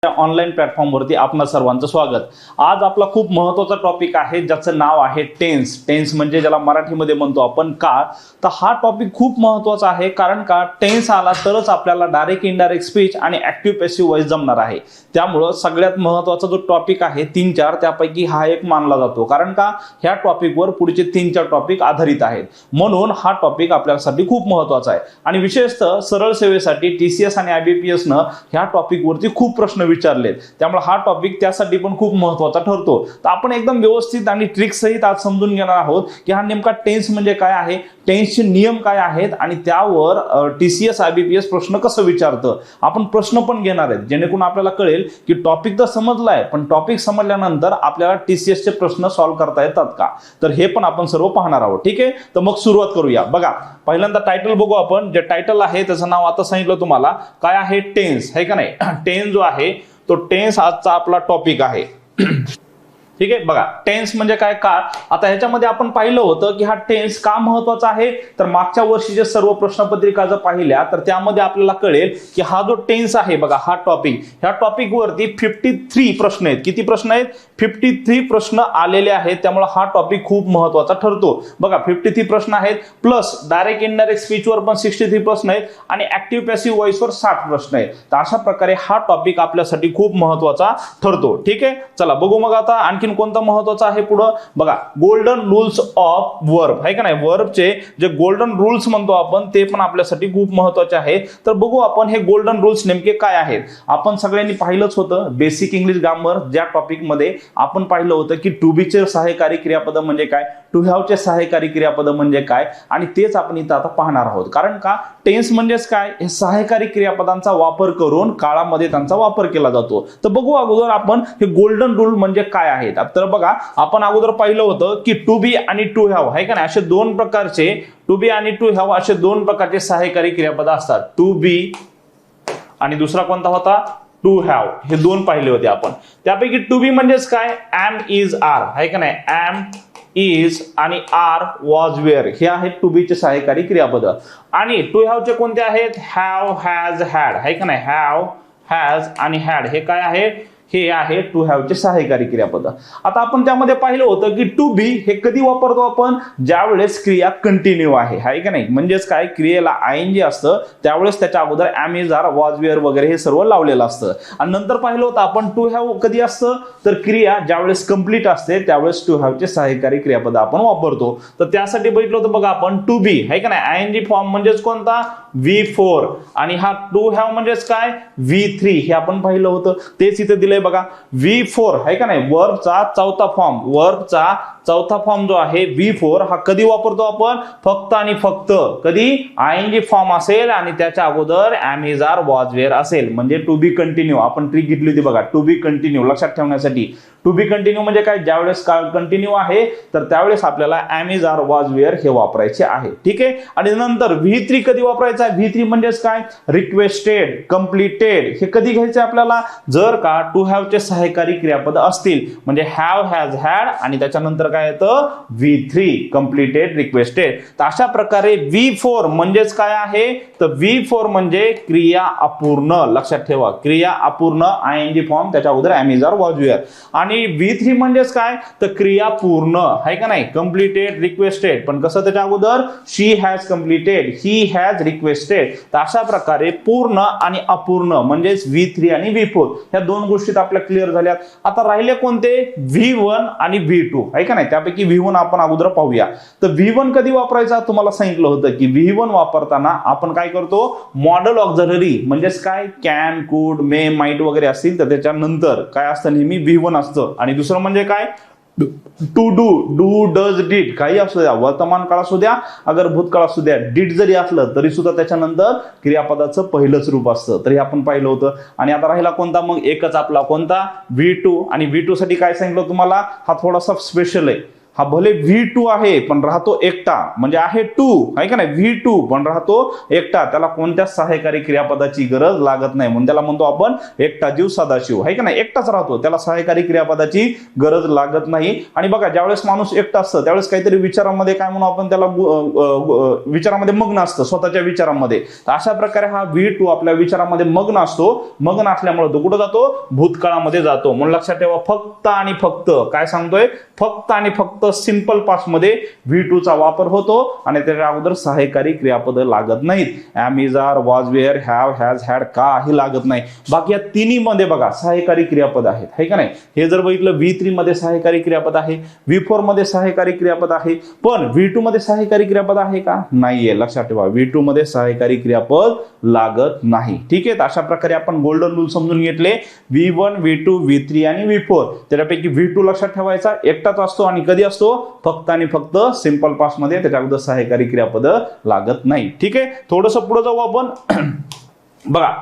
Online प्लॅटफॉर्मवरती आपणा सर्वांचं स्वागत। आज आपला खूप महत्त्वाचा टॉपिक आहे ज्याचं नाव आहे टेन्स। टेन्स म्हणजे ज्याला मराठीमध्ये म्हणतो आपण काळ। तर हा टॉपिक खूप महत्त्वाचा आहे कारण का टेन्स आला तरच आपल्याला डायरेक्ट इनडायरेक्ट स्पीच आणि ऍक्टिव्ह पॅसिव्ह वॉइस जमणार आहे। त्यामुळे सगळ्यात महत्त्वाचा जो टॉपिक आहे 3-4 त्यापैकी हा एक मानला जातो कारण का ह्या टॉपिकवर पुढचे 3-4 टॉपिक आधारित आहेत, म्हणून हा टॉपिक आपल्यासाठी खूप महत्त्वाचा आहे। आणि विशेषतः सरळ सेवेसाठी टीसीएस आणि आयबीपीएस न ह्या टॉपिकवरती खूप प्रश्न विचारलेत, त्यामुळे हा टॉपिक त्यासाठी पण खूप महत्त्वाचा ठरतो। तर आपण एकदम व्यवस्थित आणि ट्रिक सहित आज समजून घेणार आहोत की हा नेमका टेन्स म्हणजे काय आहे, टेन्सचे नियम काय आहेत आणि त्यावर टीसीएस आयबीपीएस प्रश्न कसं विचारतं। आपण प्रश्न पण घेणार आहेत जेणेकरून आपल्याला कळेल की टॉपिक तर समजलाय पण टॉपिक समजल्यानंतर आपल्याला टीसीएस चे प्रश्न सॉल्व्ह करता येतात का, तर हे पण आपण सर्व पाहणार आहोत। ठीक आहे, तर मग सुरुवात करूया। बघा पहिल्यांदा टायटल बघू आपण। जे टायटल आहे त्याचं नाव आता सांगितलं तुम्हाला काय आहे, टेन्स आहे का नाही। टेन्स जो आहे तो टेन्स आजचा आपला टॉपिक आहे। ठीक आहे, बघा टेन्स म्हणजे काय काळ। आता ह्याच्यामध्ये आपण पाहिलं होतं की हा टेन्स का महत्त्वाचा आहे, तर मागच्या वर्षीचे सर्व प्रश्नपत्रिका जर पाहिल्या तर त्यामध्ये आपल्याला कळेल की हा जो टेन्स आहे बघा हा टॉपिक, ह्या टॉपिक वरती 53 प्रश्न आहेत। किती प्रश्न आहेत? 53 प्रश्न आलेले आहेत, त्यामुळे हा टॉपिक खूप महत्त्वाचा ठरतो। बघा 53 प्रश्न आहेत प्लस डायरेक्ट इनडायरेक्ट स्पीच वर पण 63 प्रश्न आहेत आणि ऍक्टिव्ह पॅसिव्ह व्हॉइस वर 60 प्रश्न आहेत। तर अशा प्रकारे हा टॉपिक आपल्यासाठी खूप महत्त्वाचा ठरतो। ठीक आहे, चला बघू मग आता आणखी कोणता महत्त्वाचा आहे पुढं। बघा गोल्डन रूल्स ऑफ वर्ब आहे का नाही, वर्बचे जे गोल्डन रूल्स म्हणतो आपण ते पण आपल्यासाठी खूप महत्त्वाचे आहे। तर बघू आपण हे गोल्डन रूल्स नेमके काय आहेत। आपण सगळ्यांनी पाहिलंच होतं बेसिक इंग्लिश ग्रामर ज्या टॉपिक मध्ये आपण पाहिलं होतं की टू बी चे सहाय्यकारी क्रियापद म्हणजे काय, टू हॅव चे सहाय्यकारी क्रियापद म्हणजे काय, आणि तेच आपण इथं आता पाहणार आहोत। कारण का टेन्स म्हणजेच काय, हे सहाय्यकारी क्रियापदांचा वापर करून काळामध्ये त्यांचा वापर केला जातो। तर बघू अगोदर आपण हे गोल्डन रूल म्हणजे काय आहेत। तर बघा आपण अगोदर पाहिलं होतं की टू बी आणि टू हॅव आहे का नाही, असे दोन प्रकारचे टू बी आणि टू हॅव असे दोन प्रकारचे सहाय्यकारी क्रियापद असतात। टू बी आणि दुसरा कोणता होता, टू हॅव, हे दोन पाहिले होते आपण। त्यापैकी टू बी म्हणजेच काय, एम इज आर आहे का नाही, एम इज आणि आर वॉज वेअर हे आहेत टू बी चे सहाय्यकारी क्रियापद। आणि टू हॅव चे कोणते आहेत, हॅव हॅज हॅड आहे का नाही, हॅव हॅज आणि हॅड हे काय आहे, हे आहे टू हॅव चे सहाय्यकारी क्रियापद। आता आपण त्यामध्ये पाहिलं होतं की टू बी हे कधी वापरतो आपण, ज्या वेळेस क्रिया कंटिन्यू आहे का नाही, म्हणजेच काय क्रियेला आयएनजी असतं त्यावेळेस त्याच्या अगोदर am is are was were वगैरे हे सर्व लावलेलं असतं। आणि नंतर पाहिलं होतं आपण टू हॅव कधी असतं, तर क्रिया ज्यावेळेस कंप्लीट असते त्यावेळेस टू हॅव चे सहाय्यकारी क्रियापद आपण वापरतो। तर त्यासाठी बघितलं होतं बघा आपण टू बी आहे का नाही, आयएनजी फॉर्म म्हणजेच कोणता, V4, आणि हा टू हॅव म्हणजेच काय, V3 हे आपण पाहिलं होतं। तेच इथे दिलंय बघा V4 आहे का नाही, वर्बचा चौथा फॉर्म, वर्बचा चौथा फॉर्म जो आहे V4 हा कधी वापरतो आपण, फक्त आणि फक्त कधी आयएनजी फॉर्म असेल आणि त्याच्या अगोदर am is are was were असेल, म्हणजे टू बी कंटिन्यू आपण ट्रिक घेतली होती बघा। टू बी कंटिन्यू लक्षात ठेवण्यासाठी, टू बी कंटिन्यू म्हणजे काय, ज्यावेळेस काळ कंटिन्यू आहे तर त्यावेळेस आपल्याला am is are was were हे वापरायचे आहे। ठीक आहे, आणि नंतर V3 कधी वापरायचा आहे, V3 म्हणजेच काय, रिक्वेस्टेड, कंप्लीटेड हे कधी घ्यायचे आपल्याला, जर का टू हॅव चे सहाय्यकारी क्रियापद असतील, म्हणजे हॅव हॅज हॅड आणि त्याच्यानंतर काय येतं V3 कंप्लीटेड रिक्वेस्टेड। तर अशा प्रकारे V4 म्हणजेच काय आहे, तर V4 म्हणजे क्रिया अपूर्ण, लक्षात ठेवा क्रिया अपूर्ण, आयएनजी फॉर्म त्याच्या अगोदर am is are was were. आणि V3 म्हणजेच काय, तर क्रिया पूर्ण आहे का नाही, कंप्लीटेड रिक्वेस्टेड, पण कसं त्याच्या अगोदर she has completed, he has requested. तर अशा प्रकारे पूर्ण आणि अपूर्ण म्हणजेच V3 आणि V4 ह्या दोन गोष्टी आपल्या क्लिअर झाल्या। आता राहिले कोणते, V1 आणि V2 आहे का नाही, त्यापैकी V1 आपण अगोदर पाहूया। तर V1 कधी वापरायचा, तुम्हाला सांगितलं होतं की V1 वापरताना आपण काय करतो, मॉडल ऑक्झिलरी म्हणजेच काय, कॅन, कुड, मे, माइट वगैरे असतील तर त्याच्यानंतर काय असतं, नेहमी V1 असतं। आणि दुसरं म्हणजे काय, to do, do does did काही असू द्या, वर्तमान काळ असू द्या अगर भूतकाळ असू द्या, डिड जरी असलं तरी सुद्धा त्याच्यानंतर क्रियापदाचं पहिलंच रूप असतं, तरी आपण पाहिलं होतं। आणि आता राहिला कोणता मग, एकच आपला कोणता, V2, आणि V2 साठी काय सांगितलं तुम्हाला, हा थोडासा स्पेशल आहे, हा भले V2 आहे पण राहतो एकटा, म्हणजे आहे टू, आहे का नाही, V2 पण राहतो एकटा, त्याला कोणत्याच सहाय्यकारी क्रियापदाची गरज लागत नाही, म्हणून त्याला म्हणतो आपण एकटा जीव सदाशिव, आहे का नाही, एकटाच राहतो, त्याला सहाय्यकारी क्रियापदाची गरज लागत नाही. आणि बघा ज्यावेळेस माणूस एकटा असतं त्यावेळेस काहीतरी विचारांमध्ये काय म्हणू आपण त्याला, विचारामध्ये मग्न असतं, स्वतःच्या विचारांमध्ये. तर अशा प्रकारे हा V2 आपल्या विचारामध्ये मग्न असतो. मग्न असल्यामुळे तो कुठं जातो, भूतकाळामध्ये जातो. म्हणून लक्षात ठेवा, फक्त आणि फक्त काय सांगतोय, फक्त आणि फक्त सिंपल पास्ट मध्ये V2 चा वापर होतो आणि त्याच्या अगोदर सहाय्यकारी क्रियापद लागत नाहीत. Am, is, are, was, were, have, has, had, काही लागत नाही. बाकी या तिन्ही मध्ये बघा सहाय्यकारी क्रियापद आहेत, है का नाही. हे जर बघितलं V3 मध्ये सहाय्यकारी क्रियापद आहे, V4 मध्ये सहाय्यकारी क्रियापद आहे, पण V2 मध्ये सहाय्यकारी क्रियापद आहे का, नाहीये. लक्षात ठेवा, V2 मध्ये सहाय्यकारी क्रियापद लागत नाही. ठीक आहे, अशा प्रकारे आपण गोल्डन रूल समजून घेतले. V1, V2, V3 आणि V4. त्याच्यापैकी V2 लक्षात ठेवायचा, एकटाच असतो आणि कधी असतो, फक्त आणि फक्त सिंपल पास्ट मध्ये, त्याच्या अगोदर सहाय्यकारी क्रियापद लागत नाही. ठीक आहे, थोडंसं पुढे जाऊ आपण. बघा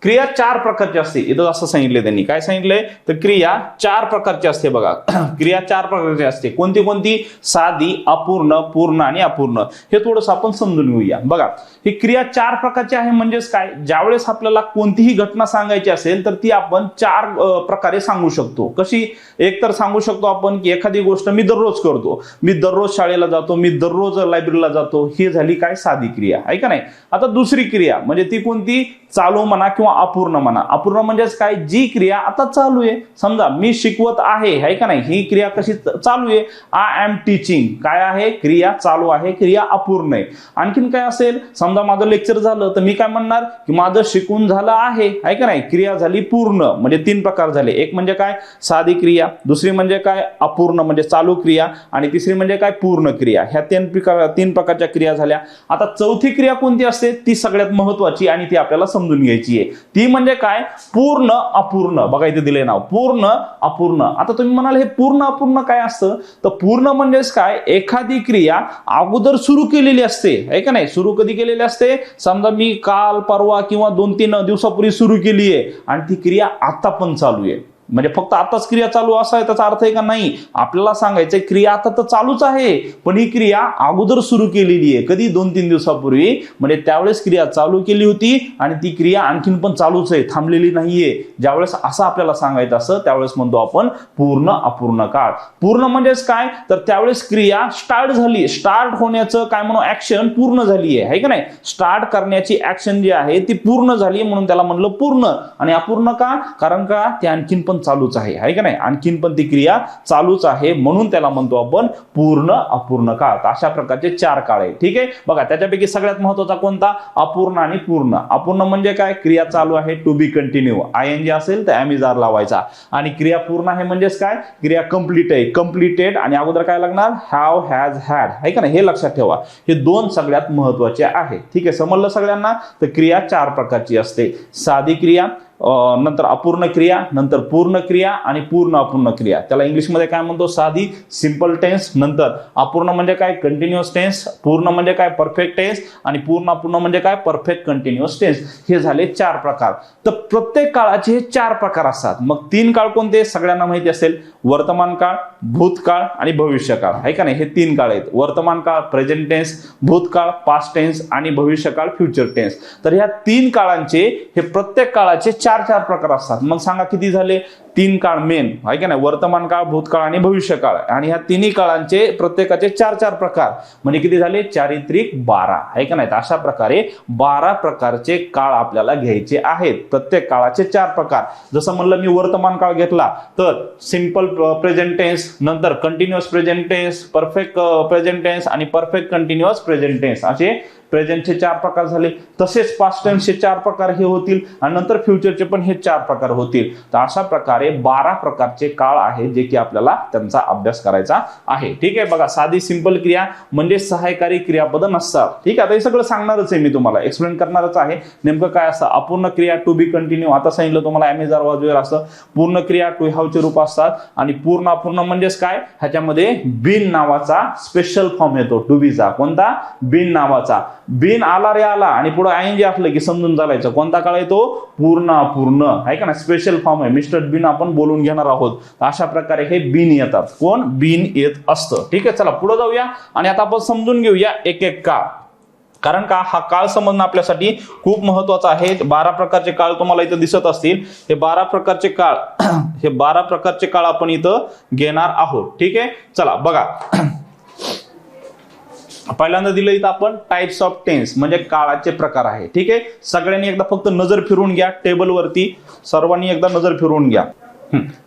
क्रिया 4 प्रकारची असते. इथं असं सांगितले त्यांनी, काय सांगितलंय तर क्रिया 4 प्रकारची असते. बघा क्रिया 4 प्रकारची असते. कोणती कोणती, साधी, अपूर्ण, पूर्ण आणि अपूर्ण. हे थोडंसं आपण समजून घेऊया. बघा ही क्रिया 4 प्रकारची आहे, म्हणजेच काय, ज्यावेळेस आपल्याला कोणतीही घटना सांगायची असेल तर ती आपण 4 प्रकारे सांगू शकतो. कशी, एक तर सांगू शकतो आपण की एखादी गोष्ट मी दररोज करतो, मी दररोज शाळेला जातो, मी दररोज लायब्ररीला जातो, ही झाली काय, साधी क्रिया, आहे का नाही. आता दुसरी क्रिया म्हणजे ती कोणती, चालू म्हणा किंवा अपूर्ण म्हणा. अपूर्ण म्हणजेच काय, जी क्रिया आता चालू आहे. समजा मी शिकवत आहे का नाही, ही क्रिया कशी चालू आहे, आय एम टीचिंग, काय आहे, क्रिया चालू आहे, क्रिया अपूर्ण आहे. आणखीन काय असेल, समजा माझं लेक्चर झालं तर मी काय म्हणणार की माझं शिकून झालं आहे का नाही, क्रिया झाली पूर्ण. म्हणजे 3 प्रकार झाले. एक म्हणजे काय, साधी क्रिया, दुसरी म्हणजे काय, अपूर्ण म्हणजे चालू क्रिया, आणि तिसरी म्हणजे काय, पूर्ण क्रिया. ह्या 3 प्रकारच्या क्रिया झाल्या. आता चौथी क्रिया कोणती असते, ती सगळ्यात महत्वाची आणि ती आपल्याला समजून घ्यायची आहे. ती म्हणजे काय, पूर्ण अपूर्ण. बघा इथे दिले नाव, पूर्ण अपूर्ण. आता तुम्ही म्हणाल हे पूर्ण अपूर्ण काय असतं, तर पूर्ण म्हणजेच काय, एखादी क्रिया अगोदर सुरू केलेली असते, आहे का नाही. सुरू कधी केलेली असते, समजा मी काल परवा किंवा 2-3 दिवसापूर्वी सुरू केली आहे आणि ती क्रिया आता पण चालू आहे. म्हणजे फक्त आताच क्रिया चालू असा आहे त्याचा अर्थ आहे का, नाही. आपल्याला सांगायचंय क्रिया आता तर चालूच आहे, पण ही क्रिया अगोदर सुरू केलेली आहे. कधी, 2-3 दिवसापूर्वी. म्हणजे त्यावेळेस क्रिया चालू केली होती आणि ती क्रिया आणखीन पण चालूच आहे, थांबलेली नाहीये. ज्यावेळेस असं आपल्याला सांगायचं असं, त्यावेळेस म्हणतो आपण पूर्ण अपूर्ण काळ. पूर्ण म्हणजेच काय, तर त्यावेळेस क्रिया स्टार्ट झाली, स्टार्ट होण्याचं काय म्हणू, ऍक्शन पूर्ण झाली आहे का नाही. स्टार्ट करण्याची ऍक्शन जी आहे ती पूर्ण झाली, म्हणून त्याला म्हणलं पूर्ण. आणि अपूर्ण का, कारण का ते आणखीन पण चालूच आहे का नाही, आणखीन पण ती क्रिया चालूच आहे, म्हणून त्याला म्हणतो आपण पूर्ण अपूर्ण काळ. अशा प्रकारचे 4 काळ आहे. ठीक आहे, बघा त्याच्यापैकी सगळ्यात महत्वाचा कोणता, अपूर्ण आणि पूर्ण. अपूर्ण म्हणजे काय, क्रिया चालू आहे, टू बी कंटिन्यू, ING असेल तर एम, इज, आर लावायचा. आणि क्रिया पूर्ण आहे म्हणजेच काय, क्रिया कंप्लीट आहे, कंप्लीटेड, आणि अगोदर काय लागणार, हॅव, हॅज, हॅड, आहे का नाही. हे लक्षात ठेवा, हे 2 सगळ्यात महत्वाचे आहे. ठीक आहे, समजलं सगळ्यांना. तर क्रिया 4 प्रकारची असते, साधी क्रिया, नंतर अपूर्ण क्रिया, नंतर पूर्ण क्रिया आणि पूर्ण अपूर्ण क्रिया. त्याला इंग्लिशमध्ये काय म्हणतो, साधी सिंपल टेन्स, नंतर अपूर्ण म्हणजे काय, कंटिन्युअस टेन्स, पूर्ण म्हणजे काय, परफेक्ट टेन्स, आणि पूर्ण अपूर्ण म्हणजे काय, परफेक्ट कंटिन्युअस टेन्स. हे झाले 4 प्रकार. तर प्रत्येक काळाचे हे 4 प्रकार असतात. मग 3 काळ कोणते, सगळ्यांना माहिती असेल, वर्तमान काळ, भूतकाळ आणि भविष्यकाळ, आहे का नाही. हे 3 काळ आहेत. वर्तमान काळ प्रेझेंट टेन्स, भूतकाळ पास्ट टेन्स आणि भविष्यकाळ फ्युचर टेन्स. तर ह्या 3 काळांचे, हे प्रत्येक काळाचे 4 प्रकार असतात. मग सांगा किती झाले, 3 काळ मेन, आहे का नाही, वर्तमान काळ, भूतकाळ आणि भविष्यकाळ. आणि ह्या 3 काळांचे प्रत्येकाचे 4 प्रकार, म्हणजे किती झाले, 4×3=12, आहे का नाही. अशा प्रकारे 12 प्रकारचे काळ आपल्याला घ्यायचे आहेत. प्रत्येक काळाचे 4 प्रकार. जसं म्हणलं मी वर्तमान काळ घेतला तर सिंपल प्रेझेंट टेन्स, नंतर continuous present tense, perfect present tense आणि परफेक्ट कंटिन्युअस प्रेझेंट टेन्स, असे प्रेझेंटचे 4 प्रकार झाले. तसेच पास्ट टेन्सचे 4 प्रकार हे होतील आणि नंतर फ्युचरचे पण हे 4 प्रकार होतील. तर अशा प्रकारे 12 प्रकारचे काळ आहेत जे की आपल्याला त्यांचा अभ्यास करायचा आहे. ठीक आहे, बघा साधी सिंपल क्रिया म्हणजे सहायकारी क्रियापद नसतात. ठीक आहे, आता हे सगळं सांगणारच आहे मी, तुम्हाला एक्सप्लेन करणारच आहे नेमकं काय असतं. अपूर्ण क्रिया टू बी कंटिन्यू, आता सांगितलं तुम्हाला am, is, are, was, were असं. पूर्ण क्रिया टू हॅव चे रूप असतात. आणि पूर्ण अपूर्ण म्हणजेच काय, ह्याच्यामध्ये बिन नावाचा स्पेशल फॉर्म येतो टू बीचा. कोणता, बिन नावाचा. बिन आला रे आला आणि पुढे ING असलं की समजून चालायचं. कोणता काळ येतो, पूर्ण अपूर्ण, आहे का ना. स्पेशल फॉर्म आहे, मिस्टर बिन आपण बोलून घेणार आहोत. अशा प्रकारे हे बीन येतात. कोण? बीन येत असतं. ठीक आहे, चला पुढे जाऊया आणि आता आपण समजून घेऊया एक एक काळ. कारण का हा काळ समजणं आपल्यासाठी खूप महत्वाचा आहे. 12 प्रकारचे काळ तुम्हाला इथं दिसत असतील. हे 12 प्रकारचे काळ हे 12 प्रकारचे काळ आपण इथं घेणार आहोत. ठीक आहे, चला बघा. पहिल्यांदा दिलं इथं आपण टाइप्स ऑफ टेन्स म्हणजे काळाचे प्रकार आहे. ठीक आहे, सगळ्यांनी एकदा फक्त नजर फिरवून घ्या टेबलवरती. सर्वांनी एकदा नजर फिरवून घ्या.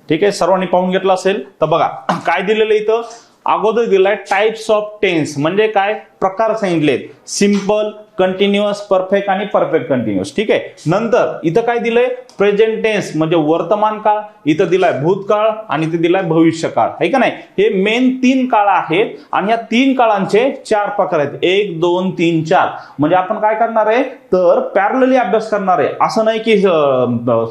ठीक आहे, सर्वांनी पाहून घेतलं असेल तर बघा काय दिलेलं इथं. अगोदर दिलाय टाइप्स ऑफ टेन्स म्हणजे काय प्रकार सांगितलेत. सिंपल, कंटिन्युअस, परफेक्ट आणि परफेक्ट कंटिन्युअस. ठीक आहे, नंतर इथं काय दिलंय प्रेझेंट टेन्स म्हणजे वर्तमान काळ. इथं दिलाय भूतकाळ आणि इथं दिलाय भविष्यकाळ. आहे का नाही. हे मेन 3 काळ आहेत आणि या 3 काळांचे 4 प्रकार आहेत. 1 2 3 4 म्हणजे आपण काय करणार आहे तर पॅरलली अभ्यास करणार आहे. असं नाही की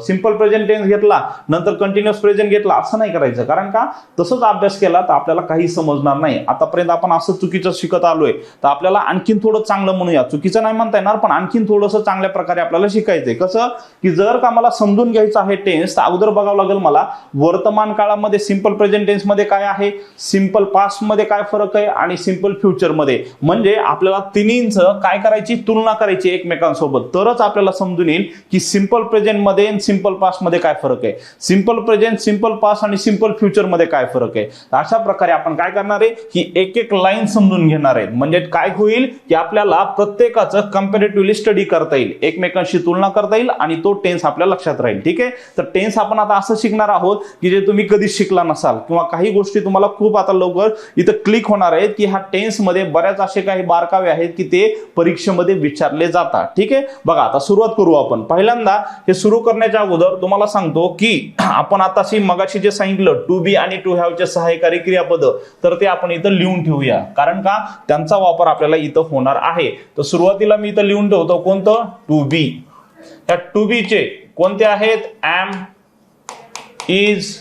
सिंपल प्रेझेंट टेन्स घेतला नंतर कंटिन्युअस प्रेझेंट घेतला असं नाही करायचं. कारण का तसंच अभ्यास केला तर आपल्याला काही समजणार नाही. आतापर्यंत आपण असं चुकीचं शिकत आलोय तर आपल्याला आणखीन थोडं चांगलं म्हणूया. चुकीचं नाही म्हणता येणार पण आणखीन थोडंसं चांगल्या प्रकारे आपल्याला शिकायचंय. कसं की जर का मला समजून घ्यायचं आहे टेन्स तर अगोदर बघावं लागेल मला वर्तमान काळामध्ये सिंपल प्रेझेंट टेन्स मध्ये काय आहे, सिंपल पास्ट मध्ये काय फरक आहे आणि सिंपल फ्युचर मध्ये. म्हणजे आपल्याला तिन्हींचं काय करायची तुलना करायची एकमेकांसोबत. तरच आपल्याला समजून येईल की सिंपल प्रेझेंट मध्ये आणि सिंपल पास्ट मध्ये काय फरक आहे, सिंपल प्रेझेंट, सिंपल पास्ट आणि सिंपल फ्युचर मध्ये काय फरक आहे. अशा प्रकारे आपण काय करणार आहे की एक एक लाईन समजून घेणार आहे. म्हणजे काय होईल की आपल्याला प्रत्येकाचं कंपॅरेटिव्हली स्टडी करता येईल, एकमेकांशी तुलना करता येईल आणि तो टेन्स आपल्या लक्षात राहील. ठीक आहे, तर टेन्स आपण आता असं शिकणार आहोत की जे तुम्ही कधी शिकला नसाल किंवा काही गोष्टी तुम्हाला खूप आता लवकर इथं क्लिक होणार आहेत की हा टेन्स मध्ये बऱ्याच असे काही बारकावे आहेत की ते परीक्षेमध्ये विचारले जातात. ठीक आहे, बघा आता सुरुवात करू आपण. पहिल्यांदा हे सुरू करण्याच्या अगोदर तुम्हाला सांगतो की आपण आताशी मगाशी जे सांगितलं टू बी आणि टू हॅव चे सहाय्यकारी क्रियापद तर ते आपण इथं लिहून ठेवूया. कारण का त्यांचा वापर आपल्याला इथं होणार आहे. तर सुरुवातीला मी इथं लिहून ठेवतो कोणतं टू बी. त्या टू बी चे कोणते आहेत एम, इज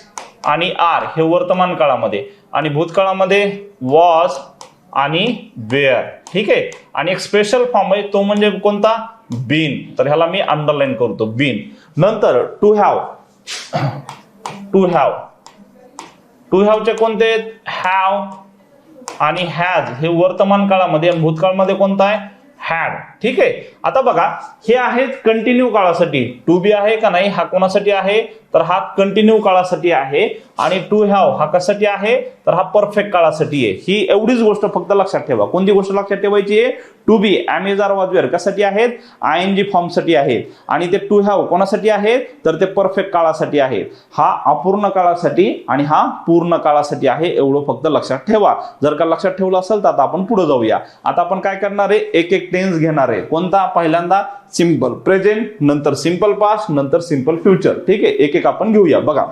आणि आर हे वर्तमान काळामध्ये आणि भूतकाळामध्ये वॉज आणि वेअर. ठीक आहे, आणि एक स्पेशल फॉर्म आहे तो म्हणजे कोणता बीन. तर ह्याला मी अंडरलाईन करतो बीन. नंतर to have, to have, to have चे कोणते हॅव आणि हॅज हे वर्तमान काळामध्ये आणि भूतकाळामध्ये कोणता आहे हॅड. ठीक आहे, आता बघा हे आहेत कंटिन्यू काळासाठी. टू बी आहे का नाही हा कोणासाठी आहे तर हा कंटिन्यू काळासाठी आहे आणि टू हॅव हा कशासाठी आहे तर हा परफेक्ट काळासाठी आहे. ही एवढीच गोष्ट फक्त लक्षात ठेवा. कोणती गोष्ट लक्षात ठेवायची आहे to be am is are was were कशासाठी आहेत आयएनजी फॉर्म साठी आहेत आणि ते टू हॅव कोणासाठी आहेत तर ते परफेक्ट काळासाठी आहेत. हा अपूर्ण काळासाठी आणि हा पूर्ण काळासाठी आहे. एवढं फक्त लक्षात ठेवा. जर का लक्षात ठेवलं असेल तर आता आपण पुढे जाऊया. आता आपण काय करणार आहे एक एक टेन्स घेणार आहे. कोणता पहिल्यांदा सिंपल प्रेझेंट, नंतर सिंपल पास्ट, नंतर सिंपल फ्युचर. ठीक आहे, एक एक आपण घेऊया. बघा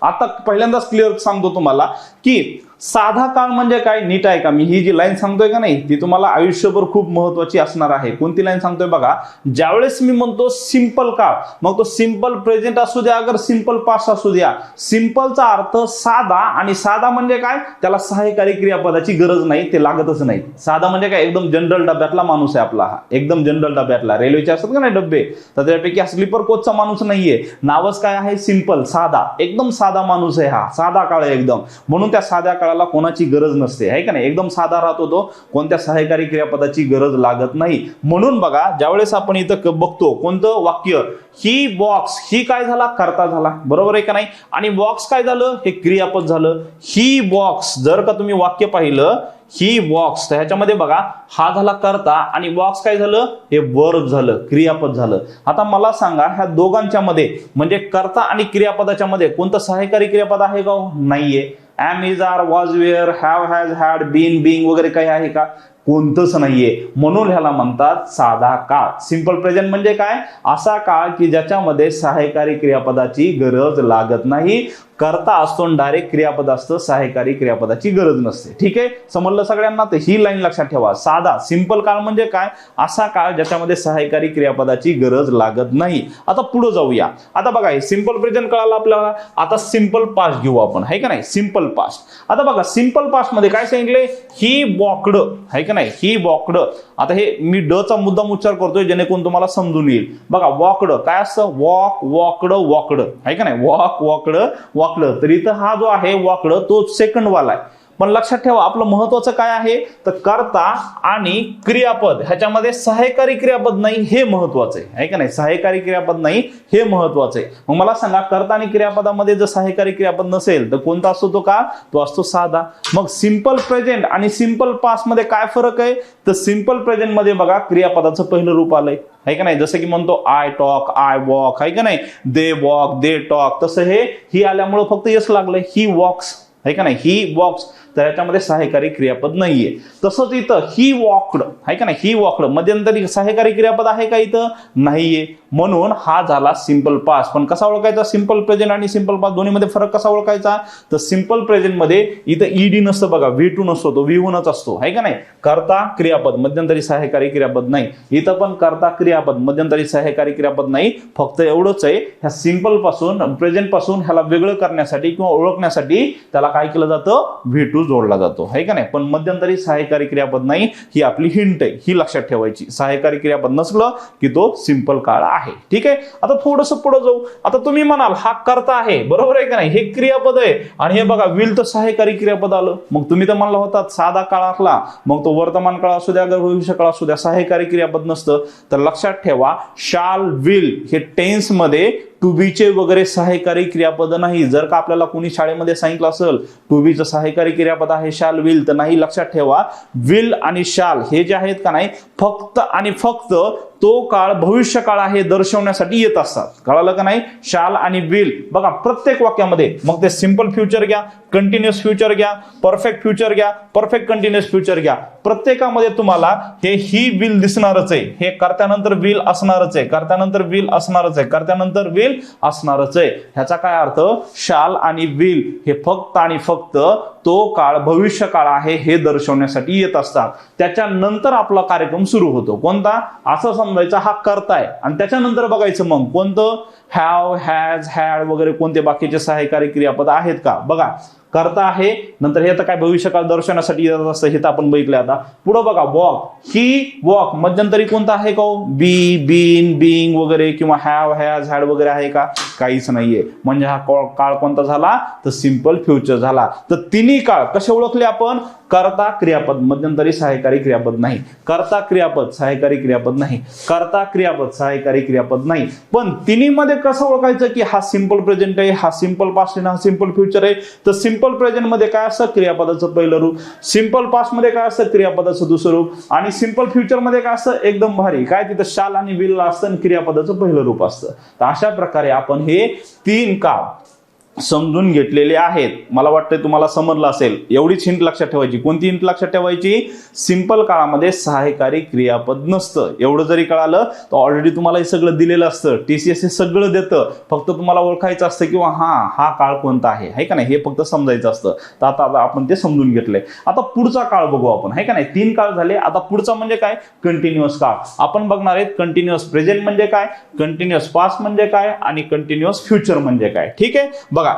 आता पहिल्यांदाच क्लिअर सांगतो तुम्हाला की साधा काळ म्हणजे काय. नीट आहे का मी ही जी लाईन सांगतोय का नाही ती तुम्हाला आयुष्यभर खूप महत्वाची असणार आहे. कोणती लाईन सांगतोय बघा. ज्यावेळेस मी म्हणतो सिंपल काळ मग तो सिंपल प्रेझेंट असू द्या अगर सिंपल पास्ट असू द्या. सिंपलचा अर्थ साधा आणि साधा म्हणजे काय त्याला सहाय्यकारी क्रियापदाची गरज नाही, ते लागतच नाही. साधा म्हणजे काय एकदम जनरल डब्यातला माणूस आहे आपला. हा एकदम जनरल डब्यातला रेल्वेचे असतात का नाही डब्बे तर त्यापैकी हा स्लीपर कोचचा माणूस नाहीये. नावच काय आहे सिंपल साधा. एकदम साधा माणूस आहे हा. साधा काळ आहे एकदम. म्हणून त्या साध्या काळाला कोणाची गरज नसते आहे का नाही. एकदम साधा राहतो तो. कोणत्या सहाय्यकारी क्रियापदाची गरज लागत नाही. म्हणून बघा ज्यावेळेस आपण इथं बघतो कोणतं वाक्य ही बॉक्स ही काय झाला कर्ता झाला बरोबर आहे का नाही आणि बॉक्स काय झालं हे क्रियापद झालं. ही बॉक्स जर का तुम्ही वाक्य पाहिलं ही बॉक्स तर ह्याच्यामध्ये बघा हा झाला कर्ता आणि बॉक्स काय झालं हे वर्ब झालं क्रियापद झालं. आता मला सांगा ह्या दोघांच्या मध्ये म्हणजे कर्ता आणि क्रियापदाच्या मध्ये कोणतं सहाय्यकारी क्रियापद आहे का नाहीये. Am is are was were have has had been being वगैरे काही आहे का कोणतंच नाहीये. म्हणून ह्याला म्हणतात साधा काळ. सिंपल प्रेझेंट म्हणजे काय असा काळ की ज्याच्यामध्ये सहाय्यकारी क्रियापदाची गरज लागत नाही. कर्ता असतो डायरेक्ट क्रियापद असतं सहाय्यकारी क्रियापदाची गरज नसते. ठीक आहे समजलं सगळ्यांना. तर ही लाईन लक्षात ठेवा. साधा सिंपल काळ म्हणजे काय असा काळ ज्याच्यामध्ये सहाय्यकारी क्रियापदाची गरज लागत नाही. आता पुढे जाऊया. आता बघा हे सिंपल प्रेझेंट कळालं आपल्याला. आता सिंपल पास्ट घेऊ आपण आहे का नाही. सिंपल पास्ट आता बघा सिंपल पास्ट मध्ये काय सांगितले ही वॉकड आहे का का नाही, ही वॉक्ड. आता हे मी ड चा मुद्दाम उच्चार करतोय जेणेकरून तुम्हाला समजून येईल. बघा वॉक्ड काय असतं, वॉक वॉक्ड वॉक्ड आहे का नाही, वॉक वॉक्ड वॉक्ड. तर इथं हा जो आहे वॉक्ड तो सेकंड वाला आहे. पण लक्षात ठेवा आपलं महत्वाचं काय आहे तर कर्ता आणि क्रियापद ह्याच्यामध्ये सहाय्यकारी क्रियापद नाही हे महत्वाचं आहे का नाही, सहाय्यकारी क्रियापद नाही हे महत्वाचं आहे. मग मला सांगा कर्ता आणि क्रियापदामध्ये जर सहाय्यकारी क्रियापद नसेल तर कोणता असतो तो का, तो असतो साधा. मग सिंपल प्रेझेंट आणि सिंपल पास्ट मध्ये काय फरक आहे तर सिंपल प्रेझेंट मध्ये बघा क्रियापदाचं पहिलं रूप आलंय आहे का नाही, जसं की म्हणतो आय टॉक आय वॉक आहे का नाही, दे वॉक दे टॉक, तसं हे ही आल्यामुळे फक्त यस लागलंय, ही वॉक्स आहे का नाही, ही वॉक्स. तर याच्यामध्ये सहाय्यकारी क्रियापद नाहीये. तसंच इथं ही वॉक्ड आहे का नाही, ही वॉक्ड मध्यंतरी सहाय्यकारी क्रियापद आहे का इथं नाहीये, म्हणून हा झाला सिंपल पास्ट. पण कसा ओळखायचा सिंपल प्रेझेंट आणि सिंपल पास्ट दोन्हीमध्ये फरक कसा ओळखायचा तर सिंपल प्रेझेंट मध्ये इथं ईडी नसतं बघा, V2 नसतो, तो V1च असतो आहे का नाही. कर्ता क्रियापद मध्यंतरी सहाय्यकारी क्रियापद नाही, इथं पण कर्ता क्रियापद मध्यंतरी सहाय्यकारी क्रियापद नाही. फक्त एवढंच आहे ह्या सिंपल पासून प्रेझेंट पासून ह्याला वेगळं करण्यासाठी किंवा ओळखण्यासाठी त्याला काय केलं जातं V2 जोडला जातो आहे का नाही. पण मध्यंतरी सहाय्यकारी क्रियापद नाही, ही आपली हिंट आहे, ही लक्षात ठेवायची. सहाय्यकारी क्रियापद नसलं की तो सिंपल काळ आहे. ठीक आहे, आता थोडंसं पुढे जाऊ. आता तुम्ही म्हणाल हा कर्ता आहे बरोबर आहे का नाही, हे क्रियापद आहे आणि हे बघा विल तर सहाय्यकारी क्रियापद आलं. मग तुम्ही तर म्हणला होता साधा काळातला, मग तो वर्तमान काळ असू द्या भविष्य काळ असू द्या सहाय्यकारी क्रियापद नसतं. तर लक्षात ठेवा शाल विल हे टेन्स मध्ये टू बीचे वगैरे सहाय्यकारी क्रियापद नाही. जर का आपल्याला कोणी शाळेमध्ये सांगितलं असेल टू बीचं सहाय्यकारी क्रियापद आहे शाल विल, तर नाही, लक्षात ठेवा विल आणि शाल हे जे आहेत का नाही फक्त आणि फक्त तो काळ भविष्य काळ आहे दर्शवण्यासाठी येत असतात. कळालं का नाही, शाल आणि विल बघा प्रत्येक वाक्यामध्ये, मग ते सिंपल फ्युचर घ्या, कंटिन्युअस फ्युचर घ्या, परफेक्ट फ्युचर घ्या, परफेक्ट कंटिन्युअस फ्युचर घ्या, प्रत्येकामध्ये तुम्हाला हे ही विल दिसणारच आहे. हे कर्त्यानंतर विल असणारच आहे, कर्त्यानंतर विल असणारच आहे, कर्त्यानंतर विल असणारच आहे. ह्याचा काय अर्थ शाल आणि विल हे फक्त आणि फक्त तो काळ भविष्य काळ आहे हे दर्शवण्यासाठी येत असतात. त्याच्यानंतर आपला कार्यक्रम सुरू होतो. कोणता, असं समजायचा हा कर्ता आहे आणि त्याच्यानंतर बघायचं मग कोणतं हॅव हॅज हॅड वगैरे कोणते बाकीचे सहाय्यकारी क्रियापद आहेत का. बघा कर्ता आहे, नंतर हे तर काय भविष्यकाळ दर्शवण्यासाठी येत असतं हे तर आपण बघितलं. आता पुढे बघा वॉक, ही वॉक मध्यंतरी कोणता आहे का, बी बीन बिंग वगैरे किंवा हॅव हॅज हॅड वगैरे आहे का, काहीच नाहीये. म्हणजे हा काळ कोणता झाला तर सिंपल फ्युचर झाला. तर तिन्ही काळ कसे ओळखले आपण, कर्ता क्रियापद मध्यंतरी सहाय्यकारी क्रियापद नाही, कर्ता क्रियापद सहाय्यकारी क्रियापद नाही, कर्ता क्रियापद सहाय्यकारी क्रियापद नाही. पण तिन्ही मध्ये कसं ओळखायचं की हा सिंपल प्रेझेंट आहे, हा सिंपल पास्ट आहे, हा सिंपल फ्युचर आहे. तर सिंपल प्रेझेंट मध्ये काय असतं क्रियापदाचं पहिलं रूप, सिंपल पास्ट मध्ये काय असतं क्रियापदाचं दुसरं रूप, आणि सिंपल फ्युचर मध्ये काय असतं एकदम भारी काय तिथं शाल आणि विल असतं आणि क्रियापदाचं पहिलं रूप असतं. तर अशा प्रकारे आपण हे तीन काळ समजून घेतलेले आहेत. मला वाटतं तुम्हाला समजलं असेल. एवढीच हिंट लक्षात ठेवायची. कोणती हिंट लक्षात ठेवायची, सिंपल काळामध्ये सहाय्यकारी क्रियापद नसतं. एवढं जरी कळालं तर ऑलरेडी तुम्हाला हे सगळं दिलेलं असतं. TCS हे सगळं देतं, फक्त तुम्हाला ओळखायचं असतं किंवा हा काळ कोणता आहे का नाही हे फक्त समजायचं असतं. तर आता आपण ते समजून घेतलंय. आता पुढचा काळ बघू आपण आहे का नाही. तीन काळ झाले. आता पुढचा म्हणजे काय, कंटिन्युअस काळ. आपण बघणार आहेत कंटिन्युअस प्रेझेंट म्हणजे काय, कंटिन्युअस पास्ट म्हणजे काय आणि कंटिन्युअस फ्युचर म्हणजे काय. ठीक आहे, बघा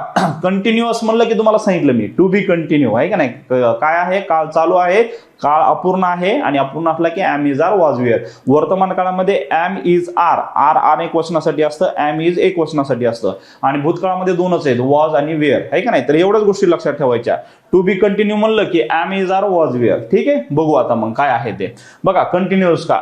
कंटिन्युअस म्हणलं की तुम्हाला सांगितलं मी टू बी कंटिन्यू आहे का नाही. काय आहे, काळ चालू आहे, काळ अपूर्ण आहे आणि अपूर्ण असला की am is are was were. वर्तमान काळामध्ये एम इज आर, आर एक वचनासाठी असतं, एम इज एक वचनासाठी असतं आणि भूतकाळामध्ये दोनच आहेत, वॉज आणि वेअर आहे का नाही. तर एवढ्याच गोष्टी लक्षात ठेवायच्या. टू बी कंटिन्यू म्हणलं की am is are was were. ठीक आहे, बघू आता मग काय आहे ते. बघा कंटिन्युअस काळ,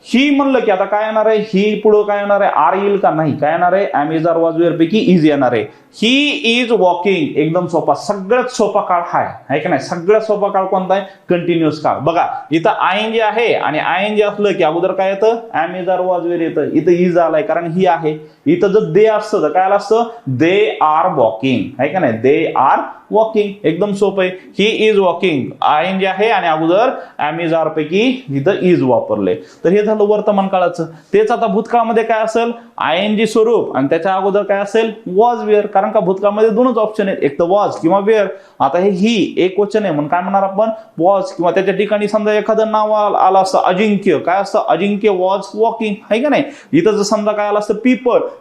ही म्हणलं की आता काय येणार आहे, ही पुढे काय येणार आहे, आर येईल का नाही, काय येणार आहे am is are was were पैकी इज येणार आहे. ही इज वॉकिंग, एकदम सोपा, सगळ्यात सोपा काळ हा आहे का नाही. सगळ्यात सोपा काळ कोणता आहे, कंटिन्युअस काळ. बघा इथं आयएनजी आहे आणि आयएनजी असलं की अगोदर काय येतं, am is are was were येतं. इथं इज आलाय कारण ही आहे. इथं जर दे असतं तर काय आलं असतं, दे आर वॉकिंग आहे का नाही, दे आर वॉकिंग. एकदम सोपं आहे. ही इज वॉकिंग, आयएनजी आहे आणि अगोदर एम इज आर पैकी इथं इज वापरले. तर हे झालं झालं वर्तमान काळाचं. तेच आता भूतकाळामध्ये काय असेल, ING स्वरूप आणि त्याच्या अगोदर काय असेल, वॉज वेअर. कारण का भूतकाळामध्ये दोनच ऑप्शन आहेत, एक तर वॉज किंवा वेअर. आता ही एक वचन आहे म्हणून काय म्हणणार आपण, वॉज. किंवा त्याच्या ठिकाणी समजा एखादं नाव आलं असतं अजिंक्य, काय असतं, अजिंक्य वॉज वॉकिंग, आहे का नाही. इथं जर समजा काय आलं असतं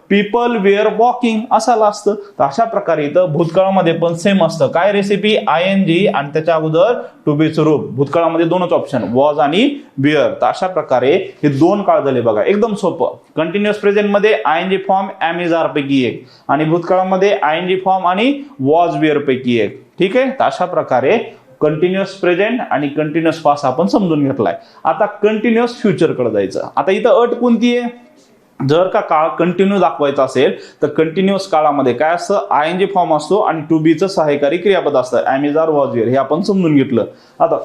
पीपल वेअर वॉकिंग असं आलं असतं. तर अशा प्रकारे इथं भूतकाळामध्ये पण सेम असतं. काय रेसिपी, ING आणि त्याच्या अगोदर टू बी स्वरूप. भूतकाळामध्ये दोनच ऑप्शन, वॉज आणि वेअर. तर अशा प्रकारे हे दोन काळ झाले बघा, एकदम सोपं. कंटिन्युअस प्रेझेंट मध्ये ING form am is are पैकी एक आणि भूतकाळामध्ये ING फॉर्म आणि वॉज वेअर पैकी एक. ठीक आहे. तर अशा प्रकारे कंटिन्युअस प्रेझेंट आणि कंटिन्युअस पास्ट आपण समजून घेतलाय. आता कंटिन्युअस फ्युचर कडे जायचं. आता इथं अट कोणती आहे, जर का काळ कंटिन्यू दाखवायचा असेल तर कंटिन्युअस काळामध्ये काय असतं, ING फॉर्म असतो आणि टू बीचं सहाय्यकारी क्रियापद असतं, am is are was were. हे आपण समजून घेतलं. आता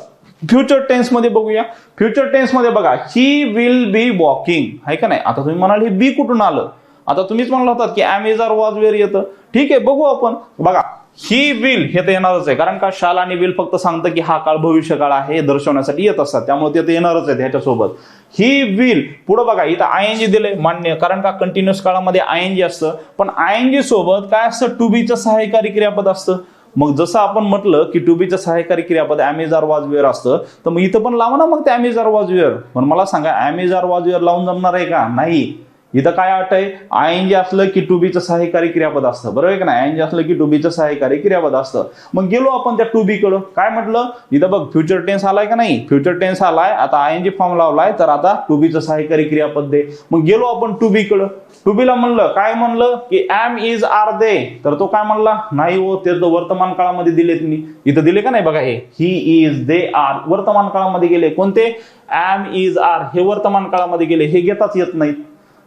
फ्युचर टेन्स मध्ये बघूया. फ्युचर टेन्स मध्ये बघा, ही विल बी वॉकिंग, आहे का नाही. आता तुम्ही म्हणाल हे बी कुठून आलं, आता तुम्हीच म्हणला होतात की am is are was were येतं. ठीक आहे, बघू आपण. बघा, ही विल हे तर येणारच आहे, कारण का शाल आणि विल फक्त सांगतं की हा काळ भविष्य काळ आहे हे दर्शवण्यासाठी येत असतात, त्यामुळे ते तर येणारच आहे ह्याच्यासोबत. ही विल पुढे बघा, इथं ING दिले मान्य, कारण का कंटिन्युअस काळामध्ये ING असतं, पण ING सोबत काय असतं, टू बीचं सहाय्यकारी क्रियापद असतं. मग जसं आपण म्हटलं की टू बीचं सहाय्यकारी क्रियापद am is are was were असतं, तर मग इथं पण लावा ना मग ते am is are was were. पण मला सांगा, am is are was were लावून जमणार आहे का, नाही. इथं काय अट आहे, ING असलं की टू बीचं सहाय्यकारी क्रियापद असतं, बरोबर आहे का नाही. ING असलं की टू बीचं सहाय्यकारी क्रियापद असतं. मग गेलो आपण त्या टू बी कडं, काय म्हटलं, इथं बघ फ्युचर टेन्स आलाय का नाही, फ्युचर टेन्स आलाय. आता ING फॉर्म लावलाय, तर आता टू बीचं सहाय्यकारी क्रियापद दे. मग गेलो आपण टू बी कडं. टू बीला म्हणलं, काय म्हणलं की एम इज आर दे, तर तो काय म्हणला, नाही हो, ते तर वर्तमान काळामध्ये दिलेत मी. इथं दिले का नाही बघा, हे ही इज दे आर वर्तमान काळामध्ये गेले. कोणते, एम इज आर हे वर्तमान काळामध्ये गेले, हे घेताच येत नाहीत.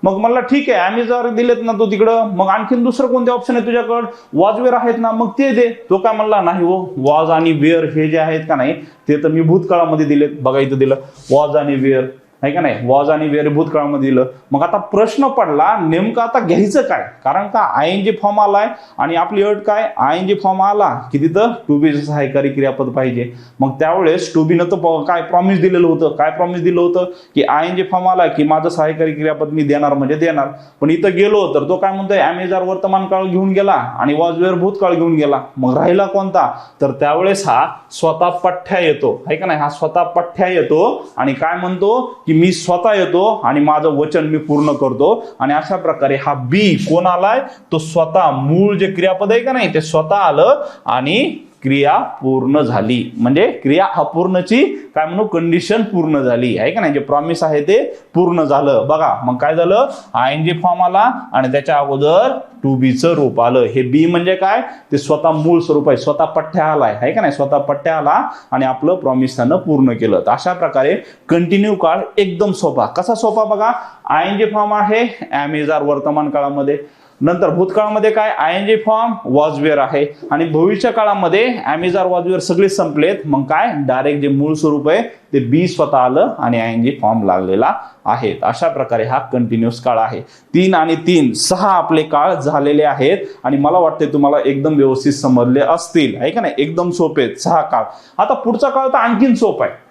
मग म्हणला ठीक आहे, एम इज आर दिलेत ना तो तिकडं, मग आणखीन दुसरं कोणते ऑप्शन आहे तुझ्याकडं, वॉज वेअर आहेत ना, मग ते दे. तो काय म्हणला, नाही हो, वॉज आणि वेअर हे जे आहेत का नाही ते तर मी भूतकाळामध्ये दिलेत. बघा इथं दिलं वॉज आणि वेअर, आहे का नाही, वॉज आणि वेअर भूतकाळामध्ये दिलं. मग आता प्रश्न पडला नेमकं आता घ्यायचं काय, कारण का ING फॉर्म आलाय आणि आपली अट काय, ING फॉर्म आला की तिथं टू बी सहाय्यकारी क्रियापद पाहिजे. मग त्यावेळेस टू बीनं तर काय प्रॉमिस दिलेलं होतं, काय प्रॉमिस दिलं होतं की ING फॉर्म आला की माझं सहाय्यकारी क्रियापद मी देणार म्हणजे देणार. पण इथं गेलो तर तो काय म्हणतोय, एम इज आर वर्तमान काळ घेऊन गेला आणि वॉज वेअर भूतकाळ घेऊन गेला. मग राहिला कोणता, तर त्यावेळेस हा स्वतः पठ्ठ्या येतो, आहे का नाही. हा स्वतः पठ्ठ्या येतो आणि काय म्हणतो की मी स्वतः येतो आणि माझं वचन मी पूर्ण करतो. आणि अशा प्रकारे हा बी कोण आलाय, तो स्वतः मूळ जे क्रियापद आहे का नाही ते स्वतः आलं आणि क्रिया पूर्ण झाली. म्हणजे क्रिया अपूर्णची काय म्हणू, कंडिशन पूर्ण झाली, आहे का नाही. जे प्रॉमिस आहे ते पूर्ण झालं. बघा मग काय झालं, ING फॉर्म आला आणि त्याच्या अगोदर टू बीचं रूप आलं. हे बी म्हणजे काय, ते स्वतः मूळ स्वरूप आहे, स्वतः पठ्ठ्या आलाय, आहे का नाही. स्वतः पठ्ठ्या आला आणि आपलं प्रॉमिस त्यानं पूर्ण केलं. तर अशा प्रकारे कंटिन्यू काळ एकदम सोपा. कसा सोपा बघा, ING फॉर्म आहे एम इज आर वर्तमान काळामध्ये, नंतर भूतकाळामध्ये काय ING फॉर्म वॉज वेअर आहे आणि भविष्य काळामध्ये am is are was were सगळे संपलेत. मग काय डायरेक्ट जे मूळ स्वरूप आहे ते बी स्वतः आलं आणि ING फॉर्म लागलेला आहे. अशा प्रकारे हा कंटिन्युअस काळ आहे. 3 आणि 3 6 आपले काळ झालेले आहेत आणि मला वाटते तुम्हाला एकदम व्यवस्थित समजले असतील, आहे का नाही. एकदम सोपे 6 काळ. आता पुढचा काळ तर आणखीन सोपा आहे,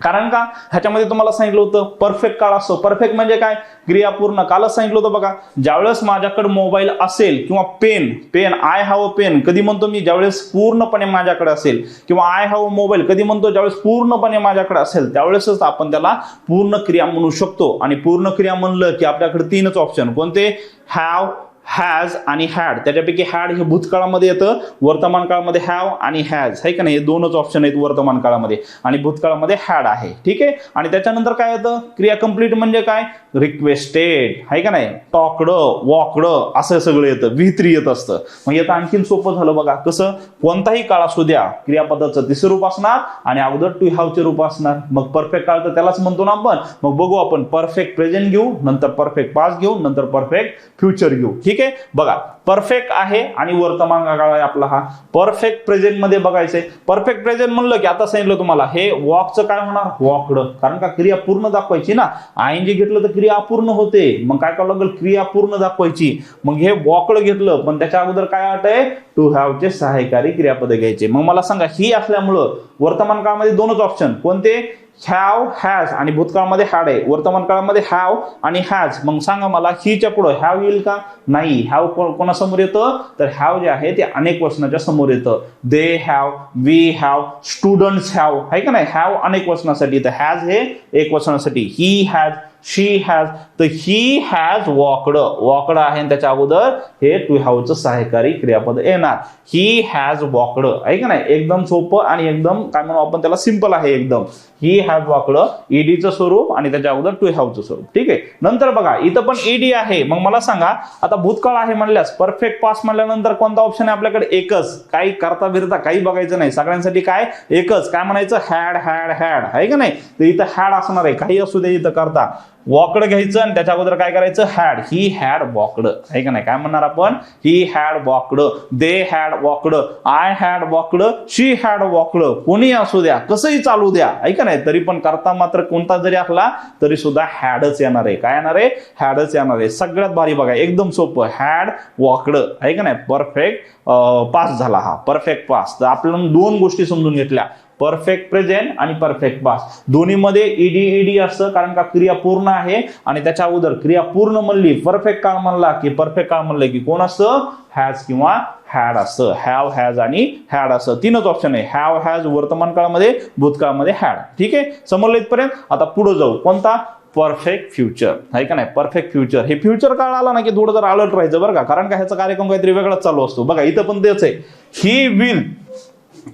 कारण का ह्याच्यामध्ये तुम्हाला सांगितलं होतं परफेक्ट काळ असतो. परफेक्ट म्हणजे काय, क्रियापूर्ण. कालच सांगितलं होतं बघा, ज्यावेळेस माझ्याकडे मोबाईल असेल किंवा pen I have a pen कधी म्हणतो मी, ज्यावेळेस पूर्णपणे माझ्याकडे असेल. किंवा आय हॅव अ मोबाईल कधी म्हणतो, ज्यावेळेस पूर्णपणे माझ्याकडे असेल त्यावेळेसच आपण त्याला पूर्ण क्रिया म्हणू शकतो. आणि पूर्ण क्रिया म्हणलं की आपल्याकडे 3च ऑप्शन, कोणते, हॅव, हॅज आणि हॅड. त्याच्यापैकी हॅड हे भूतकाळामध्ये येतं, वर्तमान काळामध्ये हॅव आणि हॅज, आहे का नाही. हे दोनच ऑप्शन आहेत वर्तमान काळामध्ये आणि भूतकाळामध्ये हॅड आहे. ठीक आहे. आणि त्याच्यानंतर काय येतं, क्रिया कंप्लीट म्हणजे काय, रिक्वेस्टेड, आहे का नाही, टॉकड, वॉकड असं सगळं येतं, V3 येत असतं. मग येतं आणखीन सोपं झालं बघा, कसं, कोणताही काळ असू द्या क्रियापदाचं तिसरं रूप असणार आणि अगोदर टू हॅवचे रूप असणार. मग परफेक्ट काळ तर त्यालाच म्हणतो ना आपण. मग बघू आपण परफेक्ट प्रेझेंट घेऊ, नंतर परफेक्ट पास्ट घेऊ, नंतर परफेक्ट फ्युचर घेऊ. ठीक आहे. बघा परफेक्ट आहे आणि वर्तमान काळ आहे आपला हा. परफेक्ट प्रेझेंट मध्ये बघायचंय. परफेक्ट प्रेझेंट म्हणलं की आता सांगितलं तुम्हाला हे वॉकचं काय होणार, वॉकड, कारण का क्रिया पूर्ण दाखवायची ना. आयएनजी घेतलं तर क्रिया अपूर्ण होते, मग काय करावं लागेल, क्रिया पूर्ण दाखवायची. मग हे वॉकड घेतलं, पण त्याच्या अगोदर काय अट आहे, टू हॅवचे सहाय्यकारी क्रियापद घ्यायचे. मग मला सांगा ही असल्यामुळं वर्तमान काळामध्ये दोनच ऑप्शन कोणते, हॅव, हॅज आणि भूतकाळामध्ये हॅड आहे. वर्तमान काळामध्ये हॅव आणि हॅज. मग सांगा मला हिच्या पुढे हॅव येईल का, नाही. हॅव कोणासमोर येतं, तर हॅव जे आहे ते अनेक वचनाच्या समोर येतं. They have, we have, students have, आहे का नाही. हॅव अनेक वचनासाठी, तर हॅज हे एक वचनासाठी. ही हॅज, शी हॅज, तर ही हॅज वॉकड, वॉकड आहे आणि त्याच्या अगोदर हे टू हॅवचं सहाय्यकारी क्रियापद येणार. ही हॅज वॉकड, आहे का नाही. एकदम सोपं आणि एकदम काय म्हणू आपण त्याला, सिंपल आहे एकदम. ही हॅज वॉकड, ईडीचं स्वरूप आणि त्याच्या अगोदर टू हॅवचं स्वरूप. ठीक आहे. नंतर बघा इथं पण ईडी आहे. मग मला सांगा आता भूतकाळ आहे म्हणल्यास परफेक्ट पास्ट म्हणल्यानंतर कोणता ऑप्शन आहे आपल्याकडे, एकच. काही करता बिरता काही बघायचं नाही, सगळ्यांसाठी काय एकच. काय म्हणायचं, हॅड हॅड हॅड, आहे का नाही. तर इथं हॅड असणार आहे, काही असू दे इथं करता. वॉकड घ्यायचं आणि त्याच्या अगोदर काय करायचं, हॅड. ही हॅड वॉकड, आहे का नाही. काय म्हणणार आपण, he had walked, they had walked, I had walked, she had walked. कोणी असू द्या, कसंही चालू द्या, आहे का नाही. तरी पण करता मात्र कोणता जरी असला तरी सुद्धा हॅडच येणार आहे. काय येणार आहे, हॅडच येणार आहे. सगळ्यात भारी बघा, एकदम सोपं, हॅड वॉकड, आहे का नाही. परफेक्ट पास झाला हा, परफेक्ट पास. तर आपण दोन गोष्टी समजून घेतल्या, परफेक्ट प्रेझेंट आणि परफेक्ट पास्ट. दोन्हीमध्ये ईडी ईडी असतं, कारण का क्रिया पूर्ण आहे आणि त्याच्या अगोदर क्रिया पूर्ण म्हणली, परफेक्ट काळ म्हणला की परफेक्ट काळ म्हणलं की कोण असतं, हॅज किंवा हॅड असतं. हॅव, हॅज आणि हॅड असं तीनच ऑप्शन आहे. हॅव, हॅज वर्तमान काळामध्ये, भूतकाळामध्ये हॅड. ठीक आहे, समजलं इथपर्यंत. आता पुढे जाऊ, कोणता, परफेक्ट फ्युचर, आहे का नाही. परफेक्ट फ्युचर, हे फ्युचर काळ आला ना की थोडं जर अलर्ट राहायचं बरं का, कारण का ह्याचा कार्यक्रम काहीतरी वेगळाच चालू असतो. बघा इथं पण तेच आहे, ही विल,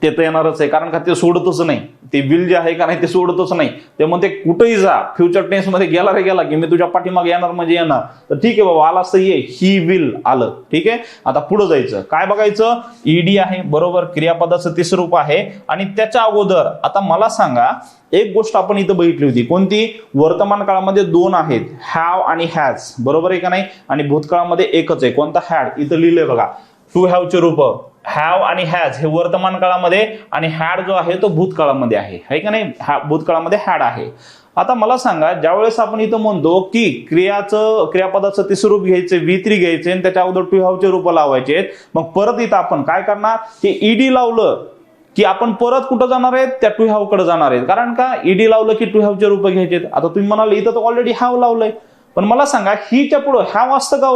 ते तर येणारच आहे, कारण का ते सोडतच नाही. ते विल जे आहे का नाही ते सोडतच नाही. ते म्हणते कुठेही जा, फ्युचर टेन्स मध्ये गेला रे गेला की मी तुझ्या पाठीमागे येणार म्हणजे येणार. तर ठीक आहे बाबा, आला असं ये, ही विल आलं. ठीक आहे, आता पुढे जायचं. काय बघायचं, ईडी आहे बरोबर, क्रियापदाचं तिसरं रूप आहे. आणि त्याच्या अगोदर आता मला सांगा एक गोष्ट आपण इथं बघितली होती, कोणती, वर्तमान काळामध्ये दोन आहेत, हॅव आणि हॅज, बरोबर आहे का नाही. आणि भूतकाळामध्ये एकच आहे, कोणता, हॅड. इथं लिहिलंय बघा, टू हॅवचे रूप हॅव आणि हॅज हे वर्तमान काळामध्ये आणि हॅड जो आहे तो भूतकाळामध्ये आहे का नाही. भूतकाळामध्ये हॅड आहे. आता मला सांगा, ज्यावेळेस आपण इथं म्हणतो की क्रियापदाचं तिसरं रूप घ्यायचे, V3 घ्यायचे आणि त्याच्या अगोदर टू हॅवचे रूप लावायचे, मग परत इथं आपण काय करणार, की ईडी लावलं की आपण परत कुठं जाणार आहेत, त्या टू हॅव कडे जाणार आहेत. कारण का, ईडी लावलं की टू हॅवचे रूप घ्यायचे. आता तुम्ही म्हणाल इथं तर ऑलरेडी हॅव लावलंय, पण मला सांगा हिच्या पुढे हॅव असतं का,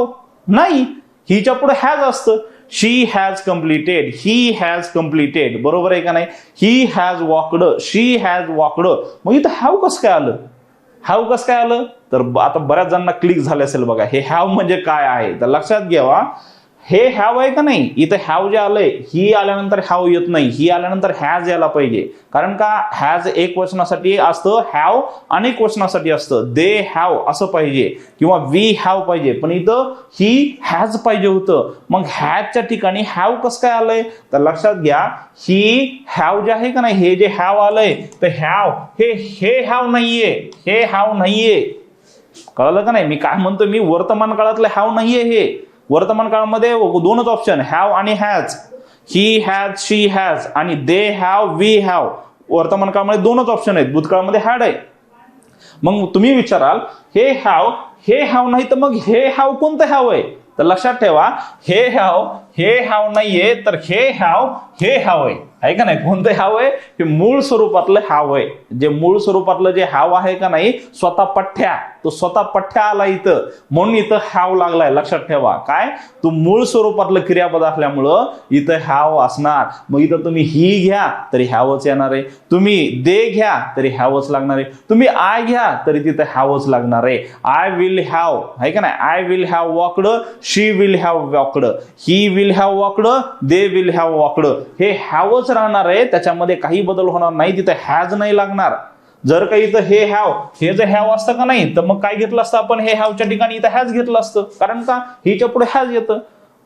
नाही. हिच्या पुढे हॅज असतं. She has completed, he has completed, बरोबर आहे का नाही. He has walked, she has walked. मग इथं हॅव कसं काय आलं, हॅव कसं काय आलं. तर आता बऱ्याच जणांना क्लिक झाले असेल बघा, हे हॅव म्हणजे काय आहे. तर लक्षात घ्यावा, हे हॅव आहे का नाही, इथं हॅव जे आलंय, ही आल्यानंतर हॅव येत नाही, ही आल्यानंतर हॅज यायला पाहिजे. कारण का, हॅज एक वचनासाठी असतं, हॅव अनेक वचनासाठी असतं. दे हॅव असं पाहिजे किंवा वी हॅव पाहिजे, पण इथं ही हॅज पाहिजे होतं. मग हॅजच्या ठिकाणी हॅव कसं काय आलंय, तर लक्षात घ्या, ही हॅव जे आहे का नाही, हे जे हॅव आलंय, तर हॅव हे हॅव नाहीये, हे हॅव नाहीये. कळलं का नाही मी काय म्हणतो, मी वर्तमान काळातलं हॅव नाहीये. हे वर्तमान काळामध्ये दोनच ऑप्शन, हॅव आणि has. He has, she has आणि दे हॅव, वी हॅव. वर्तमान काळामध्ये दोनच ऑप्शन आहेत, भूतकाळामध्ये हॅड आहे. मग तुम्ही विचाराल, हे हॅव नाही तर मग हे हॅव कोणतं हॅव आहे. तर लक्षात ठेवा, हे हॅव नाहीये, तर हे हॅव आहे का नाही. कोणतं हॅव आहे, हे मूळ स्वरूपातलं हॅव आहे. जे मूळ स्वरूपातलं जे हॅव आहे का नाही, स्वतः पठ्ठ्या, तो स्वतः पठ्ठ्या आला इथं, म्हणून इथं हॅव लागलाय. लक्षात ठेवा, काय, तो मूळ स्वरूपातलं क्रियापद असल्यामुळं इथं हॅव असणार. मग इथं तुम्ही ही घ्या तरी हॅवच येणार आहे, तुम्ही दे घ्या तरी हॅवच लागणार आहे, तुम्ही आय घ्या तरी तिथं हॅवच लागणार आहे. आय विल हॅव, आहे का नाही. I will have walked, she will have walked, he will have walked, they will have walked. हे हॅवच राहणार आहे, त्याच्यामध्ये काही बदल होणार नाही. तिथे हॅज नाही लागणार. जर काही इथं हे जे हॅव असतं का नाही, तर मग काय घेतलं असतं आपण, हे हॅवच्या ठिकाणी इथं हॅज घेतलं असतं. कारण का, हिच्या पुढे हॅज येतं.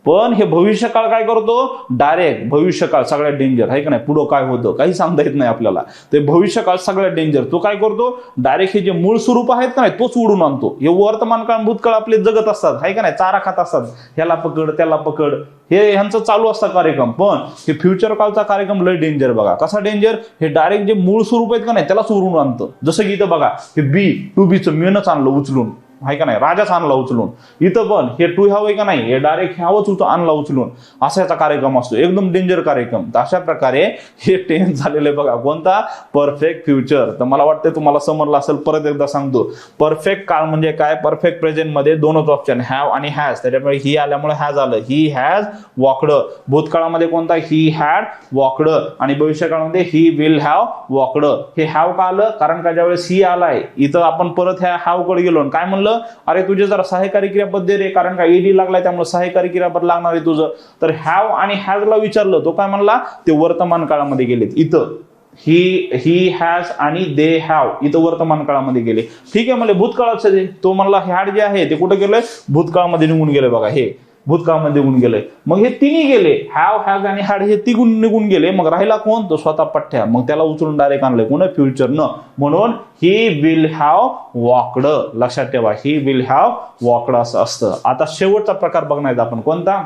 पण हे भविष्यकाळ काय करतो, डायरेक्ट भविष्यकाळ सगळ्यात डेंजर आहे का नाही, पुढं काय होतं काही सांगता येत नाही आपल्याला, ते भविष्यकाळ सगळ्यात डेंजर. तो काय करतो, डायरेक्ट हे जे मूळ स्वरूप आहेत का नाही तोच उडून आणतो. हे वर्तमान काळ भूतकाळ आपले जगत असतात आहे का नाही, चारा खात असतात, ह्याला पकड त्याला पकड, हे ह्यांचं चालू असतं कार्यक्रम. पण हे फ्युचर काळचा कार्यक्रम लय डेंजर. बघा कसा डेंजर, हे डायरेक्ट जे मूळ स्वरूप आहेत का नाही त्यालाच उडून आणतं. जसं की इथं बघा, हे बी टू बीचं मेनच आणलं उचलून आहे का नाही, राजाच आणला उचलून. इथं पण हे टू ह्याव आहे का नाही, हे डायरेक्ट ह्यावच आणला उचलून, असा याचा कार्यक्रम असतो, एकदम डेंजर कार्यक्रम. तर अशा प्रकारे हे टेन्स झालेले बघा. कोणता, परफेक्ट फ्युचर. तर मला वाटतं तुम्हाला समजलं असेल, परत एकदा सांगतो. परफेक्ट काळ म्हणजे काय, परफेक्ट प्रेझेंट मध्ये दोनच ऑप्शन, हॅव आणि हॅज. त्याच्यामुळे ही आल्यामुळे हॅज आलं, ही हॅज वॉकड. भूतकाळामध्ये कोणता, ही हॅड वॉकड. आणि भविष्यकाळामध्ये ही विल हॅव वॉकड. हे हॅव का आलं, कारण का ज्यावेळेस ही आलाय इथं आपण परत ह्या हॅव कडे गेलो, काय म्हणलं, अरे तुझे जरा सहाय्यकारी क्रियापद दे रे, कारण का ईडी लागलाय त्यामुळे सहाय्यकारी क्रियापद लागणार आहे तुझं. तर हॅव आणि हॅजला विचारलं, तो काय म्हणला, ते वर्तमान काळामध्ये गेलेत. इथं ही हॅज आणि दे हॅव इथं वर्तमान काळामध्ये गेले. ठीक आहे, म्हणजे भूतकाळाचं तो म्हणला हॅड जे आहे ते कुठे गेलंय, भूतकाळामध्ये निघून गेले. बघा हे भूतकाळामध्ये निघून गेले. मग हे तिन्ही गेले, हॅव हॅज आणि हॅड हे तिघून निघून गेले. मग राहिला कोण, तो स्वतः पठ्ठ्या. मग त्याला उचलून डायरेक्ट आणलंय कोण, फ्युचर न. म्हणून ही विल हॅव वॉकड. लक्षात ठेवा, ही विल हॅव वॉकड असं असतं. आता शेवटचा प्रकार बघणार आपण, कोणता,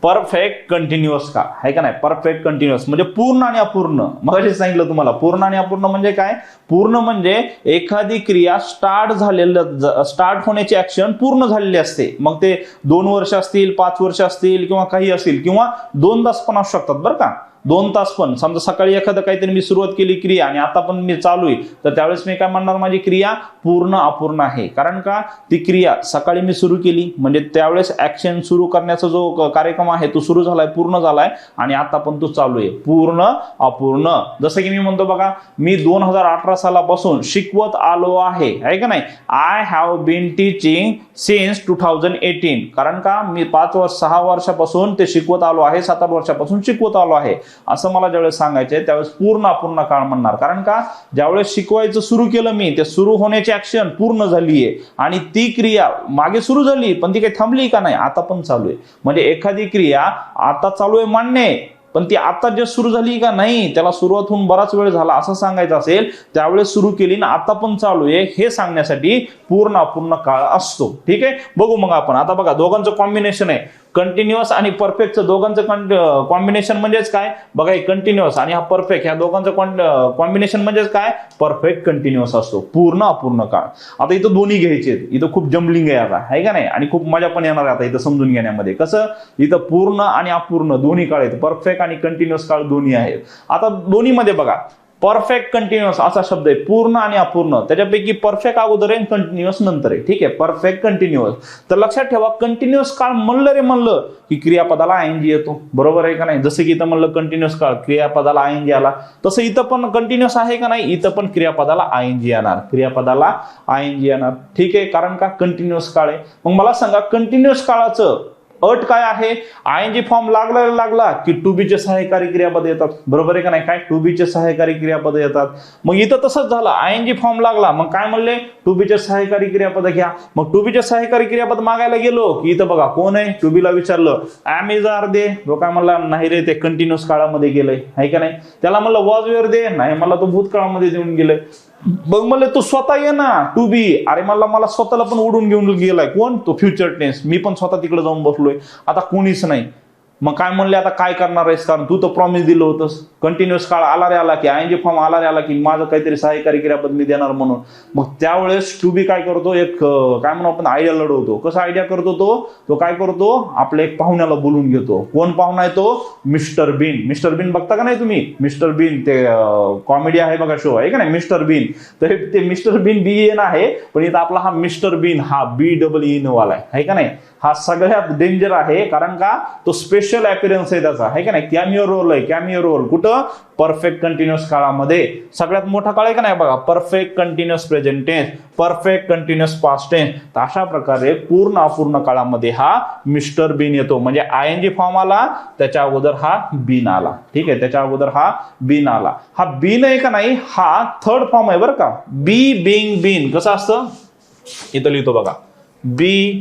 परफेक्ट कंटिन्युअस काळ आहे का नाही. परफेक्ट कंटिन्युअस म्हणजे पूर्ण आणि अपूर्ण. मगाशी सांगितलं तुम्हाला, पूर्ण आणि अपूर्ण म्हणजे काय, पूर्ण म्हणजे एखादी क्रिया स्टार्ट होण्याची ऍक्शन पूर्ण झालेली असते. मग ते 2 वर्ष असतील, 5 वर्ष असतील किंवा काही असतील, किंवा 2 तास पण असू शकतात बरं का. 2 तास पण, समजा सकाळी एखादं काहीतरी मी सुरुवात केली क्रिया आणि आता पण मी चालू आहे, तर त्यावेळेस मी काय म्हणणार, माझी क्रिया पूर्ण अपूर्ण आहे. कारण का, ती क्रिया सकाळी मी सुरू केली म्हणजे त्यावेळेस ऍक्शन सुरू करण्याचा जो कार्यक्रम आहे तो सुरू झालाय, पूर्ण झालाय, आणि आता पण तो चालू आहे. पूर्ण अपूर्ण. जसं की मी म्हणतो बघा, मी 2018 सालापासून शिकवत आलो आहे का नाही. I have been teaching since 2018. कारण का, मी 6 वर्षापासून ते शिकवत आलो आहे, 7-8 वर्षापासून शिकवत आलो आहे. असं मला ज्यावेळेस सांगायचंय त्यावेळेस पूर्ण अपूर्ण काळ म्हणणार. कारण का, ज्यावेळेस शिकवायचं सुरू केलं मी, ते सुरू होण्याची ऍक्शन पूर्ण झालीये आणि ती क्रिया मागे सुरू झाली पण ती काही थांबली का नाही, आता पण चालू आहे. म्हणजे एखादी क्रिया आता चालू आहे मान्य आहे, पण ती आता जे सुरू झाली का नाही, त्याला सुरुवात होऊन बराच वेळ झाला असं सांगायचं असेल, त्यावेळेस सुरू केली ना आता पण चालू आहे हे सांगण्यासाठी पूर्ण अपूर्ण काळ असतो. ठीक आहे, बघू मग आपण. आता बघा, दोघांचं कॉम्बिनेशन आहे, कंटिन्युअस आणि परफेक्टचं दोघांचं कॉम्बिनेशन म्हणजेच काय बघा, हे कंटिन्युअस आणि हा परफेक्ट, ह्या दोघांचं कॉम्बिनेशन म्हणजेच काय, परफेक्ट कंटिन्युअस असतो. पूर्ण अपूर्ण काळ. आता इथं दोन्ही घ्यायचे, इथं खूप जम्बलिंग आहे आता आहे का नाही, आणि खूप मजा पण येणार आहे आता इथं समजून घेण्यामध्ये. कसं, इथं पूर्ण आणि अपूर्ण दोन्ही काळ आहेत, परफेक्ट आणि कंटिन्युअस काळ दोन्ही आहेत. आता दोन्हीमध्ये बघा, परफेक्ट कंटिन्युअस असा शब्द आहे, पूर्ण आणि अपूर्ण. त्याच्यापैकी परफेक्ट अगोदर आहे, कंटिन्युअस नंतर आहे. ठीक आहे, परफेक्ट कंटिन्युअस. तर लक्षात ठेवा, कंटिन्युअस काळ म्हणलं की क्रियापदाला आयएनजी येतो, बरोबर आहे का नाही. जसं की इथं म्हणलं कंटिन्युअस काळ, क्रियापदाला आयएनजी आला, तसं इथं पण कंटिन्युअस आहे का नाही, इथं पण क्रियापदाला आयएनजी येणार, क्रियापदाला आयएनजी येणार. ठीक आहे, कारण का, कंटिन्युअस काळ आहे. मग मला सांगा, कंटिन्युअस काळाचं अट काय आहे, आयएनजी फॉर्म लागला की टू बी चे सहाय्यकारी क्रियापद येतात, बरोबर आहे का नाही. काय, टू बी चे सहाय्यकारी क्रियापद येतात. मग इथं तसंच झालं, आयएनजी फॉर्म लागला, मग काय म्हणले, टू बी चे सहाय्यकारी क्रियापद घ्या. मग टू बी चे सहाय्यकारी क्रियापद मागायला गेलो की इथं बघा कोण आहे, टू बी ला विचारलं ऍम इज आर दे, तो काय म्हणला, नाही रे ते कंटिन्युअस काळामध्ये गेलंय आहे का नाही. त्याला म्हणलं वॉज वेअर दे, नाही मला तो भूतकाळामध्ये देऊन गेलंय. बघ म्हणले तू स्वतः ये ना, टू बी, अरे मला स्वतःला पण उडून घेऊन गेलाय कोण, तो फ्युचर टेन्स. मी पण स्वतः तिकडे जाऊन बसलोय, आता कोणीच नाही. मग काय म्हणले, आता काय करणार आहेस, कारण तू तर प्रॉमिस दिलं होतंस, कंटिन्युअस काळ आला रे आला की आयएनजी फॉर्म आला रे आला की माझं काहीतरी सहाय्यकारी क्रियापद मी देणार म्हणून. मग त्यावेळेस टू बी काय करतो, एक काय म्हणू आपण, आयडिया लढवतो. कसं आयडिया करतो तो काय करतो, आपल्या एक पाहुण्याला बोलून घेतो. कोण पाहुणा आहे तो, मिस्टर बीन. मिस्टर बीन बघता का नाही तुम्ही, मिस्टर बीन ते कॉमेडी आहे बघा, शो आहे का नाही, मिस्टर बीन. तर ते मिस्टर बीन BN आहे, पण इथं आपला हा मिस्टर बीन हा BEEN वाला आहे का नाही. हा सगळ्यात डेंजर आहे, कारण का, तो स्पेशल अपीअरन्स आहे त्याचा आहे का नाही, कॅमिओ रोल आहे, कॅमिओ रोल. कुठं, परफेक्ट कंटिन्युअस काळामध्ये. सगळ्यात मोठा काळ आहे का नाही बघा, perfect continuous present tense, perfect continuous past tense. तर अशा प्रकारे पूर्ण अपूर्ण काळामध्ये हा मिस्टर बीन येतो. म्हणजे आयएनजी फॉर्म आला, त्याच्या अगोदर हा बीन आला. ठीक आहे, त्याच्या अगोदर हा बीन आला. हा बीन आहे का नाही, हा थर्ड फॉर्म आहे बरं का. बी बिंग बीन कसं असतं, इथं लिहितो बघा, बी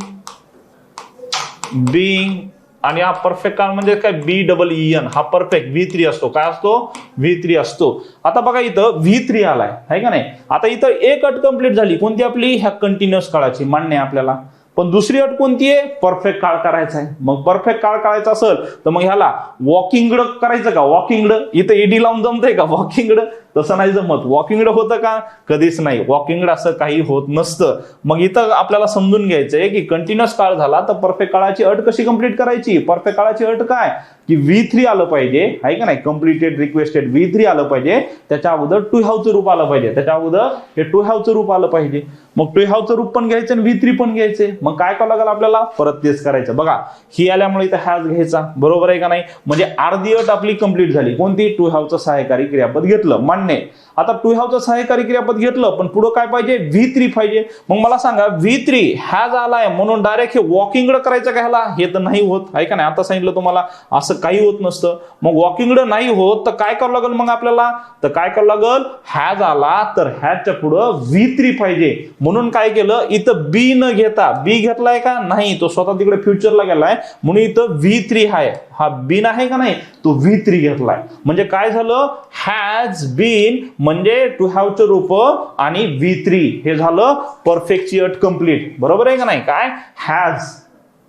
बीइंग, आणि हा परफेक्ट काळ म्हणजे काय BEEN, हा परफेक्ट V3 असतो. काय असतो? V3 असतो. आता बघा इथं V3 आलाय आहे का नाही. आता इथं एक अट कंप्लीट झाली, कोणती आपली? ह्या कंटिन्युअस काळाची, मान्य आहे आपल्याला. पण दुसरी अट कोणती आहे? परफेक्ट काळ करायचा आहे. मग परफेक्ट काळ करायचा असेल तर मग ह्याला वॉकिंगड करायचं का? वॉकिंगड इथं एडी लावून जमतंय का वॉकिंगड? तसं नाही जमत. वॉकिंगड होतं का? कधीच नाही. वॉकिंगड असं काही होत नसतं. मग इथं आपल्याला समजून घ्यायचंय की कंटिन्युअस काळ झाला तर परफेक्ट काळाची अट कशी कंप्लीट करायची? परफेक्ट काळाची अट काय? की V3 आलं पाहिजे आहे का नाही. कम्प्लिटेड रिक्वेस्टेड V3 आलं पाहिजे. त्याच्या अगोदर टू हॅवचं रूप आलं पाहिजे. त्याच्या अगोदर हे टू हॅवचं रूप आलं पाहिजे. मग टू हॅवचं रूप पण घ्यायचं आणि V3 पण घ्यायचे. मग काय करावं लागेल आपल्याला? परत तेच करायचं. बघा ही आल्यामुळे इथं हॅज घ्यायचा, बरोबर आहे का नाही. म्हणजे अर्धी अट आपली कंप्लीट झाली. कोणती? टू हॅवचं सहाय्यकारी क्रियापद घेतलं, मान्य. आता टू हॅवचं सहाय्यकारी क्रियापद घेतलं, पण पुढे काय पाहिजे? V3 पाहिजे. मग मला सांगा V3 हॅज आलाय म्हणून डायरेक्ट हे वॉकिंगड करायचं का ह्याला? हे तर नाही होत आहे का नाही. आता सांगितलं तुम्हाला असं काही होत नसतं. मग वॉकिंगड नाही होत तर काय करावं लागेल मग आपल्याला? तर काय करावं लागेल? हॅज आला तर हॅजच्या पुढं V3 पाहिजे. म्हणून काय केलं? इथं बी न घेता, बी घेतलाय का? नाही, तो स्वतः तिकडे फ्युचरला गेलाय म्हणून इथं V3 आहे. हा बीन आहे का नाही, तो V3 घेतलाय. म्हणजे काय झालं? हॅज बीन म्हणजे टू हॅवचं रूप आणि V3 हे झालं परफेक्टची अट कंप्लीट, बरोबर आहे का नाही. काय? हॅज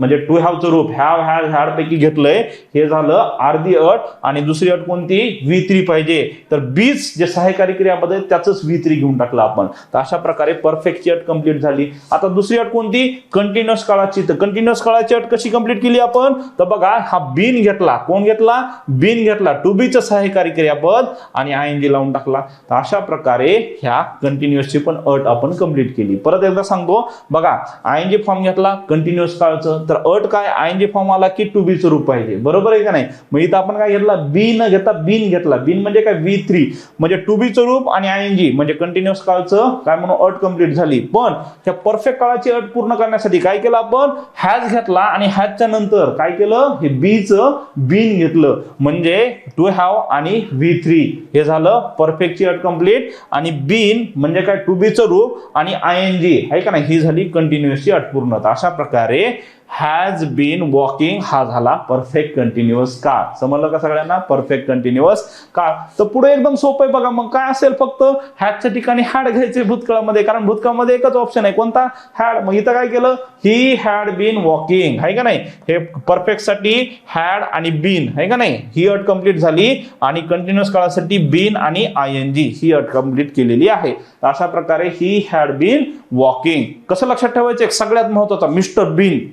म्हणजे टू हॅवचं रूप, हॅव हॅज हॅड पैकी घेतलंय, हे झालं अर्धी अट. आणि दुसरी अट कोणती? V3 पाहिजे. तर बीच जे सहाय्यकारी क्रियापद आहे त्याच V3 घेऊन टाकलं आपण. तर अशा प्रकारे परफेक्टची अट कंप्लीट झाली. आता दुसरी अट कोणती? कंटिन्युअस काळाची. तर कंटिन्युअस काळाची अट कशी कंप्लीट केली आपण? तर बघा हा बीन घेतला. कोण घेतला? बीन घेतला. टू बीचं सहाय्यकारी क्रियापद आणि ING लावून टाकला. तर अशा प्रकारे ह्या कंटिन्युअसची पण अट आपण कंप्लीट केली. परत एकदा सांगतो बघा, ING फॉर्म घेतला कंटिन्युअस काळाचं, तर अट काय? ING फॉर्म आला की टू बीचं रूप पाहिजे, बरोबर आहे का नाही. मग इथं आपण काय घेतला? बी न घेता बीन घेतला. बीन म्हणजे काय? V3 म्हणजे टू बीचं रूप आणि ING म्हणजे कंटिन्युअस काळाचं काय म्हणून अट कंप्लीट झाली. पण त्या परफेक्ट काळाची अट पूर्ण करण्यासाठी काय केलं आपण? हॅज घेतला आणि हॅजच्या नंतर काय केलं? हे बीचं बीन घेतलं. म्हणजे टू हॅव आणि V3 हे झालं परफेक्टची अट कंप्लीट. आणि बीन म्हणजे काय? टू बीचं रूप आणि ING आहे का नाही, ही झाली कंटिन्युअसची अट पूर्ण. अशा प्रकारे हॅज बीन वॉकिंग हा झाला परफेक्ट कंटिन्युअस काळ. समजलं का सगळ्यांना? परफेक्ट कंटिन्युअस काळ. तर पुढे एकदम सोपं आहे बघा. मग काय असेल? फक्त हॅजच्या ठिकाणी हॅड घ्यायचे भूतकाळामध्ये, कारण भूतकाळामध्ये एकच ऑप्शन आहे, कोणता? हॅड. मग इथं काय केलं? ही हॅड बीन वॉकिंग आहे का नाही. हे परफेक्ट साठी हॅड आणि बीन आहे का नाही, ही अट कंप्लीट झाली. आणि कंटिन्युअस काळासाठी बीन आणि ING ही अट कंप्लीट केलेली आहे. अशा प्रकारे ही हॅड बीन वॉकिंग. कसं लक्षात ठेवायचं? सगळ्यात महत्वाचा मिस्टर बीन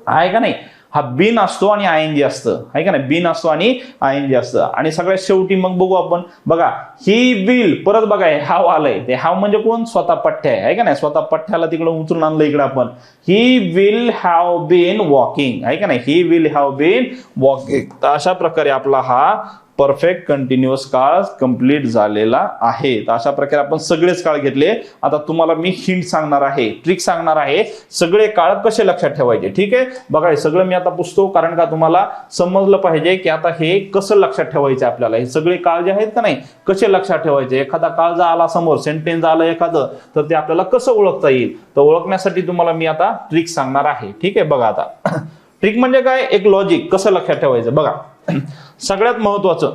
आहे का नाही, हा बीन असतो आणि ING असतं आहे का नाही. बीन असतो आणि ING असतं. आणि सगळ्यात शेवटी मग बघू आपण, बघा ही विल, परत बघा हाव आलंय. ते हाव म्हणजे कोण? स्वतः पठ्य आहे का नाही. स्वतः पठ्याला तिकडे उचलून आणलं इकडे आपण. He will have been walking आहे का नाही. He will have been walking. तर अशा प्रकारे आपला हा परफेक्ट कंटिन्युअस काळ कंप्लीट झालेला आहे. तर अशा प्रकारे आपण सगळेच काळ घेतले. आता तुम्हाला मी हिंट सांगणार आहे, ट्रिक सांगणार आहे, सगळे काळ कसे लक्षात ठेवायचे. ठीक आहे, बघा हे सगळं मी आता पुसतो, कारण का तुम्हाला समजलं पाहिजे की आता हे कसं लक्षात ठेवायचं आपल्याला. हे सगळे काळ जे आहेत का नाही, कसे लक्षात ठेवायचे. एखादा काळ जर आला समोर, सेंटेन्स आलं एखादं, तर ते आपल्याला कसं ओळखता येईल. तर ओळखण्यासाठी तुम्हाला मी आता ट्रिक सांगणार आहे. ठीक आहे, बघा आता ट्रिक म्हणजे काय? एक लॉजिक कसं लक्षात ठेवायचं. बघा सगळ्यात महत्वाचं,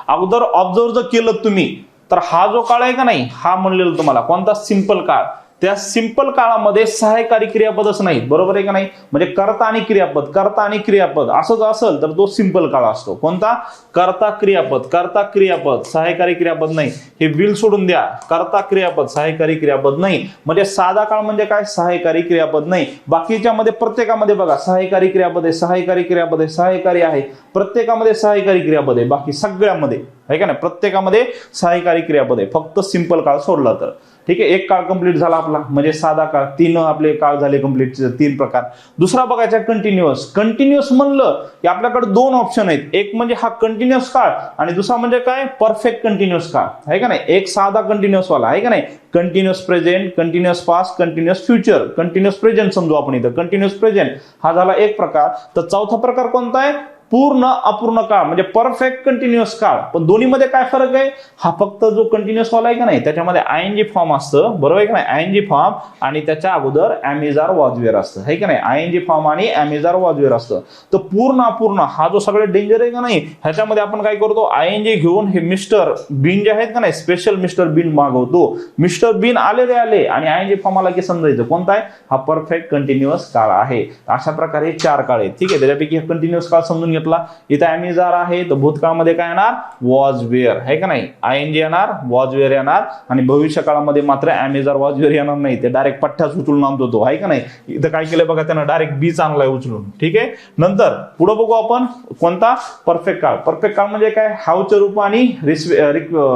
अगोदर ऑब्झर्व जर केलं तुम्ही, तर हा जो काळ आहे का नाही, हा म्हणलेला तुम्हाला कोणता? सिंपल काळ. त्या सिंपल काळामध्ये सहाय्यकारी क्रियापदच नाहीत, बरोबर आहे का नाही. म्हणजे कर्ता आणि क्रियापद, कर्ता आणि क्रियापद असं जर असेल तर तो सिंपल काळ असतो. कोणता? कर्ता क्रियापद, कर्ता क्रियापद, सहाय्यकारी क्रियापद नाही. हे विल सोडून द्या, कर्ता क्रियापद, सहाय्यकारी क्रियापद नाही. म्हणजे साधा काळ म्हणजे काय? सहाय्यकारी क्रियापद नाही. बाकीच्यामध्ये प्रत्येकामध्ये बघा सहाय्यकारी क्रियापद आहे, सहाय्यकारी क्रियापद आहे, सहाय्यकारी आहे, प्रत्येकामध्ये सहाय्यकारी क्रियापद आहे. बाकी सगळ्यामध्ये आहे का नाही, प्रत्येकामध्ये सहाय्यकारी क्रियापद आहे. फक्त सिंपल काळ सोडला तर. ठीक आहे, एक काळ कंप्लीट झाला आपला, म्हणजे साधा काळ. तीन आपले काळ झाले कंप्लीट, तीन प्रकार. दुसरा बघायचा कंटिन्युअस. कंटिन्युअस म्हणलं की आपल्याकडे दोन ऑप्शन आहेत. एक म्हणजे हा कंटिन्युअस काळ आणि दुसरा म्हणजे काय? परफेक्ट कंटिन्युअस काळ आहे का नाही. एक साधा कंटिन्युअस वाला आहे का नाही, continuous present, continuous past, continuous future. Continuous present समजू आपण इथं, कंटिन्युअस प्रेझेंट हा झाला एक प्रकार. तर चौथा प्रकार कोणता आहे? पूर्ण अपूर्ण काळ म्हणजे परफेक्ट कंटिन्युअस काळ. पण दोन्हीमध्ये काय फरक आहे, हा फक्त जो कंटिन्युअस वाला आहे का नाही त्याच्यामध्ये आयएनजी फॉर्म असतं, बरोबर आहे का नाही, आयएनजी फॉर्म आणि त्याच्या अगोदर एम आर वॉज वेअर असतं, है का नाही, आयएनजी फॉर्म आणि एम आर वॉज वेअर असतं. तर पूर्ण अपूर्ण हा जो सगळ्यात डेंजर आहे का नाही, ह्याच्यामध्ये आपण काय करतो, आयएनजी घेऊन हे मिस्टर बीन जे आहेत का नाही, स्पेशल मिस्टर बीन मागवतो. मिस्टर बीन आले रे आले आणि आयएनजी फॉर्म आला की समजायचं कोणता आहे, हा परफेक्ट कंटिन्युअस काळ आहे. अशा प्रकारे 4 काळ आहेत. ठीक आहे, त्याच्यापैकी कंटिन्युअस काळ समजून घेतला. इथं एम आहे तर भूतकाळामध्ये काय येणार, वॉज वेअर, है का नाही, आयएनजी येणार, वॉज वेअर येणार आणि भविष्य काळामध्ये मात्र एम आर वॉज वेअर येणार नाही, ते डायरेक्ट पठ्ठ्याच उचलून आणतो तो, है का नाही. इथं काय केलंय बघा, त्यानं डायरेक्ट बीच आणलाय उचलून. ठीक आहे, नंतर पुढे बघू आपण कोणता, परफेक्ट काळ. परफेक्ट काळ म्हणजे काय, हावच्या रूपाने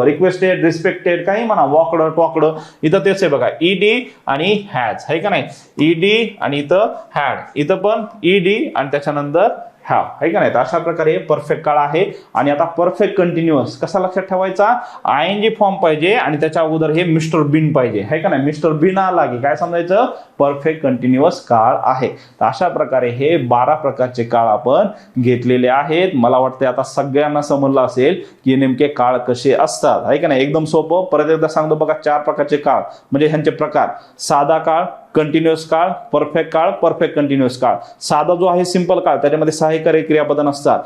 रिक्वेस्टेड, रिस्पेक्टेड, काही म्हणा, वॉकड, टॉकड. इथं तेच आहे बघा, ईडी आणि हॅज, है का नाही, ईडी आणि इथं हॅड, इथं पण ईडी आणि त्याच्यानंतर हा, है का नाही. अशा प्रकारे परफेक्ट काळ आहे. आणि आता परफेक्ट कंटिन्युअस कसा लक्षात ठेवायचा, आयएनजी फॉर्म पाहिजे आणि त्याच्या अगोदर हे मिस्टर बीन पाहिजे, है का नाही. मिस्टर बीन आला की काय समजायचं, परफेक्ट कंटिन्युअस काळ आहे. तर अशा प्रकारे हे 12 प्रकारचे काळ आपण घेतलेले आहेत. मला वाटतं आता सगळ्यांना समजलं असेल की नेमके काळ कसे असतात, है का नाही. एकदम सोपं, परत एकदा सांगतो बघा, 4 प्रकारचे काळ म्हणजे ह्यांचे प्रकार, साधा काळ, कंटिन्युअस काळ, परफेक्ट काळ, परफेक्ट कंटिन्युअस काळ. साधा जो आहे सिंपल काळ, त्याच्यामध्ये सहाय्यकारी क्रियापद असतात.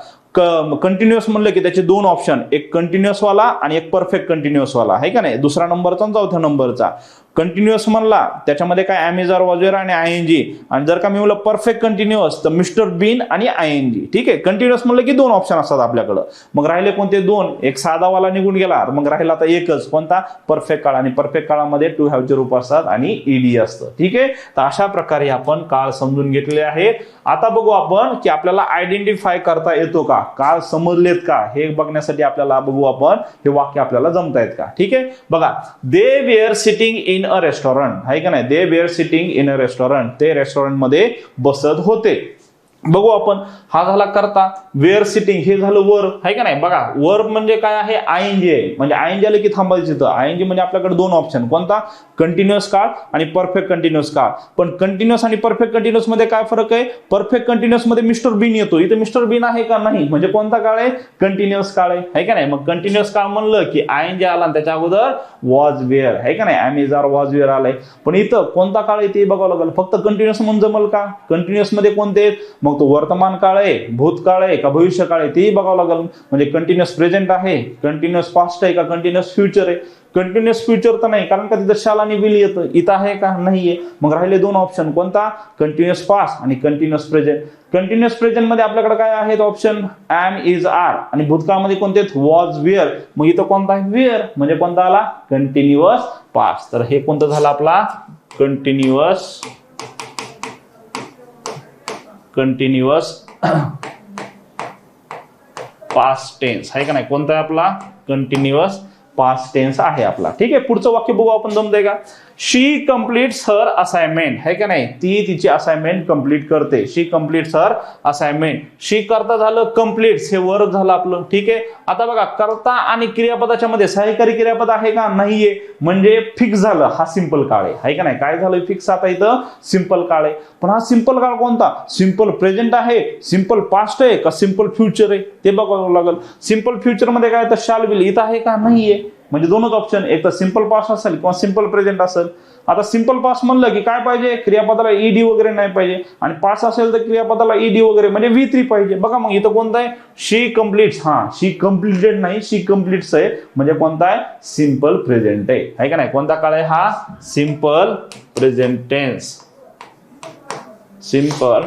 कंटिन्युअस म्हणलं की त्याचे 2 ऑप्शन, एक कंटिन्युअस वाला आणि एक परफेक्ट कंटिन्युअस वाला, है का नाही, दुसरा नंबरचा आणि चौथ्या नंबरचा. कंटिन्युअस म्हणला त्याच्यामध्ये काय एम आर वॉज वेअर आणि आयएनजी, आणि जर का मी म्हणलं परफेक्ट कंटिन्युअस तर मिस्टर बीन आणि आयएनजी. ठीक आहे, कंटिन्युअस म्हणलं की 2 ऑप्शन असतात आपल्याकडं. मग राहिले कोणते 2, एक साधा वाला निघून गेला, मग राहिला आता एकच, कोणता, परफेक्ट काळ. आणि परफेक्ट काळामध्ये टू हॅवचे रूप असतात आणि ईडी असतं. ठीक आहे, तर अशा प्रकारे आपण काळ समजून घेतले आहे. आता बघू आपण की आपल्याला आयडेंटिफाय करता येतो का, काळ समजलेत का, हे बघण्यासाठी आपल्याला बघू आपण हे वाक्य आपल्याला जमतायत का. ठीक आहे, बघा, they were sitting in a restaurant, है का नाही, they were sitting in a restaurant, ते रेस्टॉरंट मध्ये बसत होते. बघू आपण, हा झाला करता, वेअर सिटिंग हे झालं वर, है का नाही. बघा, वर म्हणजे काय आहे, आयएनजी आहे, म्हणजे आयएनजी आले की थांबायचं. तर आयएनजी म्हणजे आपल्याकडे 2 ऑप्शन, कोणता, कंटिन्युअस काळ आणि परफेक्ट कंटिन्युअस काळ. पण कंटिन्युअस आणि परफेक्ट कंटिन्युअस मध्ये काय फरक आहे, परफेक्ट कंटिन्युअस मध्ये मिस्टर बीन येतो, इथे मिस्टर बीन आहे का नाही, म्हणजे कोणता काळ आहे, कंटिन्युअस काळ आहे, है का नाही. मग कंटिन्युअस काळ म्हणलं की आयएनजी आला आणि त्याच्या अगोदर वॉज वेअर, है का नाही, एम आर वॉज वेअर आलाय. पण इथं कोणता काळ आहे ते बघावं लागेल. फक्त कंटिन्युअस म्हणून जमल का, कंटिन्युअस मध्ये कोणते आहेत, मग तो वर्तमान काळ आहे, भूतकाळ आहे का भविष्य काळ आहे तेही बघावं लागेल. म्हणजे कंटिन्युअस प्रेझेंट आहे, कंटिन्युअस पास्ट आहे का कंटिन्युअस फ्युचर आहे. कंटिन्युअस फ्युचर तर नाही, कारण का तिथं शाल आणि विल येतं, इथं आहे का नाहीये. मग राहिले 2 ऑप्शन, कोणता, कंटिन्युअस पास्ट आणि कंटिन्युअस प्रेझेंट. कंटिन्युअस प्रेझेंट मध्ये आपल्याकडे काय आहेत ऑप्शन, एम इज आर, आणि भूतकाळामध्ये कोणते, वॉज वेअर. मग इथं कोणता आहे, वेअर, म्हणजे कोणता आला, कंटिन्युअस पास्ट. तर हे कोणतं झालं आपला, कंटिन्युअस पास्ट टेन्स, है का नाही, कोणता आहे आपला, कंटिन्युअस पास्ट टेन्स आहे आपला. ठीक आहे, पुढचं वाक्य बघू आपण, जमतंय का. शी कम्प्लीट्स हर असाइनमेंट, है का नाही, ती तिची असाइनमेंट कंप्लीट करते. शी कम्प्लीट्स हर असाइनमेंट. शी करता झालं, कम्प्लीट्स हे वर्ब झालं आपलं. ठीक आहे, आता बघा, करता आणि क्रियापदाच्या मध्ये सहाय्यकारी क्रियापद आहे का, नाहीये, म्हणजे फिक्स झालं, हा सिंपल काळ आहे, है का नाही. काय झालं फिक्स, आता इथं सिंपल काळ आहे. पण हा सिंपल काळ कोणता, सिंपल प्रेझेंट आहे, सिंपल पास्ट आहे का सिंपल फ्युचर आहे, ते बघावं लागेल. सिंपल फ्युचर मध्ये काय, तर शाल विल इथं आहे का, नाहीये. म्हणजे 2च ऑप्शन, एक तर सिंपल पास्ट असेल किंवा सिंपल प्रेझेंट असेल. आता सिंपल पास्ट म्हणलं की काय पाहिजे, क्रियापदाला ईडी वगैरे नाही पाहिजे, आणि पास्ट असेल तर क्रियापदाला ईडी वगैरे म्हणजे V3 पाहिजे. बघा मग इथं कोणता आहे, शी कम्प्लीट्स, हा शी कम्प्लीटेड नाही, शी कम्प्लीट्स आहे, म्हणजे कोणता आहे, सिंपल प्रेझेंट आहे का नाही. कोणता काळ आहे हा, simple present tense, simple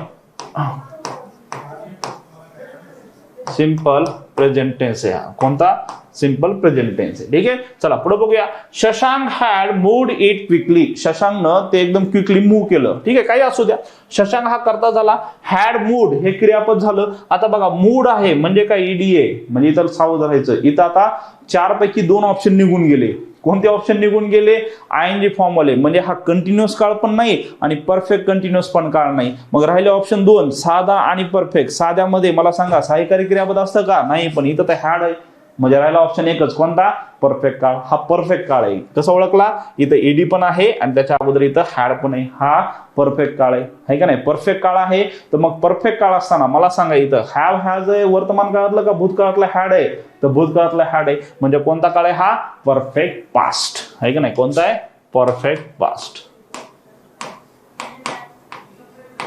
present tense आहे हा, कोणता, सिंपल प्रेझेंट टेन्स आहे. ठीक आहे, चला पुढे बघूया. Shashank had moved it quickly, शशांकनं ते एकदम क्विकली मूव्ह केलं. ठीक आहे, काही असू द्या, शशांक हा करता झाला, हॅड मूव्ड हे क्रियापद झालं. आता बघा, मूड आहे म्हणजे काय, ईडी आहे, म्हणजे इथं सावध राहायचं. इथं आता 4 पैकी 2 ऑप्शन निघून गेले. कोणते ऑप्शन निघून गेले, आयएनजी फॉर्म वाले, म्हणजे हा कंटिन्युअस काळ पण नाही आणि परफेक्ट कंटिन्युअस पण काळ नाही. मग राहिले ऑप्शन 2, साधा आणि परफेक्ट. साध्यामध्ये मला सांगा सहाय्यकारी क्रियापद असतं का, नाही, पण इथं तर हॅड आहे, म्हणजे राहिला ऑप्शन एकच, कोणता? परफेक्ट काळ. हा परफेक्ट काळ आहे. कसं ओळखला? इथं ईडी पण आहे आणि त्याच्या अगोदर इथं हॅड पण आहे. हा परफेक्ट काळ आहे का नाही? परफेक्ट काळ आहे. तर मग परफेक्ट काळ असताना मला सांगा इथं हॅव हॅज आहे वर्तमान काळातलं का भूतकाळातलं हॅड आहे? तर भूतकाळातलं हॅड आहे. म्हणजे कोणता काळ आहे हा? परफेक्ट पास्ट आहे का नाही? कोणता आहे? Perfect past.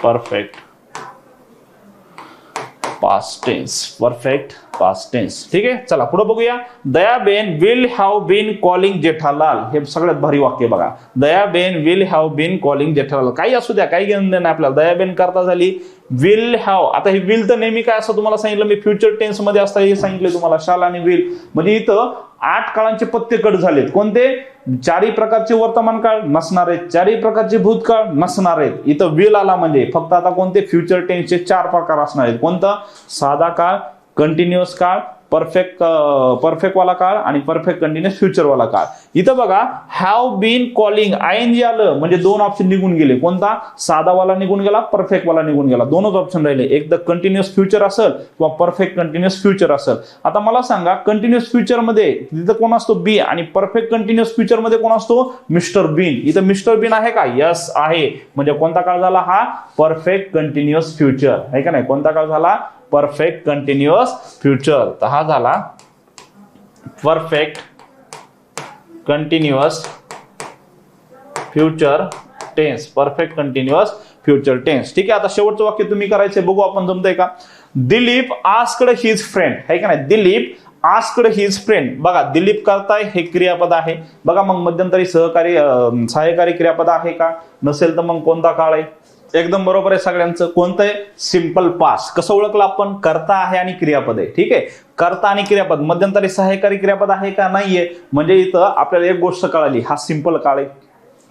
Perfect past tense. Perfect past tense. ठीक आहे, चला पुढे बघूया. Dayaben will have been calling Jethalal. हे सगळ्यात भारी वाक्य बघा. Dayaben will have been calling Jethalal. काही असू द्या, काही घेणं देणं आपल्याला. दयाबेन करता झाली, विल हॅव. आता हे विल तर नेहमी काय असं तुम्हाला सांगितलं मी, फ्युचर टेन्स मध्ये असतं हे सांगितलं तुम्हाला, शाल आणि विल. म्हणजे इथं 8 काळांचे पत्ते कट झालेत. कोणते? 4 प्रकारचे वर्तमान काळ नसणार आहेत, 4 प्रकारचे भूतकाळ नसणार आहेत. इथं विल आला म्हणजे फक्त आता कोणते? फ्युचर टेन्सचे 4 प्रकार असणार आहेत. कोणतं? साधा काळ, कंटिन्युअस काळ, परफेक्ट वाला काळ आणि परफेक्ट कंटिन्युअस फ्युचर वाला काळ. इथं बघा हॅव बीन कॉलिंग आयएनजी आलं म्हणजे 2 ऑप्शन निघून गेले. कोणता? साधा वाला निघून गेला, परफेक्ट वाला निघून गेला. 2च ऑप्शन राहिले. एक तर कंटिन्युअस फ्युचर असेल किंवा परफेक्ट कंटिन्युअस फ्युचर असेल. आता मला सांगा कंटिन्युअस फ्युचर मध्ये तिथं कोण असतो? बी. आणि परफेक्ट कंटिन्युअस फ्युचर मध्ये कोण असतो? Mr Bean. इथं मिस्टर बीन आहे का? यस आहे. म्हणजे कोणता काळ झाला हा? परफेक्ट कंटिन्युअस फ्युचर आहे का नाही? कोणता काळ झाला? Perfect continuous future. तर हा झाला perfect continuous future tense. Perfect continuous future tense. ठीक आहे, आता शेवटचं वाक्य तुम्ही करायचंय, बघू आपण जमतंय का. दिलीप आस्क्ड हिज फ्रेंड आहे का नाही? Dilip asked his friend. बघा दिलीप करताय हे क्रियापद आहे. बघा मग मध्यंतरी सहाय्यकारी क्रियापद आहे का? नसेल तर मग कोणता काळ आहे? एकदम बरोबर आहे सगळ्यांचं. कोणतं आहे? Simple past. कसं ओळखलं आपण? कर्ता आहे आणि क्रियापद आहे. ठीक आहे, कर्ता आणि क्रियापद. मध्यंतरी सहाय्यकारी क्रियापद आहे का? नाहीये. म्हणजे इथं आपल्याला एक गोष्ट कळाली, हा सिंपल काळ आहे.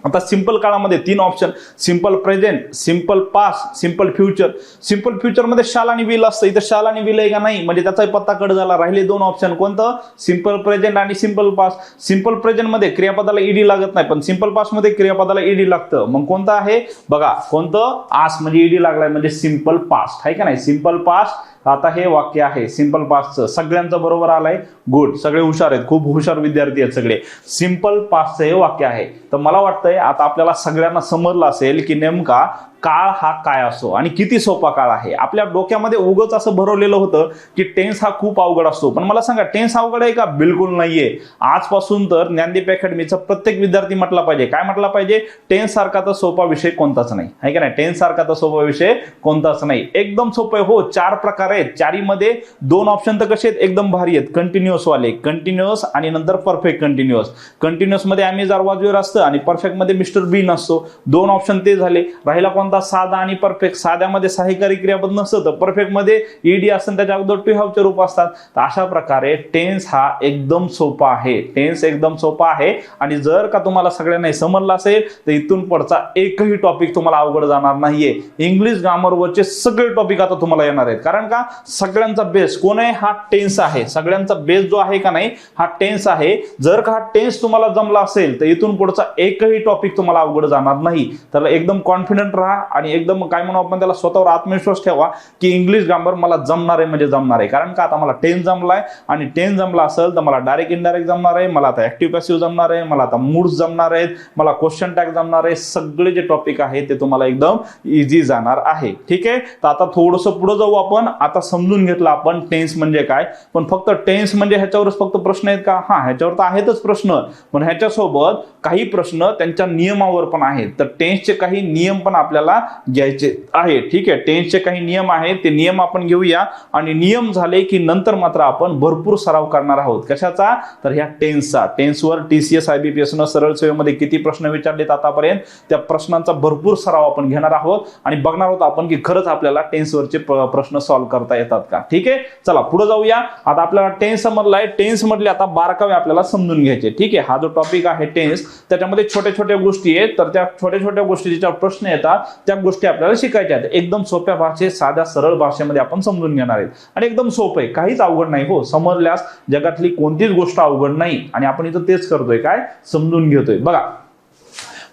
आता सिंपल काळामध्ये 3 option, simple present, simple past, simple future. Simple future मध्ये शाल आणि विल असतं. इथं शाल आणि विल आहे का? नाही. म्हणजे त्याचा पत्ता कट झाला. राहिले 2 ऑप्शन. कोणतं? सिंपल प्रेझेंट आणि सिंपल पास्ट. सिंपल प्रेझेंट मध्ये क्रियापदाला ईडी लागत नाही, पण सिंपल पास्ट मध्ये क्रियापदाला ईडी लागतं. मग कोणतं आहे? बघा कोणतं? आस म्हणजे ईडी लागलाय म्हणजे सिंपल पास्ट आहे का नाही? Simple past. आता हे वाक्य आहे सिंपल पास्टचं. सगळ्यांचं बरोबर आलंय. गुड, सगळे हुशार आहेत, खूप हुशार विद्यार्थी आहेत सगळे. सिंपल पास्टचं हे वाक्य आहे. तर मला वाटतंय आता आपल्याला सगळ्यांना समजलं असेल की नेमका काळ हा काय असो आणि किती सोपा काळ आहे. आपल्या डोक्यामध्ये उगाच असं भरवलेलं होतं की टेन्स हा खूप अवघड असतो. पण मला सांगा टेन्स अवघड आहे का? बिलकुल नाहीये. आजपासून तर ज्ञानदीप अकॅडमीचा प्रत्येक विद्यार्थी म्हटला पाहिजे, काय म्हटला पाहिजे? टेन्स सारखा तर सोपा विषय कोणताच नाही आहे का नाही? टेन्स सारखा तर सोपा विषय कोणताच नाही. एकदम सोपं आहे. हो, 4 प्रकार आहेत. 4 मध्ये 2 ऑप्शन तर कसे आहेत? एकदम भारी आहेत. कंटिन्युअस वाले, कंटिन्युअस आणि नंतर परफेक्ट कंटिन्युअस. कंटिन्युअस मध्ये अमेजार वाजवेर असतं आणि परफेक्ट मध्ये मिस्टर बीन असतो. 2 ऑप्शन ते झाले. राहिला कोणता? साधा आणि परफेक्ट. साध्यामध्ये सहाय्यकारी क्रियापद नसतं, तर परफेक्ट मध्ये ईडी असतं, त्याच्या अगोदर टू हॅवचे रूप असतात. तर अशा प्रकारे टेन्स हा एकदम सोपा आहे. टेन्स एकदम सोपा आहे. आणि जर का तुम्हाला सगळ्यांना समजलं असेल तर इथून पुढचा एकही टॉपिक तुम्हाला अवघड जाणार नाहीये. इंग्लिश ग्रामरवरचे सगळे टॉपिक आता तुम्हाला येणार आहेत. कारण का? सगळ्यांचा बेस कोण आहे? हा टेन्स आहे. सगळ्यांचा बेस जो आहे का नाही हा टेन्स आहे. जर का हा टेन्स तुम्हाला जमला असेल तर इथून पुढचा एकही टॉपिक तुम्हाला अवघड जाणार नाही. तर एकदम कॉन्फिडंट राहा आणि एकदम काय म्हणू आपण त्याला, स्वतःवर आत्मविश्वास ठेवा की इंग्लिश ग्रामर मला जमणार आहे म्हणजे जमणार आहे. कारण का? आता मला टेन्स जमलाय आणि टेन्स जमला असेल तर मला डायरेक्ट इनडायरेक्ट जमणार आहे, मला आता ऍक्टिव्ह पॅसिव्ह जमणार आहे, मला आता मूड्स जमणार आहेत, मला क्वेश्चन टॅग जमणार आहे. सगळे जे टॉपिक आहे ते तुम्हाला एकदम इझी जाणार आहे. ठीक आहे, तर आता थोडंसं पुढे जाऊ आपण. आता समजून घेतलं आपण टेन्स म्हणजे काय. पण फक्त टेन्स म्हणजे ह्याच्यावरच फक्त प्रश्न आहेत का? हा, ह्याच्यावर तर आहेतच प्रश्न, पण ह्याच्यासोबत काही प्रश्न त्यांच्या नियमावर पण आहेत. तर टेन्सचे काही नियम पण आपल्याला घ्यायचे आहे. ठीक आहे, टेन्सचे काही नियम आहेत, ते नियम आपण घेऊया. आणि नियम झाले की नंतर मात्र आपण भरपूर सराव करणार आहोत. कशाचा? तर ह्या टेन्सचा. टेन्सवर TCS IBPS न सरळ सेवेमध्ये किती प्रश्न विचारलेत आतापर्यंत, त्या प्रश्नांचा भरपूर सराव आपण घेणार आहोत आणि बघणार आहोत आपण की खरंच आपल्याला टेन्सवरचे प्रश्न सॉल्व्ह करता येतात का. ठीक आहे, चला पुढे जाऊया. आता आपल्याला टेन्स समजलाय. टेन्स मधले आता बारकावे आपल्याला समजून घ्यायचे. ठीक आहे, हा जो टॉपिक आहे टेन्स, त्याच्यामध्ये छोट्या छोट्या गोष्टी आहेत. तर त्या छोट्या छोट्या गोष्टी ज्याच्यावर प्रश्न येतात त्या गोष्टी आपल्याला शिकायच्या आहेत. एकदम सोप्या भाषेत, साध्या सरळ भाषेमध्ये आपण समजून घेणार आहेत. आणि एकदम सोपं आहे, काहीच अवघड नाही. हो, समजल्यास जगातली कोणतीच गोष्ट अवघड नाही. आणि आपण इथं तेच करतोय, काय समजून घेतोय. बघा,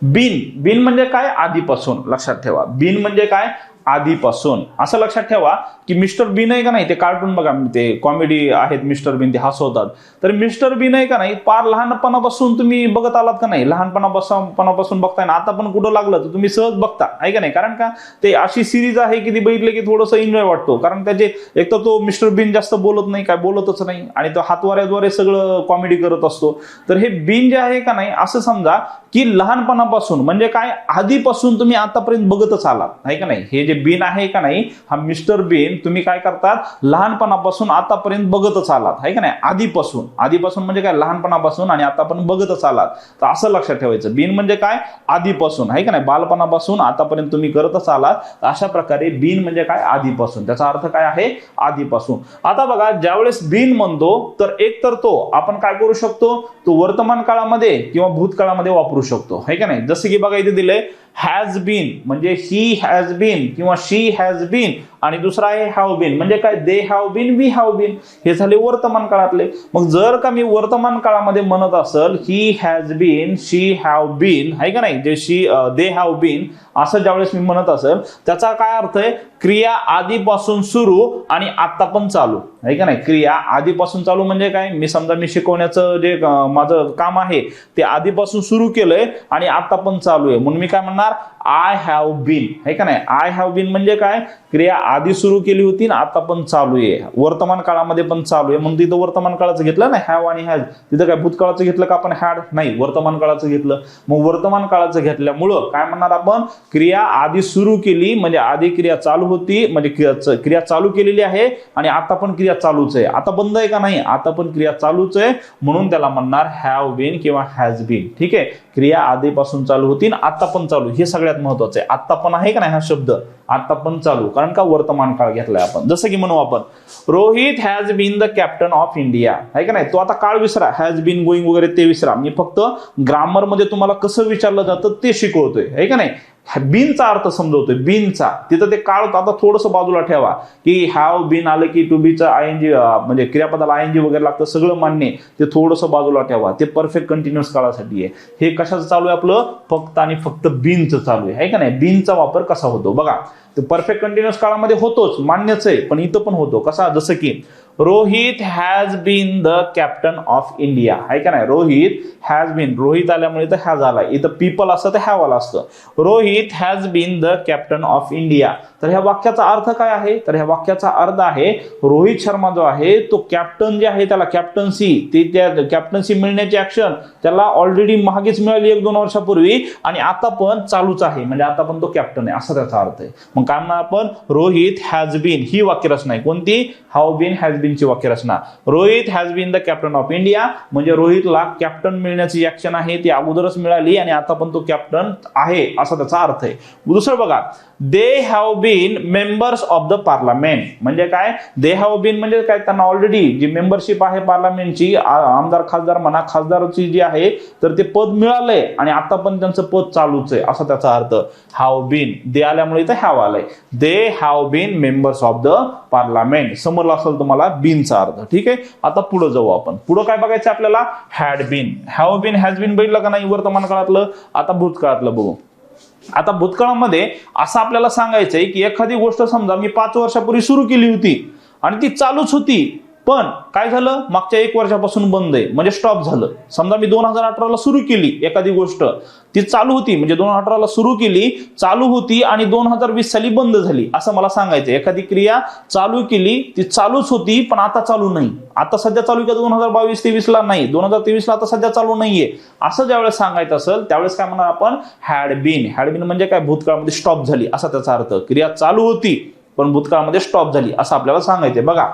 बिन. बिन म्हणजे काय? आधीपासून. लक्षात ठेवा, बिन म्हणजे काय? आधीपासून. असं लक्षात ठेवा की मिस्टर बीन आहे का नाही, ते कार्टून बघा, ते कॉमेडी आहेत मिस्टर बीन, ते हसवतात. तर मिस्टर बीन आहे का नाही, फार लहानपणापासून तुम्ही बघत आलात का नाही, लहानपणापासून बघताय ना, आता पण कुठं लागलं तर तुम्ही सहज बघता आहे का नाही. कारण का ते अशी सिरीज आहे की ती बघितलं की थोडंसं एन्जॉय वाटतो. कारण त्याचे एक तर तो मिस्टर बीन जास्त बोलत नाही, काय बोलतच नाही, आणि तो हातवाऱ्याद्वारे सगळं कॉमेडी करत असतो. तर हे बीन जे आहे का नाही, असं समजा की लहानपणापासून म्हणजे काय, आधीपासून तुम्ही आतापर्यंत बघतच आलात आहे का नाही. हे जे बीन आहे का नाही, हा मिस्टर बीन तुम्ही काय करतात, लहानपणापासून आतापर्यंत बघतच आलात आहे का नाही. आधीपासून म्हणजे काय, लहानपणापासून आणि आता पण बघतच आलात. तर असं लक्षात ठेवायचं, बीन म्हणजे काय, आधीपासून आहे का नाही, बालपणापासून आतापर्यंत तुम्ही करतच आलात. अशा प्रकारे बीन म्हणजे काय, आधीपासून. त्याचा अर्थ काय आहे, आधीपासून. आता बघा, ज्यावेळेस बीन म्हणतो तर एक तर तो आपण काय करू शकतो, तो वर्तमान काळामध्ये किंवा भूतकाळामध्ये वापरू शकतो आहे का नाही. जसं की बघा इथे दिले हॅज बीन म्हणजे ही हॅज बीन किंवा शी हॅज बीन, आणि दुसरा आहे हॅव बीन म्हणजे काय, they have been, we have been. हे झाले वर्तमान काळातले. मग जर का मी वर्तमान काळामध्ये म्हणत असेल he has been, she have been आहे का नाही, जे शी दे हॅव बीन असं ज्यावेळेस मी म्हणत असेल, त्याचा काय अर्थ आहे, क्रिया आधीपासून सुरू आणि आता पण चालू आहे का नाही. क्रिया आधीपासून चालू म्हणजे काय, मी समजा मी शिकवण्याचं जे माझं काम आहे ते आधीपासून सुरू केलंय आणि आता पण चालू आहे, म्हणून मी काय म्हणणार, आय हॅव बीन आहे का नाही. आय हॅव बीन म्हणजे काय, क्रिया आधी सुरू केली होती आणि आता पण चालू आहे, वर्तमान काळामध्ये पण चालू आहे, म्हणून तिथं वर्तमान काळाचं घेतलं ना, हॅव आणि हॅज. तिथं काय भूतकाळाचं घेतलं का आपण, हॅड नाही, वर्तमान काळाचं घेतलं. मग वर्तमान काळाचं घेतल्यामुळं काय म्हणणार आपण, क्रिया आधी सुरू केली म्हणजे आधी क्रिया चालू होती, म्हणजे क्रिया चालू केलेली आहे आणि आता पण क्रिया चालूच आहे. आता बंद आहे का नाही, आता पण क्रिया चालूच आहे, म्हणून त्याला म्हणणार हॅव बीन किंवा हॅज बीन. ठीक आहे, क्रिया आधीपासून चालू होती आणि आता पण चालू, हे सगळ्यात महत्वाचं आहे. आता पण आहे का नाही हा शब्द, आता पण चालू, कारण का वर्तमान काळ घेतलाय आपण. जसं की म्हणू आपण, Rohit has been the captain of India आहे का नाही. तो आता काळ विसरा, हॅज बीन गोईंग वगैरे ते विसरा, मी फक्त ग्रामर मध्ये तुम्हाला कसं विचारलं जातं ते शिकवतोय आहे का नाही. बीनचा अर्थ समजवतोय, बीनचा. तिथं ते काळ आता थोडस बाजूला ठेवा की हॅव बीन आलं की टू बीचं आयएनजी म्हणजे क्रियापदाला आयएनजी वगैरे लागतं, सगळं मान्य, ते थोडंसं बाजूला ठेवा. ते परफेक्ट कंटिन्युअस काळासाठी आहे. हे कशाचं चालू आहे आपलं, फक्त आणि फक्त बीनचं चालू आहे का नाही. बीनचा वापर कसा होतो बघा, ते परफेक्ट कंटिन्युअस काळामध्ये होतोच, मान्यच आहे, पण इथं पण होतो कसा, जसं की Rohit has been the captain of India आहे का नाही. रोहित हॅज बीन, रोहित आल्यामुळे तर हॅज आलाय, इथं पीपल असतं तर हॅव आला असतं. Rohit has been the captain of India. तर ह्या वाक्याचा अर्थ काय आहे, तर ह्या वाक्याचा अर्थ आहे, रोहित शर्मा जो आहे तो कॅप्टन जे आहे त्याला कॅप्टन्सी, ते त्या कॅप्टन्सी मिळण्याची ऍक्शन त्याला ऑलरेडी मागेच मिळाली 1-2 वर्षापूर्वी आणि आता पण चालूच आहे, म्हणजे आता पण तो कॅप्टन आहे, असा त्याचा अर्थ आहे. मग काय म्हणणार आपण, रोहित हॅज बीन, ही वाक्यरचना आहे कोणती, हॅव बीन हॅज बीन ची वाक्यरचना. Rohit has been the captain of India म्हणजे रोहितला कॅप्टन मिळण्याची ऍक्शन आहे ती अगोदरच मिळाली आणि आता पण तो कॅप्टन आहे, असा त्याचा अर्थ आहे. दुसरं बघा, they have been members of the parliament म्हणजे काय, दे हॅव बीन म्हणजे काय, त्यांना ऑलरेडी जी मेंबरशिप आहे पार्लमेंटची, आमदार खासदार म्हणा, खासदाराची जी आहे तर ते पद मिळालंय आणि आता पण त्यांचं पद चालूच आहे, असा त्याचा अर्थ. हॅव बीन, दे आल्यामुळे इथं हॅव आलंय, they have been members of the parliament. समजलं असेल तुम्हाला बीनचा अर्थ. ठीक आहे, आता पुढे जाऊ आपण. पुढे काय बघायचं आपल्याला, had been. Have been has been बघितलं का नाही वर्तमान काळातलं. आता भूतकाळातलं बघू. आता भूतकाळामध्ये असं आपल्याला सांगायचंय की एखादी गोष्ट समजा मी 5 वर्षापूर्वी सुरू केली होती आणि ती चालूच होती, पण काय झालं, मागच्या 1 वर्षापासून बंद आहे म्हणजे स्टॉप झालं. समजा मी 2018 ला सुरू केली एखादी गोष्ट, ती चालू होती म्हणजे 2018 ला सुरू केली, चालू होती आणि 2020 साली बंद झाली, असं मला सांगायचं. एखादी क्रिया चालू केली, ती चालूच होती पण आता चालू नाही, आता सध्या चालू का 2022-23 ला नाही, 2023 ला आता सध्या चालू नाहीये, असं ज्यावेळेस सांगायचं असेल त्यावेळेस काय म्हणणार आपण, हॅड बीन. हॅड बीन म्हणजे काय, भूतकाळामध्ये स्टॉप झाली असा त्याचा अर्थ. क्रिया चालू होती पण भूतकाळामध्ये स्टॉप झाली असं आपल्याला सांगायचंय. बघा,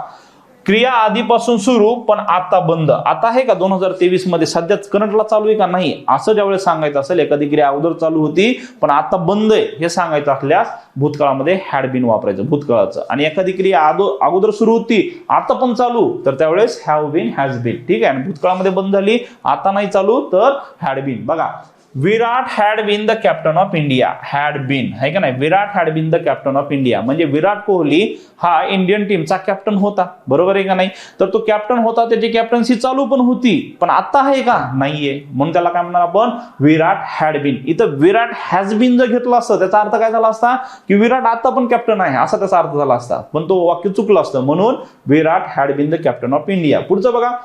क्रिया आधीपासून सुरू पण आता बंद. आता आहे का 2023 मध्ये सध्याच करंटला चालू आहे का नाही, असं ज्यावेळेस सांगायचं असेल, एखादी क्रिया अगोदर चालू होती पण आता बंद आहे हे सांगायचं असल्यास भूतकाळामध्ये हॅड बीन वापरायचं, भूतकाळाचं. आणि एखादी क्रिया अगोदर सुरू होती आता पण चालू, तर त्यावेळेस हॅव बीन हॅज बीन. ठीक आहे, आणि भूतकाळामध्ये बंद झाली आता नाही चालू तर हॅड बीन. बघा, Virat had been the captain of India. Had been आहे का नाही, Virat had been the captain of India म्हणजे विराट कोहली हा इंडियन टीमचा कॅप्टन होता, बरोबर आहे का नाही. तर तो कॅप्टन होता, त्याची कॅप्टन्सी चालू पण होती, पण आता आहे का, नाहीये, म्हणून त्याला काय म्हणणार आपण, विराट हॅड बीन. इथं विराट हॅज बीन जर घेतलं असतं त्याचा अर्थ काय झाला असता की विराट आता पण कॅप्टन आहे असा त्याचा अर्थ झाला असता, पण तो वाक्य चुकलं असतं, म्हणून Virat had been the captain of India. पुढचं बघा,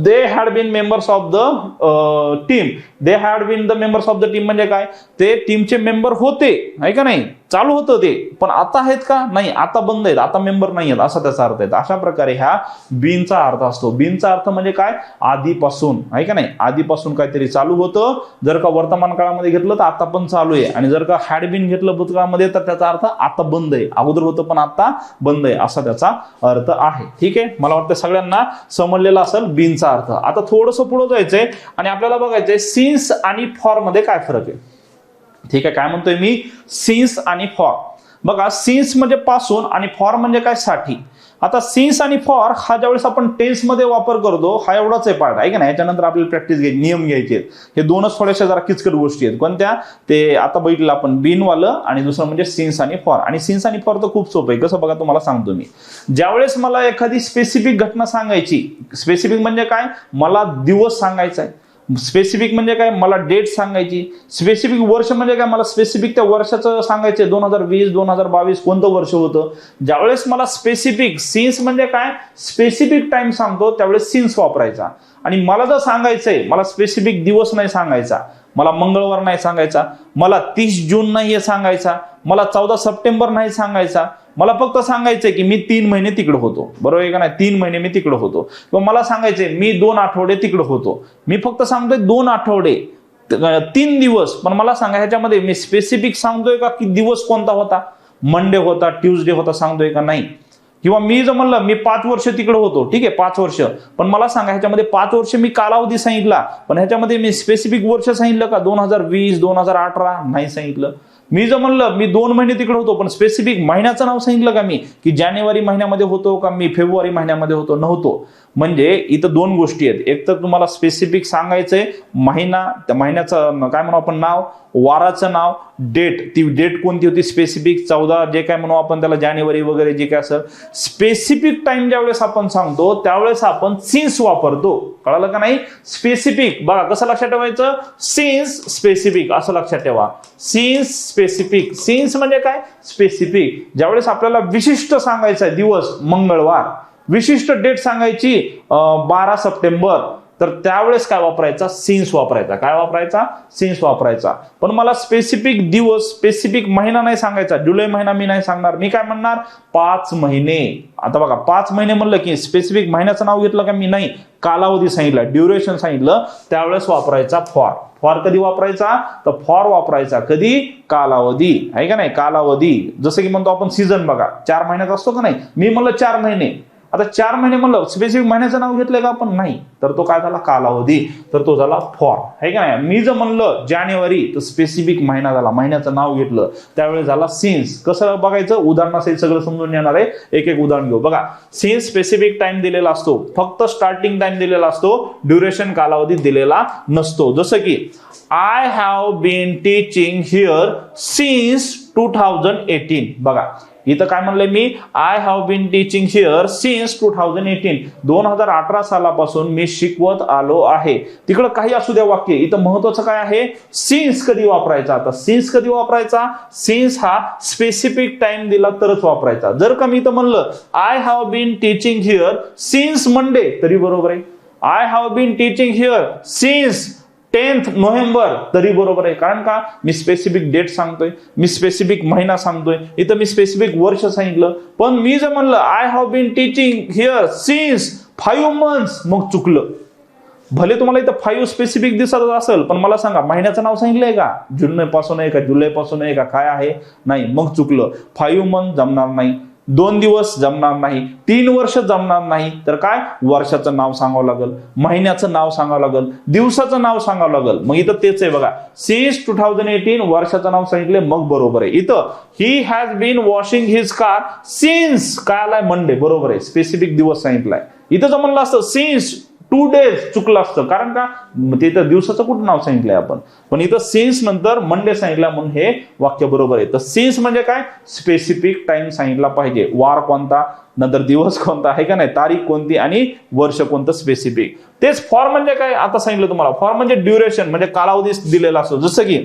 they had been members of the team. they had been the members of the team म्हणजे काय, ते टीमचे मेंबर होते आहे का नाही, चालू होतं ते, पण आता आहेत का, नाही, आता बंद आहेत, आता मेंबर नाही आहेत असा त्याचा अर्थ आहे. अशा प्रकारे ह्या बीनचा अर्थ असतो. बीनचा अर्थ म्हणजे काय, आधीपासून आहे का नाही, आधीपासून काहीतरी चालू होतं. जर का वर्तमान काळामध्ये घेतलं तर आता पण चालू आहे, आणि जर का हॅड बीन घेतलं भूतकाळामध्ये तर त्याचा अर्थ आता बंद आहे, अगोदर होतं पण आता बंद आहे असा त्याचा अर्थ आहे. ठीक आहे, मला वाटतं सगळ्यांना समजलेला असेल बीनचा अर्थ. आता थोडंसं पुढे जायचंय आणि आपल्याला बघायचंय सिन्स आणि फॉर मध्ये काय फरक आहे. ठीक आहे, काय म्हणतोय मी, सिन्स आणि फॉर. बघा, सिन्स म्हणजे पासून आणि फॉर म्हणजे काय, साठी. आता सिन्स आणि फॉर हा ज्यावेळेस आपण टेन्स मध्ये वापर करतो हा एवढाच आहे पार्ट आहे का नाही, याच्यानंतर आपल्याला प्रॅक्टिस घ्यायची, नियम घ्यायचे आहेत. हे दोनच थोड्याशा जरा किचकट गोष्टी आहेत. कोणत्या, ते आता बघितलं आपण, बीनवालं आणि दुसरं म्हणजे सिन्स आणि फॉर. आणि सिन्स आणि फॉर तर खूप सोपं आहे. कसं बघा, तुम्हाला सांगतो मी. ज्यावेळेस मला एखादी स्पेसिफिक घटना सांगायची, स्पेसिफिक म्हणजे काय, मला दिवस सांगायचा आहे. स्पेसिफिक म्हणजे काय, मला डेट सांगायची. स्पेसिफिक वर्ष म्हणजे काय, मला स्पेसिफिक त्या वर्षाचं सांगायचं, 2020 2022 कोणतं वर्ष होतं. ज्यावेळेस मला स्पेसिफिक, सिन्स म्हणजे काय, स्पेसिफिक टाइम सांगतो त्यावेळेस सिन्स वापरायचा. आणि मला जर सांगायचंय, मला स्पेसिफिक दिवस नाही सांगायचा, मला मंगळवार नाही सांगायचा, मला 30 जून नाही सांगायचा, मला 14 सप्टेंबर नाही सांगायचा, मला फक्त सांगायचंय की मी 3 महिने तिकडे होतो, बरोबर आहे का नाही, 3 महिने मी तिकडे होतो. किंवा मला सांगायचंय मी 2 आठवडे तिकडे होतो, मी फक्त सांगतोय 2 आठवडे 3 दिवस, पण मला सांगा ह्याच्यामध्ये मी स्पेसिफिक सांगतोय का की दिवस कोणता होता, मंडे होता, ट्यूजडे होता, सांगतोय का, नाही. किंवा मी जर म्हणलं मी 5 वर्ष तिकडे होतो, ठीक आहे 5 वर्ष, पण मला सांगा ह्याच्यामध्ये 5 वर्ष मी कालावधी सांगितला, पण ह्याच्यामध्ये मी स्पेसिफिक वर्ष सांगितलं का, 2020 2018, नाही सांगितलं. मी जर म्हणलं मी 2 महिने तिकडे होतो, पण स्पेसिफिक महिन्याचं नाव सांगितलं का मी, की जानेवारी महिन्यामध्ये होतो का मी फेब्रुवारी महिन्यामध्ये होतो, नव्हतो. म्हणजे इथं 2 गोष्टी आहेत. एक तर तुम्हाला स्पेसिफिक सांगायचंय महिना, त्या महिन्याचं काय म्हणू आपण नाव, वाराचं नाव, डेट, ती डेट कोणती होती स्पेसिफिक, 14 जे काय म्हणू आपण त्याला, जानेवारी वगैरे जे काय असेल. स्पेसिफिक टाइम ज्यावेळेस आपण सांगतो त्यावेळेस आपण सिन्स वापरतो, कळालं का नाही. स्पेसिफिक बघा कसं लक्षात ठेवायचं, सिन्स स्पेसिफिक असं लक्षात ठेवा. सिन्स स्पेसिफिक, सिन्स म्हणजे काय, स्पेसिफिक. ज्यावेळेस आपल्याला विशिष्ट सांगायचा आहे दिवस मंगळवार, विशिष्ट डेट सांगायची 12 सप्टेंबर, तर त्यावेळेस काय वापरायचा, सिन्स वापरायचा. काय वापरायचा, सिन्स वापरायचा. पण मला स्पेसिफिक दिवस, स्पेसिफिक महिना नाही सांगायचा, जुलै महिना मी नाही सांगणार, मी काय म्हणणार 5 महिने. आता बघा 5 महिने म्हणलं की स्पेसिफिक महिन्याचं नाव घेतलं का मी, नाही, कालावधी सांगितला, ड्युरेशन सांगितलं, त्यावेळेस वापरायचा फॉर. फॉर कधी वापरायचा, तर फॉर वापरायचा कधी, कालावधी आहे का नाही, कालावधी. जसं की म्हणतो आपण सीझन, बघा 4 महिन्याचा असतो का नाही, मी म्हणलं 4 महिने, आता 4 महिने म्हणलं स्पेसिफिक महिन्याचं नाव घेतलंय का आपण, नाही, तर तो काय झाला, कालावधी, तर तो झाला फॉर आहे का नाही. मी जर म्हणलं जानेवारी तर स्पेसिफिक महिना झाला, महिन्याचं नाव घेतलं त्यावेळेस झाला सिन्स. कसं बघायचं, उदाहरणासहित सगळं समजून येणार आहे, एक एक उदाहरण घेऊ. बघा, सिन्स स्पेसिफिक टाइम दिलेला असतो, फक्त स्टार्टिंग टाइम दिलेला असतो, ड्युरेशन कालावधी दिलेला नसतो. जसं की I have been teaching here since 2018. बघा इथं काय म्हणलंय मी, I have been teaching here since 2018, 2018 सालापासून मी शिकवत आलो आहे. तिकडं काही असू द्या वाक्य, इथं महत्वाचं काय आहे, सिन्स कधी वापरायचा. आता सिन्स कधी वापरायचा, सिन्स हा स्पेसिफिक टाइम दिला तरच वापरायचा. जर का मी इथं म्हणलं I have been teaching here since Monday तरी बरोबर आहे, I have been teaching here since 10th November तरी बरोबर आहे. कारण का, मी स्पेसिफिक डेट सांगतोय, मी स्पेसिफिक महिना सांगतोय, इथं मी स्पेसिफिक वर्ष सांगितलं. पण मी जर म्हणलं I have been teaching here since 5 months, मग चुकलं. भले तुम्हाला इथं 5 स्पेसिफिक दिसत असेल, पण मला सांगा महिन्याचं नाव सांगितलंय का, जून पासून आहे का, जुलै पासून आहे का, काय आहे, नाही, मग चुकलं. 5 months जमणार नाही, 2 दिवस जमणार नाही, 3 वर्ष जमणार नाही, तर काय, वर्षाचं नाव सांगावं लागेल, महिन्याचं नाव सांगावं लागेल, दिवसाचं नाव सांगावं लागेल. मग इथं तेच आहे बघा, सिन्स 2018 वर्षाचं नाव सांगितले, मग बरोबर आहे. इथं he has been washing his car since, काय आलाय, मंडे, बरोबर आहे, स्पेसिफिक दिवस सांगितलाय. इथं जर म्हणलं असतं सिन्स 2 days चुकलं असतं, कारण का तिथं दिवसाचं कुठं नाव सांगितलंय आपण, पण इथं सिन्स नंतर मंडे सांगितलं म्हणून हे वाक्य बरोबर आहे. तर सिन्स म्हणजे काय, स्पेसिफिक टाइम सांगितला पाहिजे, वार कोणता, नंतर दिवस कोणता आहे का नाही, तारीख कोणती आणि वर्ष कोणतं स्पेसिफिक. तेच फॉर म्हणजे काय आता सांगितलं तुम्हाला. फॉर म्हणजे ड्युरेशन, म्हणजे कालावधी दिलेला असतो. जसं की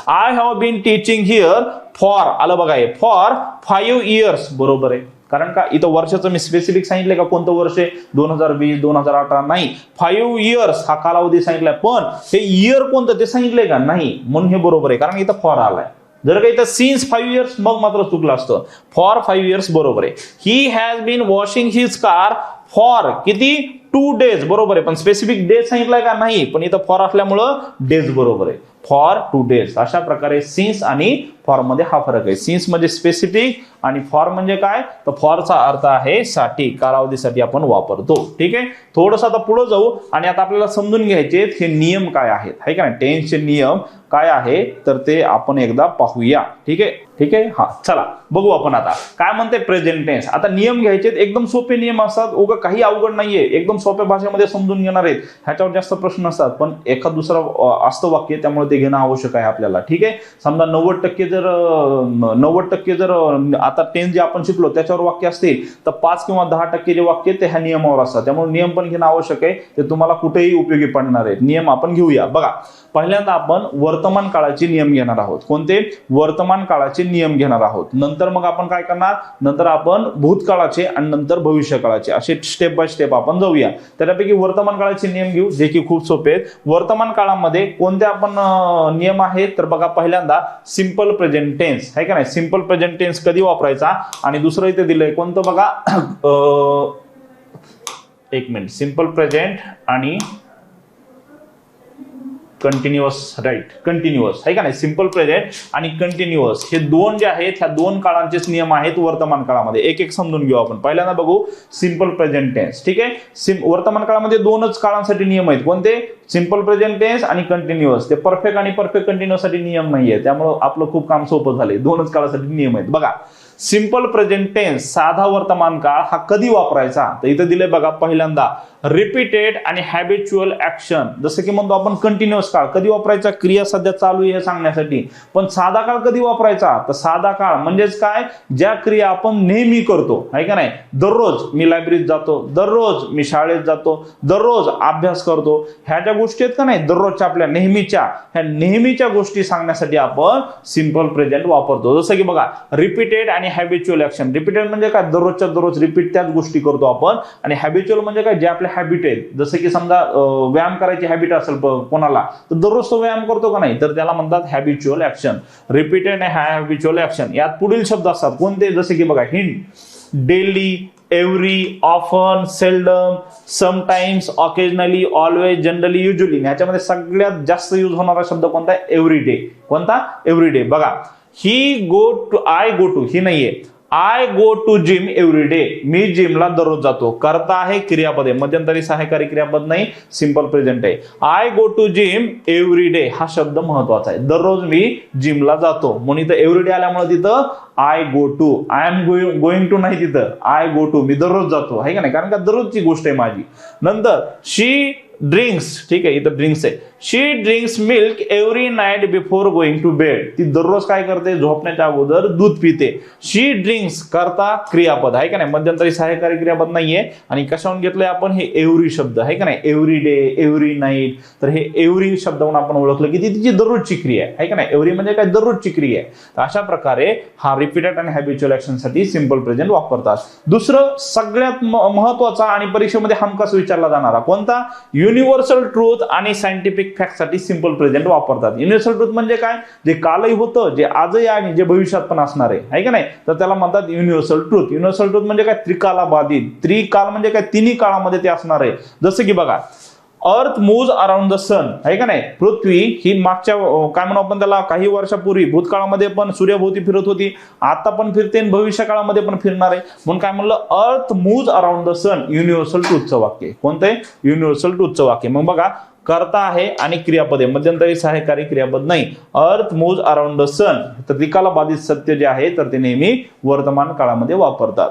I have been teaching here for, आलं बघा हे फॉर 5 years, बरोबर आहे. कारण का इथं वर्षाचं मी स्पेसिफिक सांगितलंय का कोणतं वर्ष आहे, 2020 2018 नाही, 5 years हा कालावधी सांगितलाय, पण हे इयर कोणतं ते सांगितलंय का नाही, म्हणून हे बरोबर आहे, कारण इथं फॉर आलाय. जर का इथं सिन्स 5 years मग मात्र चुकलं असतं. फॉर 5 years बरोबर आहे. He has been washing his car for किती, 2 days, बरोबर आहे, पण स्पेसिफिक डे सांगितलंय का नाही, पण इथं फॉर असल्यामुळं डेज बरोबर आहे. For 2 days. अशा प्रकारे सिन्स आणि फॉर मध्ये हा फरक आहे. सिन्स म्हणजे स्पेसिफिक आणि फॉर म्हणजे काय, तर फॉरचा अर्थ आहे साठी, कालावधीसाठी आपण वापरतो. ठीक आहे, थोडस आता पुढे जाऊ आणि आता आपल्याला समजून घ्यायचे हे नियम काय आहेत, है का नाही, टेन्सचे नियम काय आहे तर ते आपण एकदा पाहूया. ठीक आहे, ठीक आहे, हा चला बघू आपण आता काय म्हणते प्रेझेंट टेन्स. आता नियम घ्यायचे, एकदम सोपे नियम असतात, उगा काही अवघड नाहीये, एकदम सोप्या भाषेमध्ये समजून घेणार आहेत, ह्याच्यावर जास्त प्रश्न असतात, पण एखाद दुसरं असतं वाक्य, त्यामुळे ते घेणं आवश्यक आहे आपल्याला. ठीक आहे, समजा 90% जर आता टेन्स जे आपण शिकलो त्याच्यावर वाक्य असतील, तर 5 किंवा 10% जे वाक्य ते ह्या नियमावर असतात, त्यामुळे नियम पण घेणं आवश्यक आहे, ते तुम्हाला कुठेही उपयोगी पडणार आहेत. नियम आपण घेऊया. बघा, पहिल्यांदा आपण वर्तमान काळाचे नियम घेणार आहोत. कोणते, वर्तमान काळाचे नियम घेणार आहोत. नंतर मग आपण काय करणार, नंतर आपण भूतकाळाचे आणि नंतर भविष्य काळाचे, असे स्टेप बाय स्टेप आपण जाऊया. त्यापैकी वर्तमान काळाचे नियम घेऊ, जे की खूप सोपे आहेत. वर्तमान काळामध्ये कोणते आपण नियम आहेत, तर बघा पहिल्यांदा सिंपल प्रेझेंट टेन्स, आहे का नाही, सिंपल प्रेझेंट टेन्स कधी वापरायचा, आणि दुसरं इथे दिलंय कोणतं बघा, एक मिनिट, सिंपल प्रेझेंट आणि कंटिन्युअस, राईट, कंटिन्युअस, आहे का नाही, सिंपल प्रेझेंट आणि कंटिन्युअस हे दोन जे आहेत, ह्या दोन काळांचेच नियम आहेत वर्तमान काळामध्ये. एक एक समजून घेऊ आपण. पहिल्यांदा बघू सिंपल प्रेझेंट टेन्स. ठीक आहे, वर्तमान काळामध्ये दोनच काळांसाठी नियम आहेत. कोणते, सिंपल प्रेझेंट टेन्स आणि कंटिन्युअस. ते परफेक्ट आणि परफेक्ट कंटिन्युअस साठी नियम नाहीये, त्यामुळे आपलं खूप काम सोपं झालंय. दोनच काळासाठी नियम आहेत. बघा, सिंपल प्रेझेंट टेन्स, साधा वर्तमान काळ, हा कधी वापरायचा, तर इथं दिले बघा, पहिल्यांदा रिपीटेड आणि हॅबिच्युअल ऍक्शन. जसं की म्हणतो आपण कंटिन्युअस काळ कधी वापरायचा, क्रिया सध्या चालू आहे हे सांगण्यासाठी. पण साधा काळ कधी वापरायचा, तर साधा काळ म्हणजेच काय, ज्या क्रिया आपण नेहमी करतो, आहे का नाही, दररोज मी लायब्ररीत जातो, दररोज मी शाळेत जातो, दररोज अभ्यास करतो, ह्या ज्या गोष्टी आहेत का नाही, दररोजच्या आपल्या नेहमीच्या, ह्या नेहमीच्या गोष्टी सांगण्यासाठी आपण सिंपल प्रेझेंट वापरतो. जसं की बघा, रिपीटेड आणि हॅबिच्युअल ऍक्शन. रिपीटेड म्हणजे काय, दररोजच्या दररोज रिपीट त्याच गोष्टी करतो आपण, आणि हॅबिच्युअल म्हणजे काय, जे आपले हॅबिट आहेत. जसं की समजा व्यायाम करायची हॅबिट असेल कोणाला, तर दररोज तो व्यायाम करतो का नाही, तर त्याला म्हणतात हॅबिच्युअल ऍक्शन. रिपीटेड आणि हॅबिच्युअल ऍक्शन यात पुढील शब्द असतात. कोणते, जसे की बघा, hint, daily, every, often, seldom, sometimes, occasionally, always, generally, usually. ह्याच्यामध्ये सगळ्यात जास्त यूज होणारा शब्द कोणता, एव्हरीडे. कोणता, एव्हरीडे. बघा, आय गो टू, ही नाहीये, I go to gym every day. मी जिमला दररोज जातो. करता आहे क्रियापद आहे, मध्यंतरी सहाय्यकारी क्रियापद नाही, सिंपल प्रेझेंट आहे. I go to gym every day हा शब्द महत्वाचा आहे. दररोज मी जिमला जातो, म्हणून इथं एव्हरी डे आल्यामुळे तिथं I go to, I am going to नाही, तिथं आय गो टू, मी दररोज जातो, आहे का नाही, कारण का दररोजची गोष्ट आहे माझी. नंतर शी ड्रिंक्स, ठीक आहे, इथं ड्रिंक्स आहे. She drinks milk every night before going to bed. ती दररोज काय करते, झोपण्याच्या अगोदर दूध पिते. शी ड्रिंक्स, करता क्रियापद, आहे का नाही, मध्यंतरी सहाय्यकारी क्रियापद नाहीये. आणि कशावरून घेतलंय आपण, हे एव्हरी शब्द, आहे का नाही, एव्हरी डे, एव्हरी नाईट. तर हे एव्हरी शब्दावरून आपण ओळखलं की ती तिची दररोजची क्रिया आहे का नाही. एव्हरी म्हणजे काय, दररोजची क्रिया आहे. तर अशा प्रकारे हा रिपीटेड आणि हॅबिच्युअल ऍक्शन साठी सिंपल प्रेझेंट वापरतात. दुसरं सगळ्यात महत्वाचा आणि परीक्षेमध्ये हमखास विचारला जाणारा कोणता, युनिव्हर्सल ट्रूथ आणि सायंटिफिक फॅक्ट साठी सिंपल प्रेझेंट वापरतात. युनिव्हर्सल ट्रूथ म्हणजे काय, जे कालही होतं, जे आजही आहे, जे भविष्यात पण असणार आहे का नाही, तर त्याला म्हणतात युनिव्हर्सल ट्रूथ. युनिव्हर्सल ट्रूथ म्हणजे काय, त्रिकालाबाधित. त्रिकाल म्हणजे काय, तिन्ही काळामध्ये ते असणार आहे. जसं की बघा, अर्थ मूव्ज अराउंड द सन, आहे का नाही, पृथ्वी ही मागच्या काय म्हणू आपण त्याला, काही वर्षापूर्वी भूतकाळामध्ये पण सूर्याभोवती फिरत होती, आता पण फिरते आणि भविष्य काळामध्ये पण फिरणार आहे. म्हणून काय म्हणलं, earth moves around the sun, universal ट्रूथचं वाक्य. कोणतं आहे, युनिव्हर्सल ट्रूथचं वाक्य. मग बघा, करता आहे आणि क्रियापद आहे, मध्यंतरी सहाय्यकारी क्रियापद नाही. अर्थ मूव्ज अराउंड द सन, तर त्रिकालाबाधित सत्य जे आहे तर ते नेहमी वर्तमान काळामध्ये वापरतात.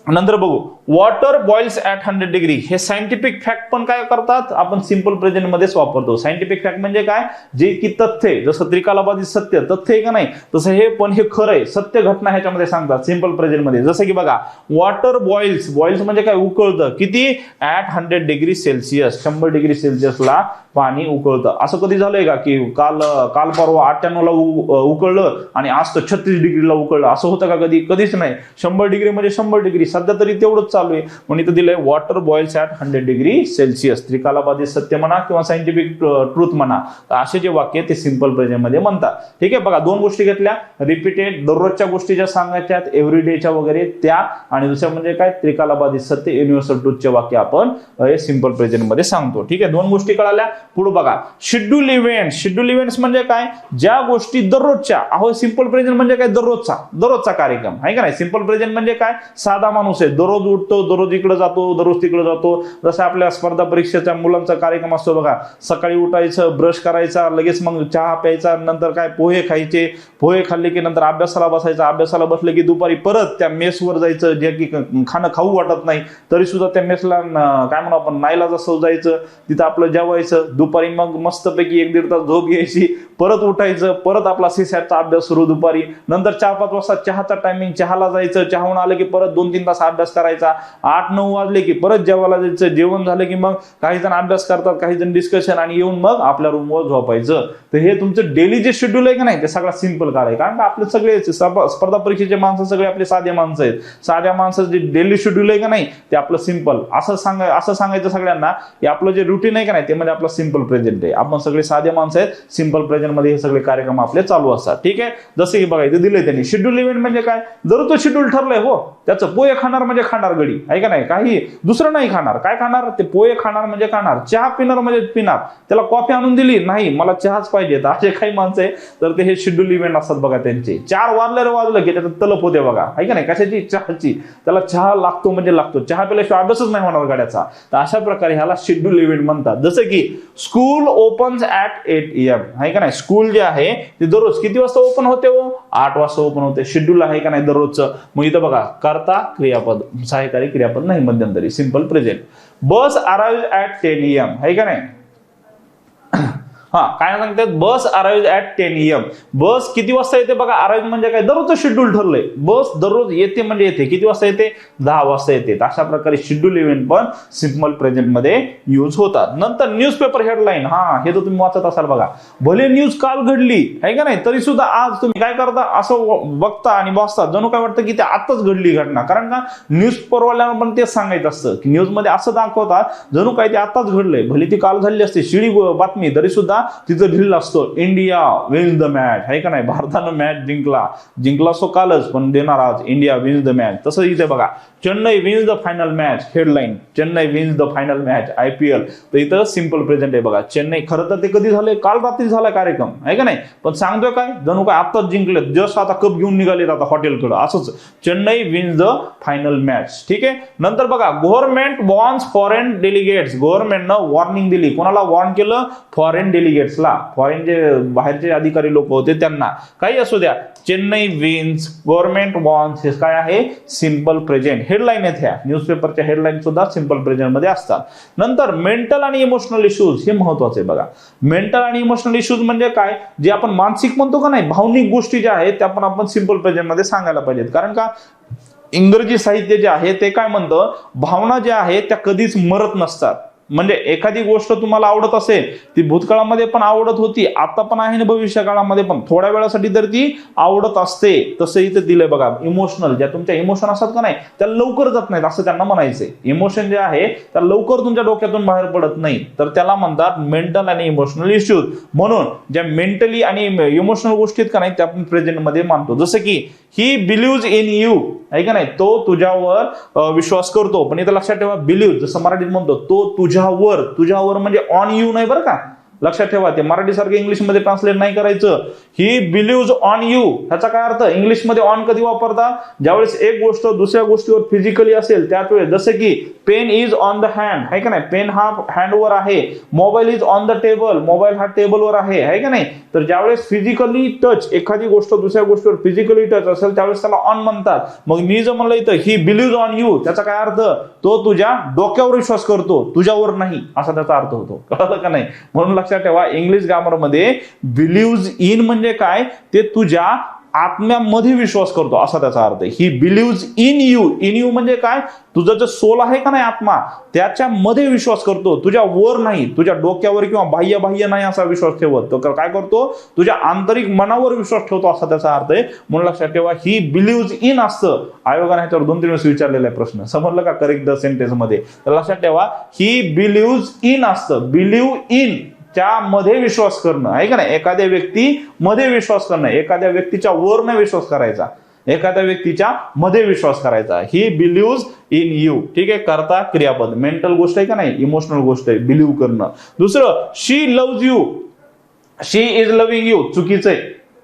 नंतर बघू वॉटर बॉइल्स ऍट 100 डिग्री. हे सायंटिफिक फॅक्ट पण काय करतात आपण सिंपल प्रेझेंट मध्येच वापरतो. सायंटिफिक फॅक्ट म्हणजे काय, जे की तथ्य आहे, जसं त्रिकालाबाधित सत्य तथ्य आहे का नाही, तसं हे पण हे खरं आहे, सत्य घटना ह्याच्यामध्ये सांगतात सिंपल प्रेझेंट मध्ये. जसं की बघा वॉटर बॉइल्स, बॉइल्स म्हणजे काय, उकळतं. किती, ऍट 100 डिग्री सेल्सिअस, 100 डिग्री सेल्सिअसला पाणी उकळतं. असं कधी झालंय का की काल परवा 98 ला उकळलं आणि आज तर 36 डिग्रीला उकळलं, असं होतं का कधी? कधीच नाही. 100 डिग्री म्हणजे 100 डिग्री, सध्या तरी तेवढंच चालू आहे. म्हणून इथं दिलंय water boils at 100 degree Celsius. त्रिकालाबाधित सत्य म्हणा किंवा सायंटिफिक ट्रूथ म्हणा, असे जे वाक्य ते सिंपल प्रेझेंट मध्ये म्हणतात. ठीक आहे, बघा दोन गोष्टी घेतल्या, रिपीटेड दररोजच्या गोष्टी ज्या सांगायच्या एव्हरीडेच्या वगैरे त्या, आणि दुसरं म्हणजे काय, त्रिकालाबाधित सत्य युनिव्हर्सल ट्रूथचे वाक्य आपण सिंपल प्रेझेंट मध्ये सांगतो. ठीक आहे, दोन गोष्टी कळाल्या. पुढे बघा शेड्यूल इव्हेंट्स. शेड्यूल इव्हेंट्स म्हणजे काय, ज्या गोष्टी दररोजच्या. अहो सिंपल प्रेझेंट म्हणजे काय, दररोजचा कार्यक्रम आहे का नाही. सिंपल प्रेझेंट म्हणजे काय, साधा माणूस आहे, दररोज उठतो, दररोज इकडे जातो, दररोज तिकडे जातो. जसं आपल्या स्पर्धा परीक्षेच्या मुलांचा कार्यक्रम असतो बघा, सकाळी उठायचं, ब्रश करायचा, लगेच मग चहा प्यायचा, नंतर काय पोहे खायचे, पोहे खाल्ले की नंतर अभ्यासाला बसायचं, अभ्यासाला बसलं की दुपारी परत त्या मेसवर जायचं, जे की खाणं खाऊ वाटत नाही तरी सुद्धा त्या मेसला काय म्हणू आपण नाईलाजास्तव जायचं, तिथं आपलं जेवायचं, दुपारी मग मस्तपैकी 1-1.5 तास झोप घ्यायची, परत उठायचं, परत आपला सीसॅटचा अभ्यास सुरू दुपारी, नंतर 4-5 वाजता चहाचा टायमिंग, चहाला जायचं, चहाहून आलं की परत 2-3 तास अभ्यास करायचा, 8-9 वाजले की परत जेवायला जायचं, जेवण झालं की मग काही जण अभ्यास करतात, काही जण डिस्कशन, आणि येऊन मग आपल्या रूमवर झोपायचं. तर हे तुमचं डेली जे शेड्यूल आहे का नाही, ते सगळं सिंपल कार आहे. कारण आपले सगळे स्पर्धा परीक्षेचे माणसं सगळे आपले साधे माणसं आहेत. साध्या माणसाचं जे डेली शेड्यूल आहे का नाही, ते आपलं सिंपल. असं सांगायचं सगळ्यांना की आपलं जे रुटीन आहे का नाही, ते म्हणजे आपलं सिंपल प्रेझेंट आहे. आपण सगळे साधे माणसं आहेत, सिंपल प्रेझेंट मध्ये हे सगळे कार्यक्रम आपले चालू असतात. ठीक आहे, जसं की बघा इथे दिलंय त्यांनी शेड्यूल इव्हेंट म्हणजे काय, जर तो शेड्यूल ठरलंय हो, त्याचं पोहे खाणार म्हणजे खाणार गडी आहे का नाही, काही दुसरं नाही खाणार. काय खाणार, ते पोहे खाणार म्हणजे खाणार. चहा पिणार म्हणजे पिणार. त्याला कॉफी आणून दिली, नाही मला चहाच पाहिजे. असे काही माणसं आहे, तर ते हे शेड्यूल इव्हेंट असतात बघा त्यांचे. 4 वाजलं की त्याचं तलप होते बघा, आहे का नाही, कशाची, चहाची. त्याला चहा लागतो म्हणजे लागतो, चहा पिल्याशिवाय अभ्यासच नाही होणार गाड्याचा. तर अशा प्रकारे ह्याला शेड्यूल इव्हेंट म्हणतात. जसं की स्कूल ओपन्स ऍट 8 AM आहे का नाही. स्कूल जे आहे ते दररोज किती वाजता ओपन होते हो, 8 वाजता ओपन होते. शेड्यूल आहे का नाही दररोजचं. मग इथं बघा करता क्रियापद, सहाय्यकारी क्रियापद नाही मध्यंतरी, simple present. Bus arrive at 10 AM आहे का नाही. हा काय सांगतात, बस अराइव्ह ऍट 10 AM. बस किती वाजता येते बघा, अराइव्ह म्हणजे काय, दररोजचं शेड्यूल ठरलंय. बस दररोज येते म्हणजे येते, किती वाजता येते, 10 वाजता येते. अशा प्रकारे शेड्यूल इव्हेंट पण सिंपल प्रेझेंट मध्ये यूज होतात. नंतर न्यूजपेपर हेडलाईन. हा हे तर तुम्ही वाचत असाल बघा, भले न्यूज काल घडली आहे का नाही, तरी सुद्धा आज तुम्ही काय करता, असं बघता आणि बसता, जणू काय वाटतं की ते आताच घडली घटना. कारण का न्यूज पेपरवाल्यांना पण तेच सांगायचं असतं की न्यूज मध्ये असं दाखवतात जणू काय ते आताच घडलंय. भले ती काल झाली असते शिळी बातमी, तरी सुद्धा तिथं लिहिलं असतं इंडिया विन्स द मॅच आहे का नाही, भारतानं मॅच जिंकला सो कालच, पण देणार आज इंडिया विन्स द मॅच. तसं इथे बघा Chennai wins the final match, headline Chennai wins the final match IPL. तर इथं सिंपल प्रेझेंट आहे बघा. चेन्नई, खरं तर ते कधी झाले, काल रात्री झाला कार्यक्रम आहे का नाही, पण सांगतोय काय, जणू काय आताच जिंकले, जस्ट आता कप घेऊन निघाले आता हॉटेलकडे. असंच Chennai wins the final match. ठीक आहे, नंतर बघा गव्हर्नमेंट वॉर्न्स फॉरेन डेलिगेट्स. गव्हर्नमेंटनं वॉर्निंग दिली, कोणाला वॉर्न केलं, फॉरेन डेलिगेट्सला, फॉरेन जे बाहेरचे अधिकारी लोक होते त्यांना. काही असू द्या, चेन्नई विन्स, गव्हर्नमेंट वॉर्न्स, हे काय आहे, सिंपल प्रेझेंट. हेडलाईन आहेत ह्या न्यूजपेपरच्या, हेडलाईन सुद्धा सिंपल प्रेझेंट मध्ये असतात. नंतर मेंटल आणि इमोशनल इश्यूज, हे महत्वाचे बघा. मेंटल आणि इमोशनल इश्यूज म्हणजे काय, जे आपण मानसिक म्हणतो का नाही, भावनिक गोष्टी ज्या आहेत त्या पण आपण सिंपल प्रेझेंट मध्ये सांगायला पाहिजेत. कारण का इंग्रजी साहित्य जे आहे ते काय म्हणतं, भावना ज्या आहेत त्या कधीच मरत नसतात. म्हणजे एखादी गोष्ट तुम्हाला आवडत असेल, ती भूतकाळामध्ये पण आवडत होती, आता पण आहे ना भविष्य काळामध्ये पण, थोड्या वेळासाठी तर ती आवडत असते. तसं इथं दिलंय बघा. इमोशनल, ज्या तुमच्या इमोशन असतात का नाही, त्या लवकर जात नाहीत असं त्यांना म्हणायचंय. इमोशन जे आहे त्या लवकर तुमच्या डोक्यातून बाहेर पडत नाही, तर त्याला म्हणतात मेंटल आणि इमोशनल इश्यूज. म्हणून ज्या मेंटली आणि इमोशनल गोष्टी आहेत का नाही, त्या आपण प्रेझेंट मध्ये मानतो. जसं की ही बिलीव्ज इन यू आहे का नाही, तो तुझ्यावर विश्वास करतो. पण इथं लक्षात ठेवा, बिलीव्ह जसं मराठीत म्हणतो, तो तुझ्यावर म्हणजे ऑन यू नाही बरं का, लक्षात ठेवा, ते मराठी सारखं इंग्लिशमध्ये ट्रान्सलेट नाही करायचं. ही बिलीव्ज ऑन यू, ह्याचा काय अर्थ? इंग्लिशमध्ये ऑन कधी वापरता? ज्यावेळेस एक गोष्ट दुसऱ्या गोष्टीवर फिजिकली असेल त्याच वेळेस. जसं की pen is on the hand, आहे का नाही? पेन हा हँडवर आहे. Mobile is on the table, mobile हा टेबलवर आहे का नाही? तर ज्यावेळेस फिजिकली टच, एखादी गोष्ट दुसऱ्या गोष्टीवर फिजिकली टच असेल त्यावेळेस त्याला ऑन म्हणतात. मग मी जर म्हणलं इथं ही बिलीव्ज ऑन यू, त्याचा काय अर्थ? तो तुझ्या डोक्यावर विश्वास करतो, तुझ्यावर नाही, असा त्याचा अर्थ होतो. कळलं का नाही? म्हणून लक्षात ठेवा, इंग्लिश ग्रामर मध्ये बिलीव्ज इन म्हणजे काय? ते तुझ्या आत्म्यामध्ये विश्वास करतो, असा त्याचा अर्थ आहे. He believes in you. In you म्हणजे काय? तुझं जे सोल आहे का नाही, आत्मा, त्याच्यामध्ये विश्वास करतो, तुझ्या वर नाही, तुझ्या डोक्यावर किंवा बाह्य नाही असा विश्वास ठेवत. तो काय करतो? तुझ्या आंतरिक मनावर विश्वास ठेवतो, असा त्याचा अर्थ आहे. म्हणून लक्षात ठेवा, ही बिलीव्ज इन असतं. आयोगाने ह्याच्यावर 2-3 वेळेस विचारलेला आहे प्रश्न, समजलं का? करेक्ट द सेंटेन्स मध्ये. तर लक्षात ठेवा, ही बिलीव्ज इन असतं. बिलीव्ह इन त्यामध्ये विश्वास करणं, आहे का नाही? एखाद्या व्यक्तीमध्ये विश्वास करणं, एखाद्या व्यक्तीच्या वर नाही विश्वास करायचा, एखाद्या व्यक्तीच्या मध्ये विश्वास करायचा. ही बिलीव्ज इन यू. ठीक आहे? करता क्रियापद, मेंटल गोष्ट आहे का नाही, इमोशनल गोष्ट आहे बिलीव्ह करणं. दुसरं, she loves you. She is loving you, चुकीचं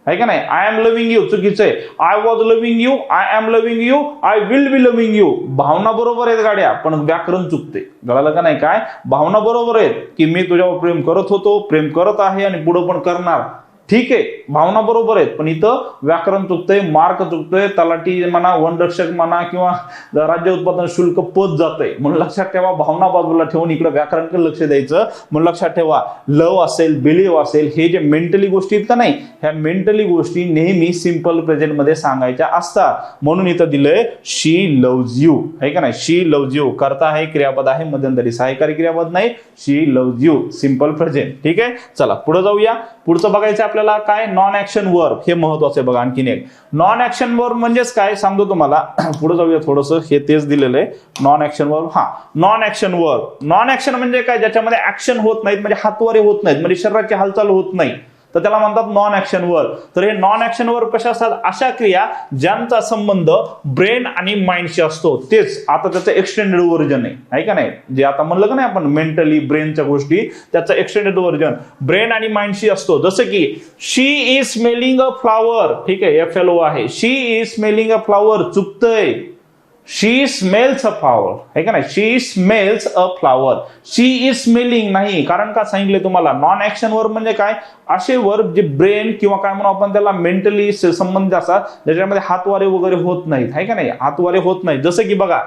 आहे का नाही? आय एम लव्हिंग यू, चुकीचं आहे. I was loving you, I am loving you, I will be loving you. भावना बरोबर आहेत गाड्या, पण व्याकरण चुकते. कळलं का नाही? काय भावना बरोबर आहेत की मी तुझ्यावर प्रेम करत होतो, प्रेम करत आहे आणि पुढे पण करणार. ठीक आहे, भावना बरोबर आहेत, पण इथं व्याकरण चुकतंय, मार्क चुकतोय, तलाठी म्हणा, वनरक्षक म्हणा किंवा राज्य उत्पादन शुल्क पद जातंय. म्हणून लक्षात ठेवा, भावना बाजूला ठेवून इकडे व्याकरणाकडे लक्ष द्यायचं. म्हणून लक्षात ठेवा, लव असेल, बिलीव्ह असेल, हे जे मेंटली गोष्टी आहेत का नाही, ह्या मेंटली गोष्टी नेहमी सिंपल प्रेझेंट मध्ये सांगायच्या असतात. म्हणून इथं दिलंय शी लव्ज यू, आहे का नाही? शी लव्ज यू, करता आहे, क्रियापद आहे, मध्यंतरी सहाय्यकारी क्रियापद नाही. शी लव्ज यू, सिंपल प्रेझेंट. ठीक आहे, चला पुढे जाऊया. पुढचं बघायचं आपल्याला काय? Non action verb. हे महत्वाचं आहे बघा. आणखीन एक नॉन ऍक्शन वर्ब म्हणजेच काय सांगतो तुम्हाला. पुढे जाऊया थोडंसं, हे तेच दिलेलं आहे. Non action verb. हा, non action verb. Non action म्हणजे काय? ज्याच्यामध्ये ऍक्शन होत नाहीत, म्हणजे हातवारे होत नाहीत, म्हणजे शरीराची हालचाल होत नाही, तर त्याला म्हणतात नॉन ऍक्शन वर्ब. तर हे नॉन ऍक्शन वर्ब कशा असतात? अशा क्रिया ज्यांचा संबंध ब्रेन आणि माइंडशी असतो. तेच आता त्याचं एक्सटेंडेड व्हर्जन आहे का नाही? जे आता म्हणलं का नाही आपण मेंटली ब्रेनच्या गोष्टी, त्याचं एक्सटेंडेड व्हर्जन ब्रेन आणि माइंडशी असतो. जसं की she is smelling a flower. ठीक आहे, FLO आहे. She is smelling a flower, चुकतंय. शी स्मेल्स अ फ्लॉवर, आहे का नाही? She smells a flower. She is smelling नाही. कारण का सांगितले तुम्हाला? नॉन ऍक्शन वर्ब म्हणजे काय? असे वर्ब जे ब्रेन किंवा काय म्हणू आपण त्याला मेंटली संबंधित असतात, ज्याच्यामध्ये हातवारे वगैरे होत नाहीत, आहे का नाही? हातवारे होत नाहीत. जसं की बघा,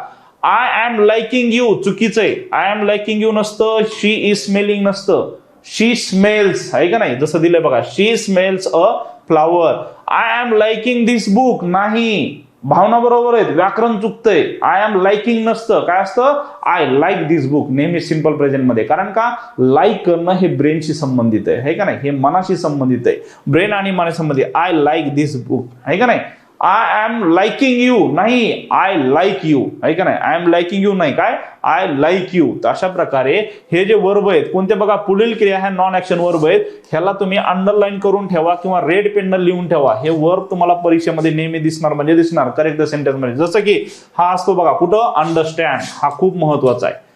आय एम लाइकिंग यू, चुकीचं आहे. आय एम लाइकिंग यू नसतं, शी इज स्मेलिंग नसतं, शी स्मेल्स, आहे का नाही? जसं दिलंय बघा, she smells a flower. I am liking this book, नाही. भावना बरोबर आहेत, व्याकरण चुकतंय. आय एम लाइकिंग नसतं, काय असतं? आय लाईक दिस बुक, नेहमी सिंपल प्रेझेंट मध्ये. कारण का? लाईक करणं हे ब्रेनशी संबंधित आहे का नाही? हे मनाशी संबंधित आहे, ब्रेन आणि मनाशी संबंधित. आय लाईक दिस बुक, आहे का नाही? आय एम लाइकिंग यू नाही, आय लाईक यू, आहे का नाही? आय एम लाइकिंग यू नाही, काय? I like you. तर अशा प्रकारे हे जे वर्ब आहेत कोणते बघा, पुढील क्रिया ह्या नॉन ऍक्शन वर्ब आहेत. ह्याला तुम्ही अंडरलाईन करून ठेवा किंवा रेड पेननं लिहून ठेवा. हे वर्ब तुम्हाला परीक्षेमध्ये नेहमी दिसणार, म्हणजे दिसणार करेक्ट द सेंटेन्स मध्ये. जसं की हा असतो बघा कुठं, अंडरस्टँड. हा खूप महत्वाचा आहे.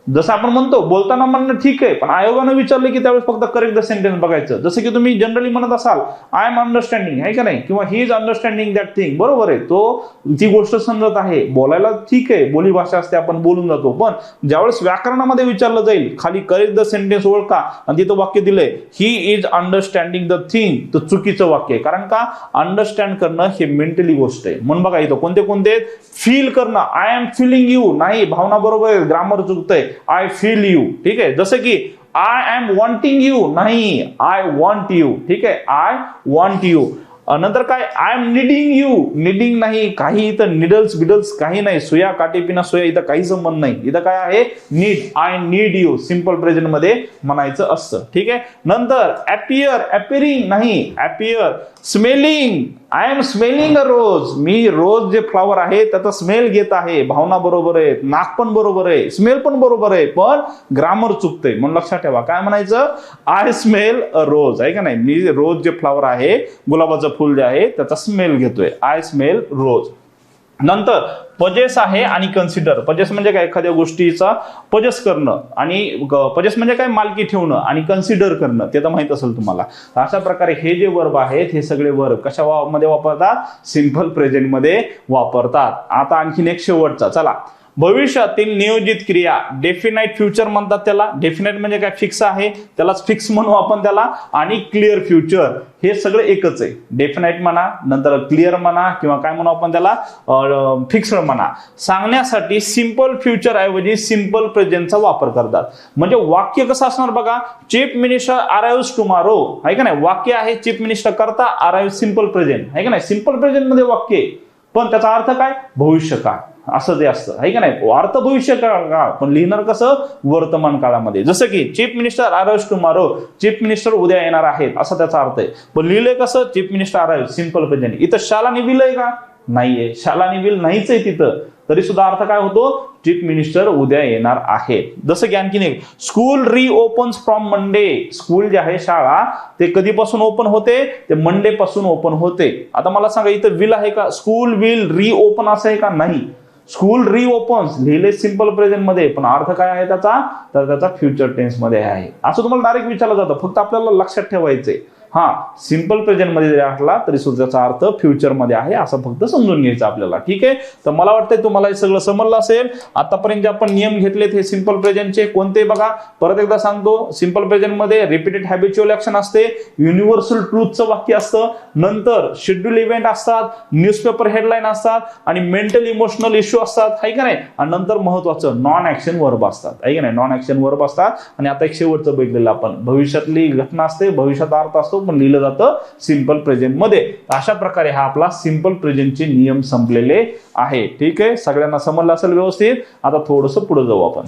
जसं आपण म्हणतो बोलताना म्हणणं ठीक आहे, पण आयोगानं विचारलं की त्यावेळेस फक्त करेक्ट द सेंटेन्स बघायचं. जसं की तुम्ही जनरली म्हणत असाल, आय एम अंडरस्टँडिंग, आहे का नाही? किंवा he is understanding that thing, बरोबर आहे, तो ती गोष्ट समजत आहे. बोलायला ठीक आहे, बोली भाषा असते, आपण बोलून जातो. पण ज्यावेळेस व्याकरणामध्ये विचारलं जाईल, खाली करेक्ट द सेंटेन्स ओळखा आणि तिथं वाक्य दिलंय he is understanding the thing, तर चुकीचं वाक्य आहे. कारण का? अंडरस्टँड करणं हे मेंटली गोष्ट आहे. म्हणून बघा इथं कोणते कोणते, फील करणं, आय एम फिलिंग यू नाही, भावना बरोबर आहे, ग्रामर चुकतंय. आय फील यू, ठीक आहे. जसं की आय एम वॉन्टिंग यू नाही, आय वॉन्ट यू, ठीक आहे. I want you. नंतर काय? I am needing you, needing नाही, काही इथं निडल्स बिडल्स काही नाही, सुया काटे पिना सोया इथं काही संबंध नाही. इथं काय आहे? Need. I need you, simple present मध्ये म्हणायचं असतं. ठीक आहे. नंतर अपियर, अपियरिंग नाही, appear. Smelling, I am smelling a rose, मी रोज जे फ्लॉवर आहे त्याचा स्मेल घेत आहे. भावना बरोबर आहे, नाक पण बरोबर आहे, स्मेल पण बरोबर आहे, पण ग्रामर चुकतंय. म्हणून लक्षात ठेवा काय म्हणायचं? आय स्मेल अ रोज, आहे का नाही? मी रोज जे फ्लॉवर आहे, गुलाबाचं फुल जे आहे त्याचा स्मेल घेतोय. आय स्मेल रोज. नंतर पजेस आहे आणि कन्सिडर. पजेस म्हणजे काय, एखाद्या गोष्टीचा पजेस करणं, आणि पजेस म्हणजे काय, मालकी ठेवणं, आणि कन्सिडर करणं ते तर माहित असेल तुम्हाला. अशा प्रकारे हे जे वर्ब आहेत हे सगळे वर्ब कशामध्ये वापरतात, सिंपल प्रेझेंट मध्ये वापरतात. आता आणखीन एक शेवटचा, चला, भविष्यातील नियोजित क्रिया डेफिनाइट फ्युचर म्हणतात त्याला. डेफिनाइट म्हणजे काय, फिक्स आहे, त्यालाच फिक्स म्हणू आपण त्याला. आणि क्लिअर फ्युचर हे सगळं एकच आहे. डेफिनाइट म्हणा, नंतर क्लिअर म्हणा, किंवा काय म्हणू आपण त्याला, फिक्स्ड म्हणा. सांगण्यासाठी सिंपल फ्युचर ऐवजी सिंपल प्रेझेंटचा वापर करतात. म्हणजे वाक्य कसं असणार बघा, चीफ मिनिस्टर अराइव्स टुमारो, आहे का नाही, वाक्य आहे चीफ मिनिस्टर करता, अराइव्ह सिंपल प्रेझेंट, आहे का नाही, सिंपल प्रेझेंट मध्ये वाक्य आहे, पण त्याचा अर्थ काय, भविष्यकाळ असं ते असतं, आहे का नाही, अर्थ भविष्यकाळ, पण लिहिणार कसं, वर्तमान काळामध्ये. जसं की chief minister arrives tomorrow, chief minister उद्या येणार आहेत असा त्याचा अर्थ आहे, पण लिहिलंय कसं, chief minister arrive simple present. इथं शाला आणि विल आहे का, नाहीये, शाला आणि विल नाहीच आहे तिथं, तरी सुद्धा अर्थ काय होतो, चीफ मिनिस्टर उद्या येणार आहे. जसं की आणखीन एक, स्कूल रिओपन्स फ्रॉम मंडे. स्कूल जे आहे, शाळा, ते कधीपासून ओपन होते, ते मंडे पासून ओपन होते. आता मला सांगा, इथं विल आहे का, स्कूल विल रिओपन असं आहे का, नाही. स्कूल रिओपन्स लिहिले सिंपल प्रेझेंट मध्ये, पण अर्थ काय आहे त्याचा, तर त्याचा फ्युचर टेन्स मध्ये आहे. असं तुम्हाला डायरेक्ट विचारलं जातं, फक्त आपल्याला लक्षात ठेवायचंय. हा, सिंपल प्रेझेंट मध्ये जरी असला तरी सुद्धा त्याचा अर्थ फ्युचर मध्ये आहे असं फक्त समजून घ्यायचं आपल्याला. ठीक आहे, तर मला वाटतंय तुम्हाला हे सगळं समजलं असेल. आतापर्यंत जे आपण नियम घेतलेत हे सिंपल प्रेझेंटचे कोणते बघा, परत एकदा सांगतो. सिंपल प्रेझेंट मध्ये रिपीटेड हॅबिच्युअल ऍक्शन असते, युनिव्हर्सल ट्रूथचं वाक्य असतं, नंतर शेड्यूल इव्हेंट असतात, न्यूजपेपर हेडलाईन असतात, आणि मेंटल इमोशनल इश्यू असतात, आहे का नाही, आणि नंतर महत्वाचं नॉन ऍक्शन वर्ब असतात, आहे का नाही, नॉन ऍक्शन वर्ब असतात. आणि आता एक शेवटचं बघितलेलं आपण, भविष्यातली घटना असते, भविष्यात अर्थ असतो, पण लिहिलं जातं सिंपल प्रेझेंट मध्ये. अशा प्रकारे हा आपला सिंपल प्रेझेंटचे नियम संपलेले आहे. ठीक आहे, सगळ्यांना समजलं असेल व्यवस्थित. आता थोडंसं पुढे जाऊ आपण.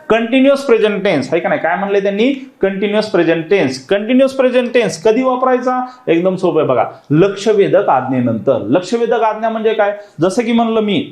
कंटिन्युअस प्रेझेंट टेन्स, आहे का नाही, काय म्हणले त्यांनी, continuous present tense. Continuous present tense कधी वापरायचा, एकदम सोपं आहे बघा, लक्षवेधक आज्ञेनंतर. लक्षवेधक आज्ञा म्हणजे काय, जसं की म्हणलं मी,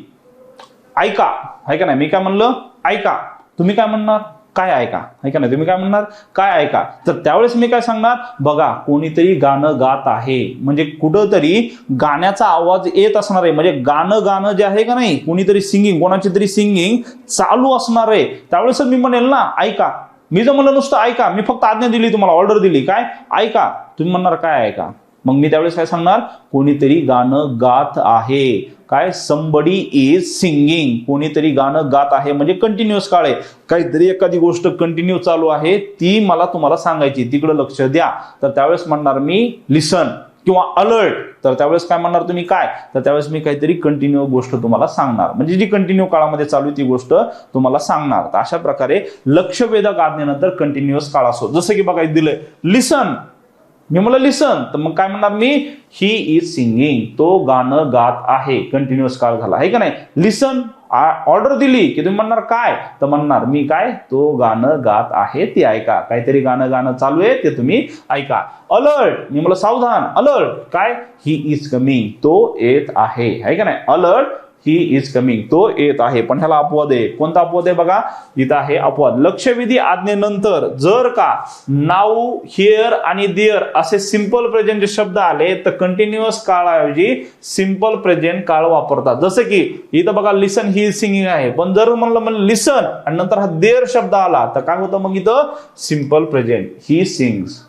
ऐका, आहे का नाही, मी काय म्हणलं, ऐका, तुम्ही काय म्हणणार, काय ऐका, आहे का नाही, तुम्ही काय म्हणणार, काय ऐका. तर त्यावेळेस मी काय सांगणार, बघा कोणीतरी गाणं गात आहे, म्हणजे कुठंतरी गाण्याचा आवाज येत असणार आहे, म्हणजे गाणं जे आहे का नाही, कोणीतरी सिंगिंग, कोणाची तरी सिंगिंग चालू असणार आहे. त्यावेळेस मी म्हणेल ना, ऐका. मी जर म्हणलं नुसतं ऐका, मी फक्त आज्ञा दिली, तुम्हाला ऑर्डर दिली, काय ऐका, तुम्ही म्हणणार काय ऐका, मग मी त्यावेळेस काय सांगणार, कोणीतरी गाणं गात आहे, काय, समबडी इज सिंगिंग, कोणीतरी गाणं गात आहे, म्हणजे कंटिन्युअस काळ आहे, काहीतरी एखादी गोष्ट कंटिन्यू चालू आहे, ती मला तुम्हाला सांगायची, तिकडे लक्ष द्या. तर त्यावेळेस म्हणणार मी लिसन, किंवा अलर्ट. तर त्यावेळेस काय म्हणणार तुम्ही, काय, तर त्यावेळेस मी काहीतरी कंटिन्यू गोष्ट तुम्हाला सांगणार, म्हणजे जी कंटिन्यू काळामध्ये चालू ती गोष्ट तुम्हाला सांगणार. तर अशा प्रकारे लक्षवेधक आज्ञेनंतर कंटिन्युअस काळ असतो. जसं की बघा दिलंय लिसन, मी म्हणलं लिसन, तर मग काय म्हणणार मी, ही इज सिंगिंग, तो गाणं गात आहे, कंटिन्युअस काळ झाला, आहे का नाही. लिसन, ऑर्डर दिली की तुम्ही म्हणणार काय, तर म्हणणार मी काय, तो गाणं गात आहे ते ऐका, काहीतरी गाणं चालू आहे ते तुम्ही ऐका. अलर्ट, मी म्हणलं सावधान, अलर्ट, काय, ही इज कमिंग, तो येत आहे का नाही, अलर्ट, ही इज कमिंग, तो येत आहे. पण ह्याला अपवाद आहे. कोणता अपवाद आहे बघा, इथं आहे अपवाद. लक्षवेधी आज्ञेनंतर जर का नाऊ, हिअर आणि देअर असे सिंपल प्रेझेंटचे शब्द आले तर कंटिन्युअस काळाऐवजी सिंपल प्रेझेंट काळ वापरतात. जसं की इथं बघा लिसन ही इज सिंगिंग आहे, पण जर म्हणलं लिसन आणि नंतर हा देअर शब्द आला तर काय होतं मग इथं simple present, he sings.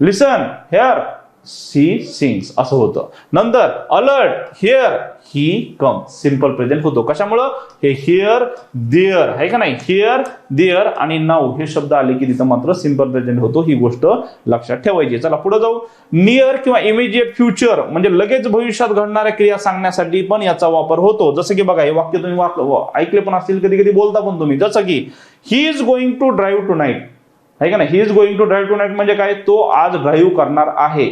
Listen, here, see sings असं होतं. नंतर alert, here, he come, simple present होतो. कशामुळं, हे हिअर देअर आहे का नाही, हिअर देअर आणि नाऊ हे शब्द आले की तिथं मात्र सिंपल प्रेझेंट होतो. ही गोष्ट लक्षात ठेवायची. चला पुढे जाऊ. नियर किंवा इमिजिएट फ्युचर म्हणजे लगेच भविष्यात घडणाऱ्या क्रिया सांगण्यासाठी पण याचा वापर होतो. जसं की बघा हे वाक्य तुम्ही ऐकले पण असतील, कधी कधी बोलता पण तुम्ही. जसं की he is going to drive tonight, आहे का नाही, he is going to drive tonight म्हणजे काय, तो आज ड्राईव्ह करणार आहे.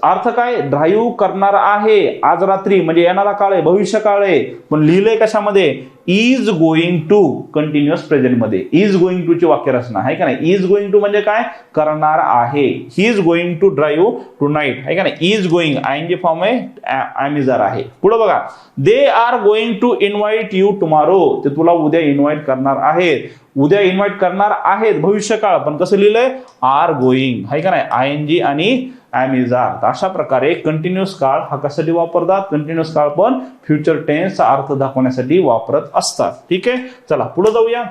अर्थ काय, ड्राईव्ह करणार आहे आज रात्री, म्हणजे येणारा काळ आहे, भविष्य काळ आहे, पण लिहिलंय कशामध्ये, is going to continuous present मध्ये इज गोइंग टू ची वाक्यरचना आहे का नाही. इज गोइंग टू म्हणजे काय, करणार आहे. He is going to drive tonight आहे का नाही. इज गोइंग आयएनजी फॉर्म आहे, ॲमिजार आहे. पुढे बघा, they are going to invite you tomorrow, ते तुला उद्या इन्व्हाइट करणार आहेत. उद्या इन्व्हाइट करणार आहेत भविष्यकाळ, पण कसं लिहिलंय, आर गोइंग आहे का नाही, आयएनजी आणि ॲमिजार. अशा प्रकारे कंटिन्युअस काळ हा कशासाठी वापरतात, कंटिन्युअस काळ पण फ्युचर टेन्सचा अर्थ दाखवण्यासाठी वापरत असतात. ठीक आहे, चला पुढे जाऊया.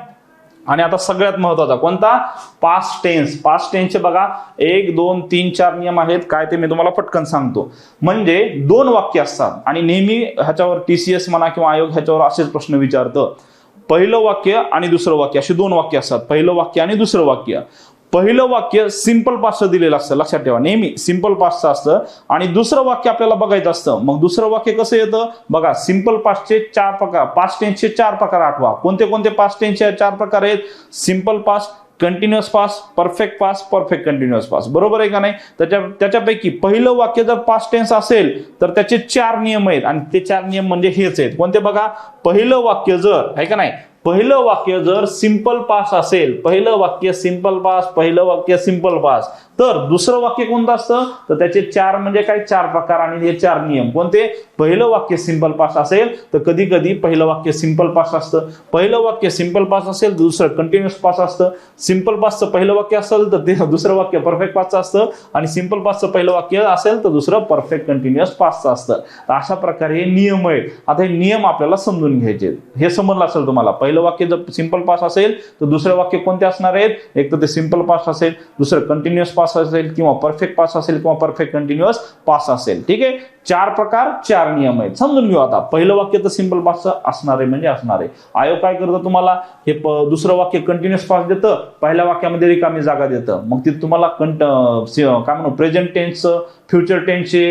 आणि आता सगळ्यात महत्वाचा कोणता, पास्ट टेन्स. पास्ट टेन्सचे बघा 1 2 3 4 नियम आहेत. काय ते मी तुम्हाला पटकन सांगतो. म्हणजे 2 वाक्य असतात आणि नेहमी ह्याच्यावर टीसीएस म्हणा किंवा आयोग ह्याच्यावर असेच प्रश्न विचारतं. पहिलं वाक्य आणि दुसरं वाक्य अशी 2 वाक्य असतात. पहिलं वाक्य आणि दुसरं वाक्य. पहिलं वाक्य सिंपल पास्टचं दिलेलं असतं, लक्षात ठेवा, नेहमी सिंपल पास्टचं असतं. आणि दुसरं वाक्य आपल्याला बघायचं असतं. मग दुसरं वाक्य कसं येतं बघा, सिंपल पास्टचे 4 प्रकार, पास्ट टेन्सचे 4 प्रकार आठवा. कोणते कोणते पास्ट टेन्सचे 4 प्रकार आहेत, simple past, continuous past, perfect past, perfect continuous past. बरोबर आहे का नाही. त्याच्यापैकी पहिलं वाक्य जर पास्ट टेन्स असेल तर त्याचे 4 नियम आहेत आणि ते 4 नियम म्हणजे हेच आहेत. कोणते बघा, पहिलं वाक्य जर आहे का नाही, पहिलं वाक्य जर सिंपल पास्ट असेल, पहिलं वाक्य सिंपल पास्ट, पहिलं वाक्य सिंपल पास्ट, तर दुसरं वाक्य कोणतं असतं, तर त्याचे 4 म्हणजे काय, 4 प्रकार आणि हे 4 नियम. कोणते, पहिलं वाक्य सिंपल पास्ट असेल तर कधी कधी पहिलं वाक्य सिंपल पास्ट असतं. पहिलं वाक्य सिंपल पास्ट असेल दुसरं कंटिन्युअस पास्ट असतं. सिंपल पास्टचं पहिलं वाक्य असेल तर ते दुसरं वाक्य परफेक्ट पास्टचं असतं आणि सिंपल पास्टचं पहिलं वाक्य असेल तर दुसरं परफेक्ट कंटिन्युअस पास्टचं असतं. तर अशा प्रकारे हे नियम आहेत. आता हे नियम आपल्याला समजून घ्यायचे. हे समजलं असेल तुम्हाला. पहिलं वाक्य जर सिंपल पास्ट असेल तर दुसरं वाक्य कोणते असणार आहेत, एक तर ते सिंपल पास्ट असेल, दुसरं कंटिन्युअस पास्ट असेल किंवा परफेक्ट पास्ट असेल किंवा परफेक्ट कंटिन्युअस पास्ट असेल. ठीक आहे, 4 प्रकार 4 नियम आहेत. समजून घेऊ. आता पहिलं वाक्य तर सिंपल पास्टचं असणार आहे म्हणजे असणार आहे. आयोग काय करतं तुम्हाला, हे दुसरं वाक्य कंटिन्युअस पास्ट देतं, पहिल्या वाक्यामध्ये रिकामी जागा देतं. मग ते तुम्हाला काय म्हणू, प्रेझेंट टेन्सचं, फ्युचर टेन्सचे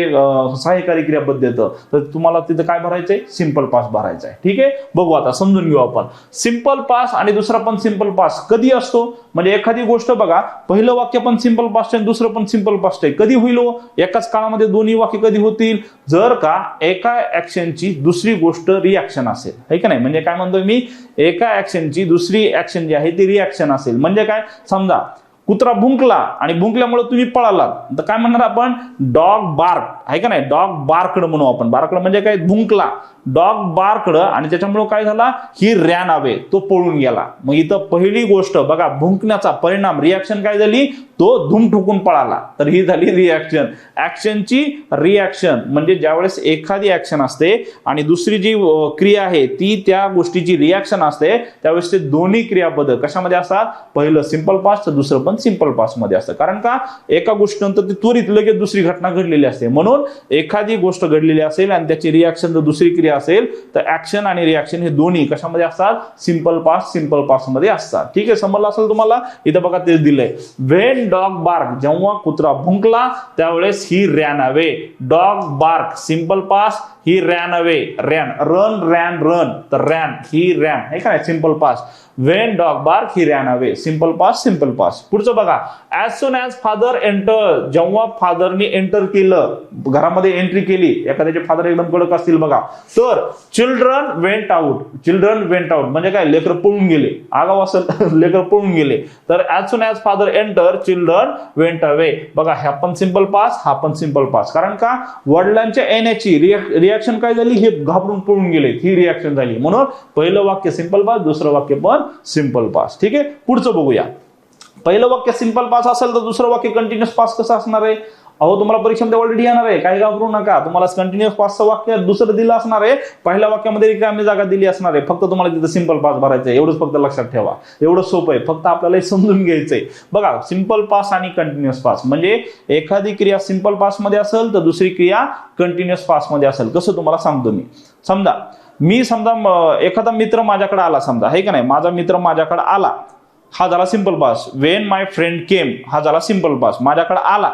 सहाय्यकारी क्रियापद देतं. तर तुम्हाला तिथं काय भरायचंय, सिंपल पास्ट भरायचं आहे. ठीक आहे, बघू आता समजून घेऊ आपण. सिंपल पास्ट आणि दुसरा पण सिंपल पास्ट कधी असतो, म्हणजे एखादी गोष्ट बघा, पहिलं वाक्य पण सिंपल पास्ट आहे दुसरं पण सिंपल पास्ट आहे. कधी होईल, एकाच काळामध्ये दोन्ही वाक्य कधी होतील, जर का एका ऍक्शनची दुसरी गोष्ट रिॲक्शन असेल. आहे का नाही, म्हणजे काय म्हणतोय मी, एका ऍक्शनची दुसरी ऍक्शन जी आहे ती रिॲक्शन असेल. म्हणजे काय, समजा कुत्रा भुंकला आणि भुंकल्यामुळे तुम्ही पळालात तर काय म्हणणार आपण, डॉग बार्क आहे का नाही, डॉग बार्कड म्हणू आपण. बार्कड म्हणजे काय, भुंकला, डॉग बार्कड आणि त्याच्यामुळे काय झाला, ही रॅन अवे, तो पळून गेला. मग इथं पहिली गोष्ट बघा, भुंकण्याचा परिणाम रिॲक्शन काय झाली, तो धूम ठोकून पळाला. तर ही झाली रिॲक्शन. ऍक्शनची रिॲक्शन म्हणजे ज्यावेळेस एखादी ऍक्शन असते आणि दुसरी जी क्रिया आहे ती त्या गोष्टीची रिॲक्शन असते, त्यावेळेस ते दोन्ही क्रियापद कशामध्ये असतात, पहिलं सिंपल पास्ट तर दुसरं पण सिंपल पास्ट मध्ये असतं. कारण का, एका गोष्टीनंतर ती त्वरित लगेच दुसरी घटना घडलेली असते. म्हणून एखादी गोष्ट घडलेली असेल आणि त्याची रिॲक्शन जर दुसरी क्रिया असेल तर ऍक्शन आणि रिॲक्शन हे दोन्ही कशामध्ये असतात, सिंपल पास्ट मध्ये असतात. ठीक आहे, समजलं असेल तुम्हाला. इथं बघा तेच दिलंय, व्हेन डॉग बार्क, जेव्हा कुत्रा भुंकला त्यावेळेस he ran away. Dog bark simple past, he ran away, ran, run, तर रॅन, ही रॅन आहे का नाही, simple past. When dog bark he ran away, simple past. पुढचं बघा, as soon as father enter, जेव्हा फादरने एंटर केलं, घरामध्ये एंट्री केली, एखाद्याचे फादर एकदम कडक असतील बघा, तर चिल्ड्रन वेंट आउट म्हणजे काय, लेकर पळून गेले. आगाव असेल, लेकर पळून गेले. तर as soon as father enter, children went away. बघा, हा पण सिंपल पास्ट, हा पण सिंपल पास्ट. कारण का, वडिलांच्या येण्याची रिॲक्शन काय झाली, हे घाबरून पळून गेले, ही रिॲक्शन झाली. म्हणून पहिलं वाक्य सिंपल पास्ट, दुसरं वाक्य पण सिंपल पास्ट. ठीक आहे, पुढचं बघूया. पहिलं वाक्य सिंपल पास्ट असेल तर दुसरं वाक्य कंटिन्युअस पास्ट कसं असणार आहे. अहो, तुम्हाला परीक्षेमध्ये ऑलरेडी येणार आहे, काही घाबरू नका. तुम्हाला कंटिन्युअस पास्टचं वाक्य दुसरं दिलं असणार आहे, पहिल्या वाक्यामध्ये रिकामी जागा दिली असणार आहे. फक्त तुम्हाला तिथं सिंपल पास्ट भरायचं आहे, एवढंच फक्त लक्षात ठेवा. एवढं सोपं आहे, फक्त आपल्याला हे समजून घ्यायचंय. बघा, सिंपल पास्ट आणि कंटिन्युअस पास्ट म्हणजे एखादी क्रिया सिंपल पास्ट मध्ये असेल तर दुसरी क्रिया कंटिन्युअस पास्ट मध्ये असेल. कसं तुम्हाला सांगतो मी. समजा एखादा मित्र माझ्याकडे आला, समजा आहे का नाही, माझा मित्र माझ्याकडे आला, हा झाला सिंपल पास्ट. वेन माय फ्रेंड केम, हा झाला सिंपल पास्ट, माझ्याकडे आला.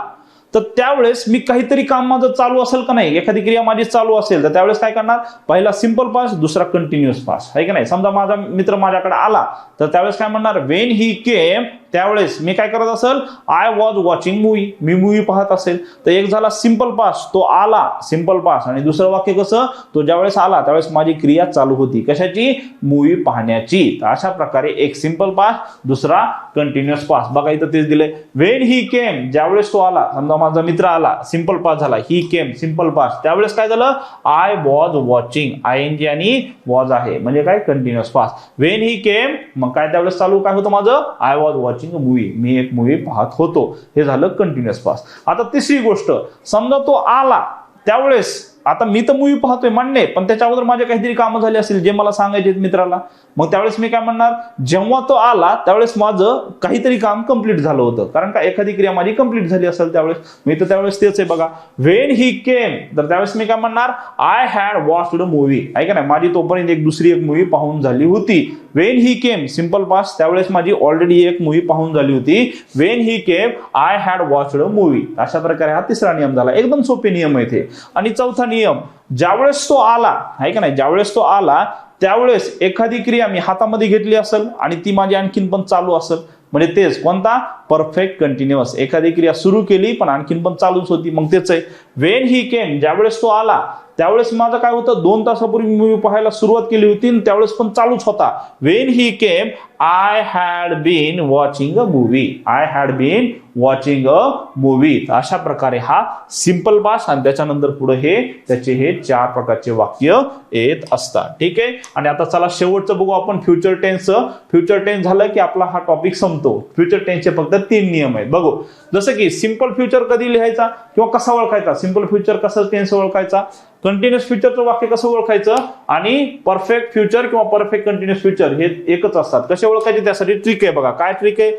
तर त्यावेळेस मी काहीतरी काम माझं चालू असेल का नाही, एखादी क्रिया माझी चालू असेल तर त्यावेळेस काय करणार, पहिला सिंपल पास्ट, दुसरा कंटिन्युअस पास्ट आहे का नाही. समजा माझा मित्र माझ्याकडे आला तर त्यावेळेस काय म्हणणार, वेन ही केम त्यावेळेस मी काय करत असेल, I was watching movie, me movie पाहत असेल. तर एक झाला सिंपल पास्ट, तो आला सिंपल पास्ट. आणि दुसरं वाक्य कसं, तो ज्यावेळेस आला त्यावेळेस माझी क्रिया चालू होती, कशाची, मूवी पाहण्याची. तर अशा प्रकारे एक सिंपल पास्ट, दुसरा कंटिन्युअस पास्ट. बघा इथं तेच दिले, व्हेन ही केम, ज्यावेळेस तो आला, समजा माझा मित्र आला, सिंपल पास्ट झाला. ही केम सिंपल पास्ट, त्यावेळेस काय झालं, आय वॉज वॉचिंग, आयएनजी आणि वॉज आहे म्हणजे काय, continuous past. When he came, मग काय त्यावेळेस चालू काय होतं माझं, I was watching a movie, मी एक मूवी पाहत होतो. हे झालं कंटिन्युअस पास्ट. आता तिसरी गोष्ट, समजा तो आला त्यावेळेस, आता मी तर मूवी पाहतोय मान्य, पण त्याच्या अगोदर माझे काहीतरी कामं झाली असेल जे मला सांगायचे मित्राला, मग त्यावेळेस मी काय म्हणणार, जेव्हा तो आला त्यावेळेस माझं काहीतरी काम कंप्लीट झालं होतं, कारण का एखादी क्रिया माझी कंप्लीट झाली असेल त्यावेळेस. मी तर त्यावेळेस तेच आहे बघा, व्हेन ही केम, तर त्यावेळेस मी काय म्हणणार, I had watched a movie, आहे का नाही, माझी तोपर्यंत दुसरी एक मूवी पाहून झाली होती. When he came simple past, त्यावेळेस माझी ऑलरेडी एक मूवी पाहून झाली होती. When he came I had watched a movie. अशा प्रकारे हा तिसरा नियम झाला. एकदम सोपे नियम आहेत हे. आणि चौथा नियम, ज्यावेळेस तो आला, आहे का नाही, ज्यावेळेस तो आला त्यावेळेस एखादी क्रिया मी हातामध्ये घेतली असेल आणि ती माझी आणखीन पण चालू असेल, म्हणजे तेच कोणता, परफेक्ट कंटिन्युअस. एखादी क्रिया सुरू केली पण आणखीन पण चालूच होती, मग तेच आहे. व्हेन ही केम, ज्यावेळेस तो आला त्यावेळेस माझं काय होतं, 2 तासापूर्वी मूवी पाहायला सुरुवात केली होती त्यावेळेस पण चालूच होता. When he came I had been watching a movie, I had been watching a movie. अशा प्रकारे हा सिंपल पास्ट आणि त्याच्यानंतर पुढे हे 4 प्रकारचे वाक्य येत असतात. ठीक आहे. आणि आता चला शेवटचं बघू आपण, फ्युचर टेन्स. फ्युचर टेन्स झालं की आपला हा टॉपिक संपतो. फ्युचर टेन्सचे फक्त 3 नियम आहेत. बघू, जसं की सिंपल फ्युचर कधी लिहायचा किंवा कसा ओळखायचा, सिंपल फ्युचर कसं टेन्स ओळखायचा, कंटिन्युअस फ्युचरचं वाक्य कसं ओळखायचं, आणि परफेक्ट फ्युचर किंवा परफेक्ट कंटिन्युअस फ्युचर हे एकच असतात. कसे ओळखायचे त्यासाठी ट्रिक आहे बघा. काय ट्रिक आहे,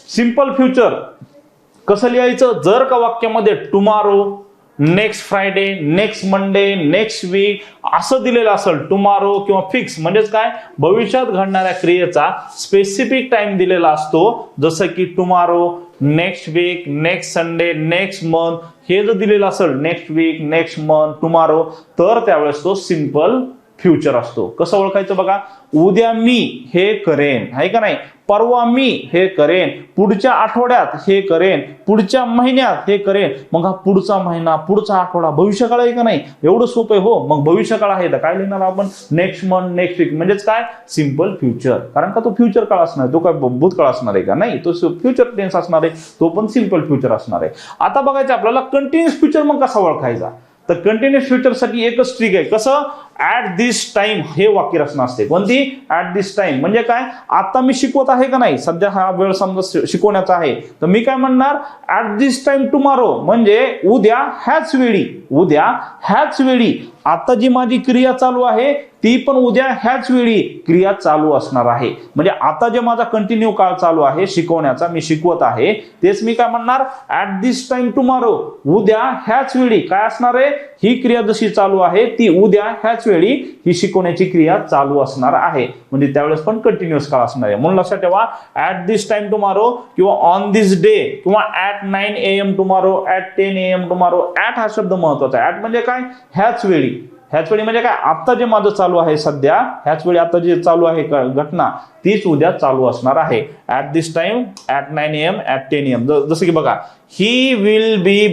सिंपल फ्युचर कसं लिहायचं, जर का वाक्यामध्ये tomorrow, next Friday, next Monday, next week असं दिलेलं असेल, टुमारो किंवा फिक्स म्हणजेच काय, भविष्यात घडणाऱ्या क्रियेचा स्पेसिफिक टाइम दिलेला असतो, जसं की tomorrow, next week, next Sunday, next month, हे जर दिलेलं असेल, next week, next month, tomorrow, तर त्यावेळेस तो सिंपल फ्युचर असतो. कसं ओळखायचं बघा, उद्या मी हे करेन, आहे का नाही, परवा मी हे करेन, पुढच्या आठवड्यात हे करेन, पुढच्या महिन्यात हे करेन. मग हा पुढचा महिना, पुढचा आठवडा भविष्यकाळ आहे का नाही, एवढं सोपं आहे. हो, मग भविष्यकाळ आहे तर काय लिहिणार आपण, नेक्स्ट मंथ, नेक्स्ट वीक, म्हणजेच काय, सिंपल फ्युचर. कारण का तो फ्युचर काळ असणार, तो काय भूतकाळ असणार आहे का, नाही, तो फ्युचर टेन्स असणार आहे, तो पण सिंपल फ्युचर असणार आहे. आता बघायचं आपल्याला कंटिन्युअस फ्युचर मग कसा ओळखायचा. तर कंटिन्युअस फ्युचर साठी एकच ट्रिक आहे, कसं, ऍट दिस टाइम हे वाक्य रचना असते. कोणती, ऍट दिस टाइम, म्हणजे काय, आता मी शिकवत आहे का नाही, सध्या हा वेळ समजा शिकवण्याचा आहे, तर मी काय म्हणणार, ऍट दिस टाइम टुमारो, म्हणजे उद्या ह्याच वेळी, उद्या ह्याच वेळी. आता जी माझी क्रिया चालू आहे ती पण उद्या ह्याच वेळी क्रिया चालू असणार आहे. म्हणजे आता जे माझा कंटिन्यू काळ चालू आहे शिकवण्याचा, मी शिकवत आहे, तेच मी काय म्हणणार, ऍट दिस टाइम टुमारो, उद्या ह्याच वेळी काय असणार आहे, ही क्रिया जशी चालू आहे ती उद्या ह्याच वेळी ही शिकवण्याची क्रिया चालू असणार आहे. म्हणजे त्यावेळेस पण कंटिन्युअस काळ असणार आहे. म्हणून लक्षात ठेवा, ऍट दिस टाइम टुमारो किंवा ऑन दिस डे किंवा at 9 AM tomorrow, at 10 AM tomorrow. At हा शब्द महत्वाचा आहे. ऍट म्हणजे काय, ह्याच वेळी. ह्याच वेळी म्हणजे काय, आता जे माझं चालू आहे सध्या, ह्याच वेळी आता जे चालू आहे घटना तीच उद्या चालू असणार आहे. At this time, at 9 AM, at 10 AM. जसं की बघा, he will be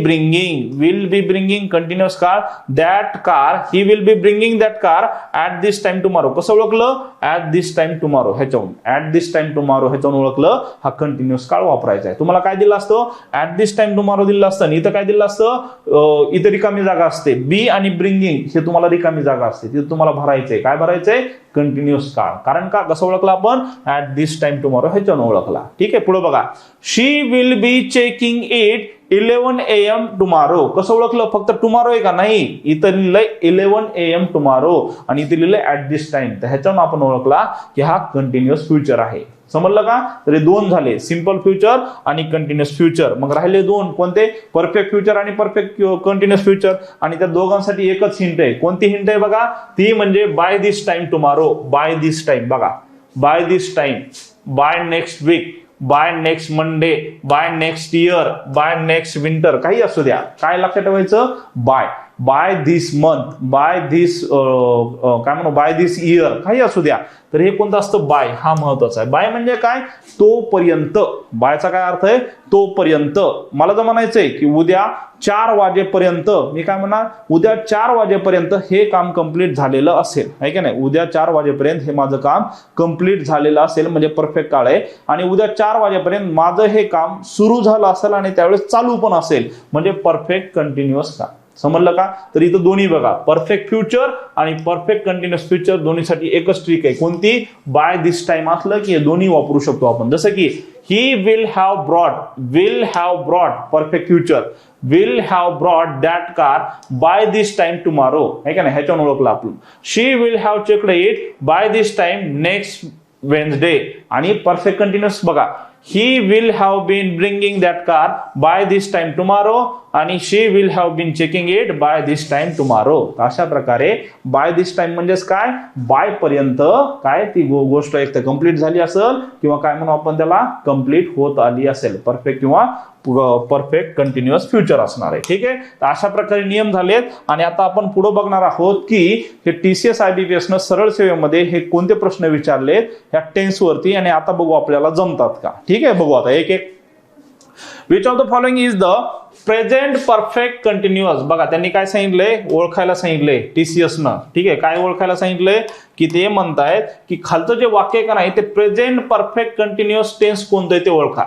bringing continuous काळ, that car, he will be bringing that car at this time tomorrow. कसं ओळखलं, ऍट दिस टाइम टुमारो, ह्याच्यावरून ऍट दिस टाइम टुमारो ह्याच्यावरून ओळखलं. हा कंटिन्युअस काळ वापरायचा आहे. तुम्हाला काय दिलं असतं, ऍट दिस टाइम टुमारो दिलं असतं आणि इथं काय दिलं असतं, इथं रिकामी जागा असते, बी आणि ब्रिंगिंग हे तुम्हाला रिकामी जागा असते, तिथं तुम्हाला भरायचंय. काय भरायचंय, कंटिन्युअस काळ. कारण का, कसं ओळखलं आपण, ऍट दिस टाइम टुमारो ह्याच्यानं ओळखला. ठीक आहे. पुढे बघा, she will be checking it 11 AM tomorrow. कसं ओळखलं, फक्त टुमारो आहे का, नाही, इथं लिहिलंय 11 AM टुमारो आणि इथे लिहिलंय ऍट दिस टाइम. तर ह्याच्यानं आपण ओळखला की हा कंटिन्युअस फ्युचर आहे. समजलं का. तर हे 2 झाले, सिंपल फ्युचर आणि कंटिन्युअस फ्युचर. मग राहिले 2 कोणते, परफेक्ट फ्युचर आणि परफेक्ट कंटिन्युअस फ्युचर. आणि त्या दोघांसाठी एकच हिंट आहे. कोणती हिंट आहे बघा, ती म्हणजे by this time tomorrow, by this time. बघा, by this time, by next week, by next Monday, by next year, by next winter, काही असू द्या. काय लक्षात ठेवायचं, by. By this month, by this काय म्हणू, बाय दिस इयर, काही असू द्या, तर हे कोणतं असतं, बाय. हा महत्वाचा आहे. बाय म्हणजे काय, तोपर्यंत. बायचा काय अर्थ आहे, तोपर्यंत. मला जर म्हणायचंय की उद्या 4 वाजेपर्यंत, मी काय म्हणणार, उद्या 4 वाजेपर्यंत हे काम कंप्लीट झालेलं असेल, आहे का नाही, उद्या 4 वाजेपर्यंत हे माझं काम कंप्लीट झालेलं असेल म्हणजे परफेक्ट काळ आहे. आणि उद्या 4 वाजेपर्यंत माझं हे काम सुरू झालं असेल आणि त्यावेळेस चालू पण असेल म्हणजे परफेक्ट कंटिन्युअस काम. समजलं का? तर इथं दोन्ही बघा, परफेक्ट फ्युचर आणि परफेक्ट कंटिन्युअस फ्युचर दोन्हीसाठी एकच ट्रिक आहे. कोणती, बाय दिस टाइम असलं की हे दोन्ही वापरू शकतो आपण. जसं की he will have brought perfect future, will have brought that car by this time tomorrow, आहे का नाही, ह्याच्यावर ओळखलं आपण. She will have checked it by this time next Wednesday. आणि परफेक्ट कंटिन्युअस बघा, he will have been bringing that car by this time tomorrow आणि she will have been checking it by this time tomorrow. अशा प्रकारे bye this time म्हणजेच काय, bye पर्यंत काय ती गोष्ट एक तर कंप्लीट झाली असेल किंवा काय म्हणू आपण त्याला, कंप्लीट होत आली असेल. परफेक्ट किंवा परफेक्ट कंटिन्युअस फ्युचर असणार आहे. ठीक आहे, तर अशा प्रकारे नियम झालेत. आणि आता आपण पुढे बघणार आहोत की हे TCS IBPS न सरळ सेवेमध्ये हे कोणते प्रश्न विचारलेत ह्या टेन्स वरती, आणि आता बघू आपल्याला जमतात का. ठीक आहे, बघू आता एक एक. Which of the following is the present perfect continuous. बघा त्यांनी काय सांगितलंय, ओळखायला सांगितलंय TCS न. ठीक आहे, काय ओळखायला सांगितलंय की ते म्हणतायत की खालचं जे वाक्य का नाही ते प्रेझेंट परफेक्ट कंटिन्युअस टेन्स कोणतं आहे ते ओळखा.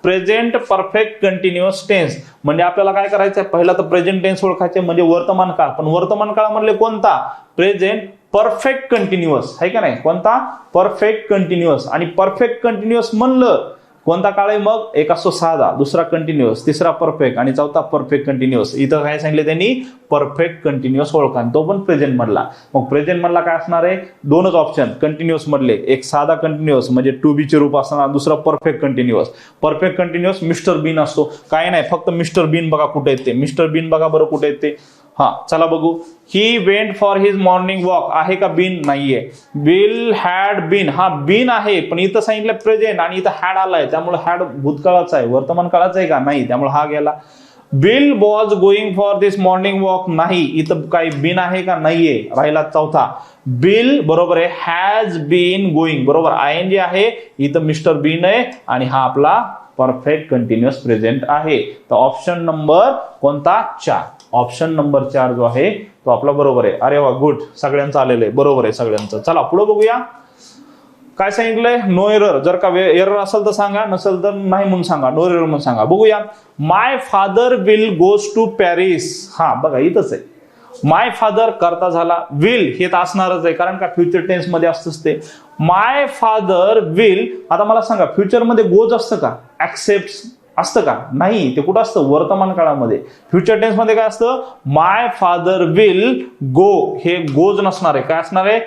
प्रेझेंट परफेक्ट कंटिन्युअस टेन्स म्हणजे आपल्याला काय करायचं आहे, पहिला तर प्रेझेंट टेन्स ओळखायचे म्हणजे वर्तमान काळ. पण वर्तमान काळामधले कोणता, प्रेझेंट परफेक्ट कंटिन्युअस, आहे का नाही, कोणता, परफेक्ट कंटिन्युअस. आणि परफेक्ट कंटिन्युअस म्हणलं कोणता काळ आहे मग, एक असतो साधा, दुसरा कंटिन्युअस, तिसरा परफेक्ट आणि चौथा परफेक्ट कंटिन्युअस. इथं काय सांगितलं त्यांनी, परफेक्ट कंटिन्युअस ओळखा, तो पण प्रेझेंट मधला. मग प्रेझेंट मधला काय असणार आहे, दोनच ऑप्शन कंटिन्युअस मधले, एक साधा कंटिन्युअस म्हणजे टू बी चे रूप असणार, दुसरा परफेक्ट कंटिन्युअस. परफेक्ट कंटिन्युअस मिस्टर बीन असतो, काय नाही फक्त मिस्टर बीन बघा कुठे आहेत ते, मिस्टर बीन बघा बरं कुठे आहेत ते. हा चला बघू, he went for his morning walk, आहे का बीन, नाहीये. विल हॅड बीन, हा बीन आहे पण इथं सांगितलं प्रेझेंट आणि इथं हॅड आलाय, त्यामुळे हॅड भूतकाळाचा आहे, वर्तमान काळाचा आहे का, नाही, त्यामुळे हा गेला. Will was going for this morning walk, नाही, इथं काही बीन आहे का, नाहीये, राहिला चौथा. बिल बरोबर आहे, हॅज बीन गोइंग बरोबर, ING आहे, इथं मिस्टर बीन आहे आणि हा आपला परफेक्ट कंटिन्युअस प्रेझेंट आहे. तर ऑप्शन नंबर कोणता, 4. ऑप्शन नंबर 4 जो आहे तो आपला बरोबर आहे. अरे वा, गुड, सगळ्यांचं आलेलं आहे, बरोबर आहे सगळ्यांचं. चला पुढे बघूया काय सांगितलंय, नो एरर. जर का एरर असेल तर सांगा, नसेल तर नाही म्हणून सांगा, नो एरर म्हणून सांगा. बघूया, my father will goes to Paris. हा बघा इथंच आहे, माय फादर करता झाला, विल हे तर असणारच आहे कारण का फ्युचर टेन्स मध्ये असतंच ते. माय फादर विल, आता मला सांगा फ्युचर मध्ये गोज असतं का, ऍक्सेप्ट असतं का, नाही, ते कुठं असतं, वर्तमान काळामध्ये. फ्युचर टेन्स मध्ये काय असतं, माय फादर विल गो, हे गोज नसणार आहे, काय असणार आहे,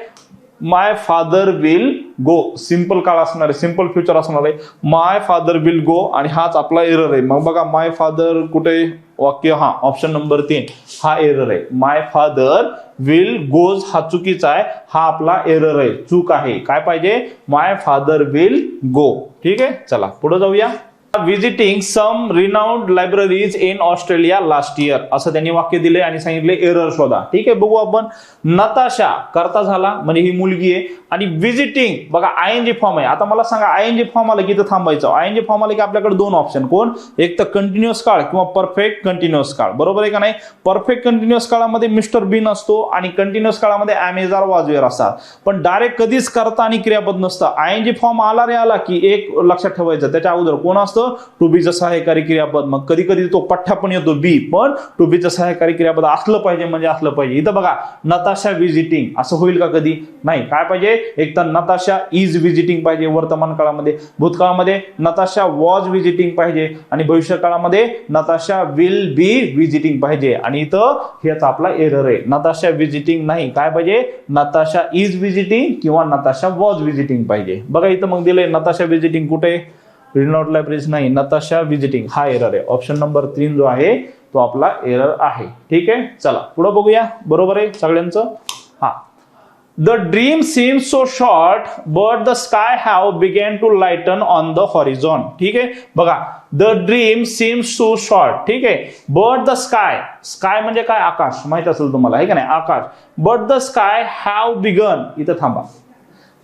माय फादर विल गो. सिंपल काळ असणार आहे, सिंपल फ्युचर असणार आहे, माय फादर विल गो. आणि हाच आपला एरर आहे. मग बघा माय फादर कुठे वाक्य, हा ऑप्शन नंबर 3 हा एरर आहे. माय फादर विल गोज हा चुकीचा आहे, हा आपला एरर आहे, चूक आहे. काय पाहिजे, माय फादर विल गो. ठीक आहे, चला पुढे जाऊया. Visiting some renowned libraries in Australia last year, असं त्यांनी वाक्य दिले आणि सांगितले एरर शोधा. ठीक आहे, बघू आपण. नताशा करता झाला म्हणजे ही मुलगी आहे, आणि विजिटिंग बघा ING फॉर्म आहे. आता मला सांगा ING फॉर्म आला की इथं थांबायचं. ING फॉर्म आला की आपल्याकडे दोन ऑप्शन, कोण, एक तर कंटिन्युअस काळ किंवा परफेक्ट कंटिन्युअस काळ, बरोबर आहे का नाही. परफेक्ट कंटिन्युअस काळामध्ये मिस्टर बीन असतो आणि कंटिन्युअस काळामध्ये ॲमेझॉन वाजवेर असतात. पण डायरेक्ट कधीच करता आणि क्रियापद नसतं. ING फॉर्म आला रे आला की एक लक्षात ठेवायचं, त्याच्या अगोदर कोण असतं, टू बीचं सहाय्यकारी क्रियापद. मग कधी कधी तो पठ्ठा पण येतो बी, पण टू बीचं सहाय्यकारी क्रियापद असलं पाहिजे म्हणजे असलं पाहिजे. इथं बघा नताशा विजिटिंग, असं होईल का कधी, नाही. काय पाहिजे, एक तर नताशा इज विजिटिंग पाहिजे वर्तमान काळामध्ये, भूतकाळामध्ये नताशा वॉज विजिटिंग पाहिजे, आणि भविष्य काळामध्ये नताशा विल बी विजिटिंग पाहिजे. आणि इथं हेच आपला एरर आहे, नताशा विजिटिंग नाही, काय पाहिजे, नताशा इज विजिटिंग किंवा नताशा वॉज विजिटिंग पाहिजे. बघा इथं मग दिलंय नताशा विजिटिंग कुठे, रिनाउंड लायब्ररीज नाही, नताशा विजिटिंग हा एरर आहे. ऑप्शन नंबर 3 जो आहे तो आपला एरर आहे. ठीक आहे, चला पुढे बघूया, बरोबर आहे सगळ्यांचं. हा, the dream seems so short but the sky have begin to lighten on the horizon. ठीक आहे बघा, the dream seems so short. ठीक आहे, बट द स्काय, स्काय म्हणजे काय, आकाश, माहित असेल तुम्हाला आहे का नाही, आकाश. But the sky have begun, इथं थांबा,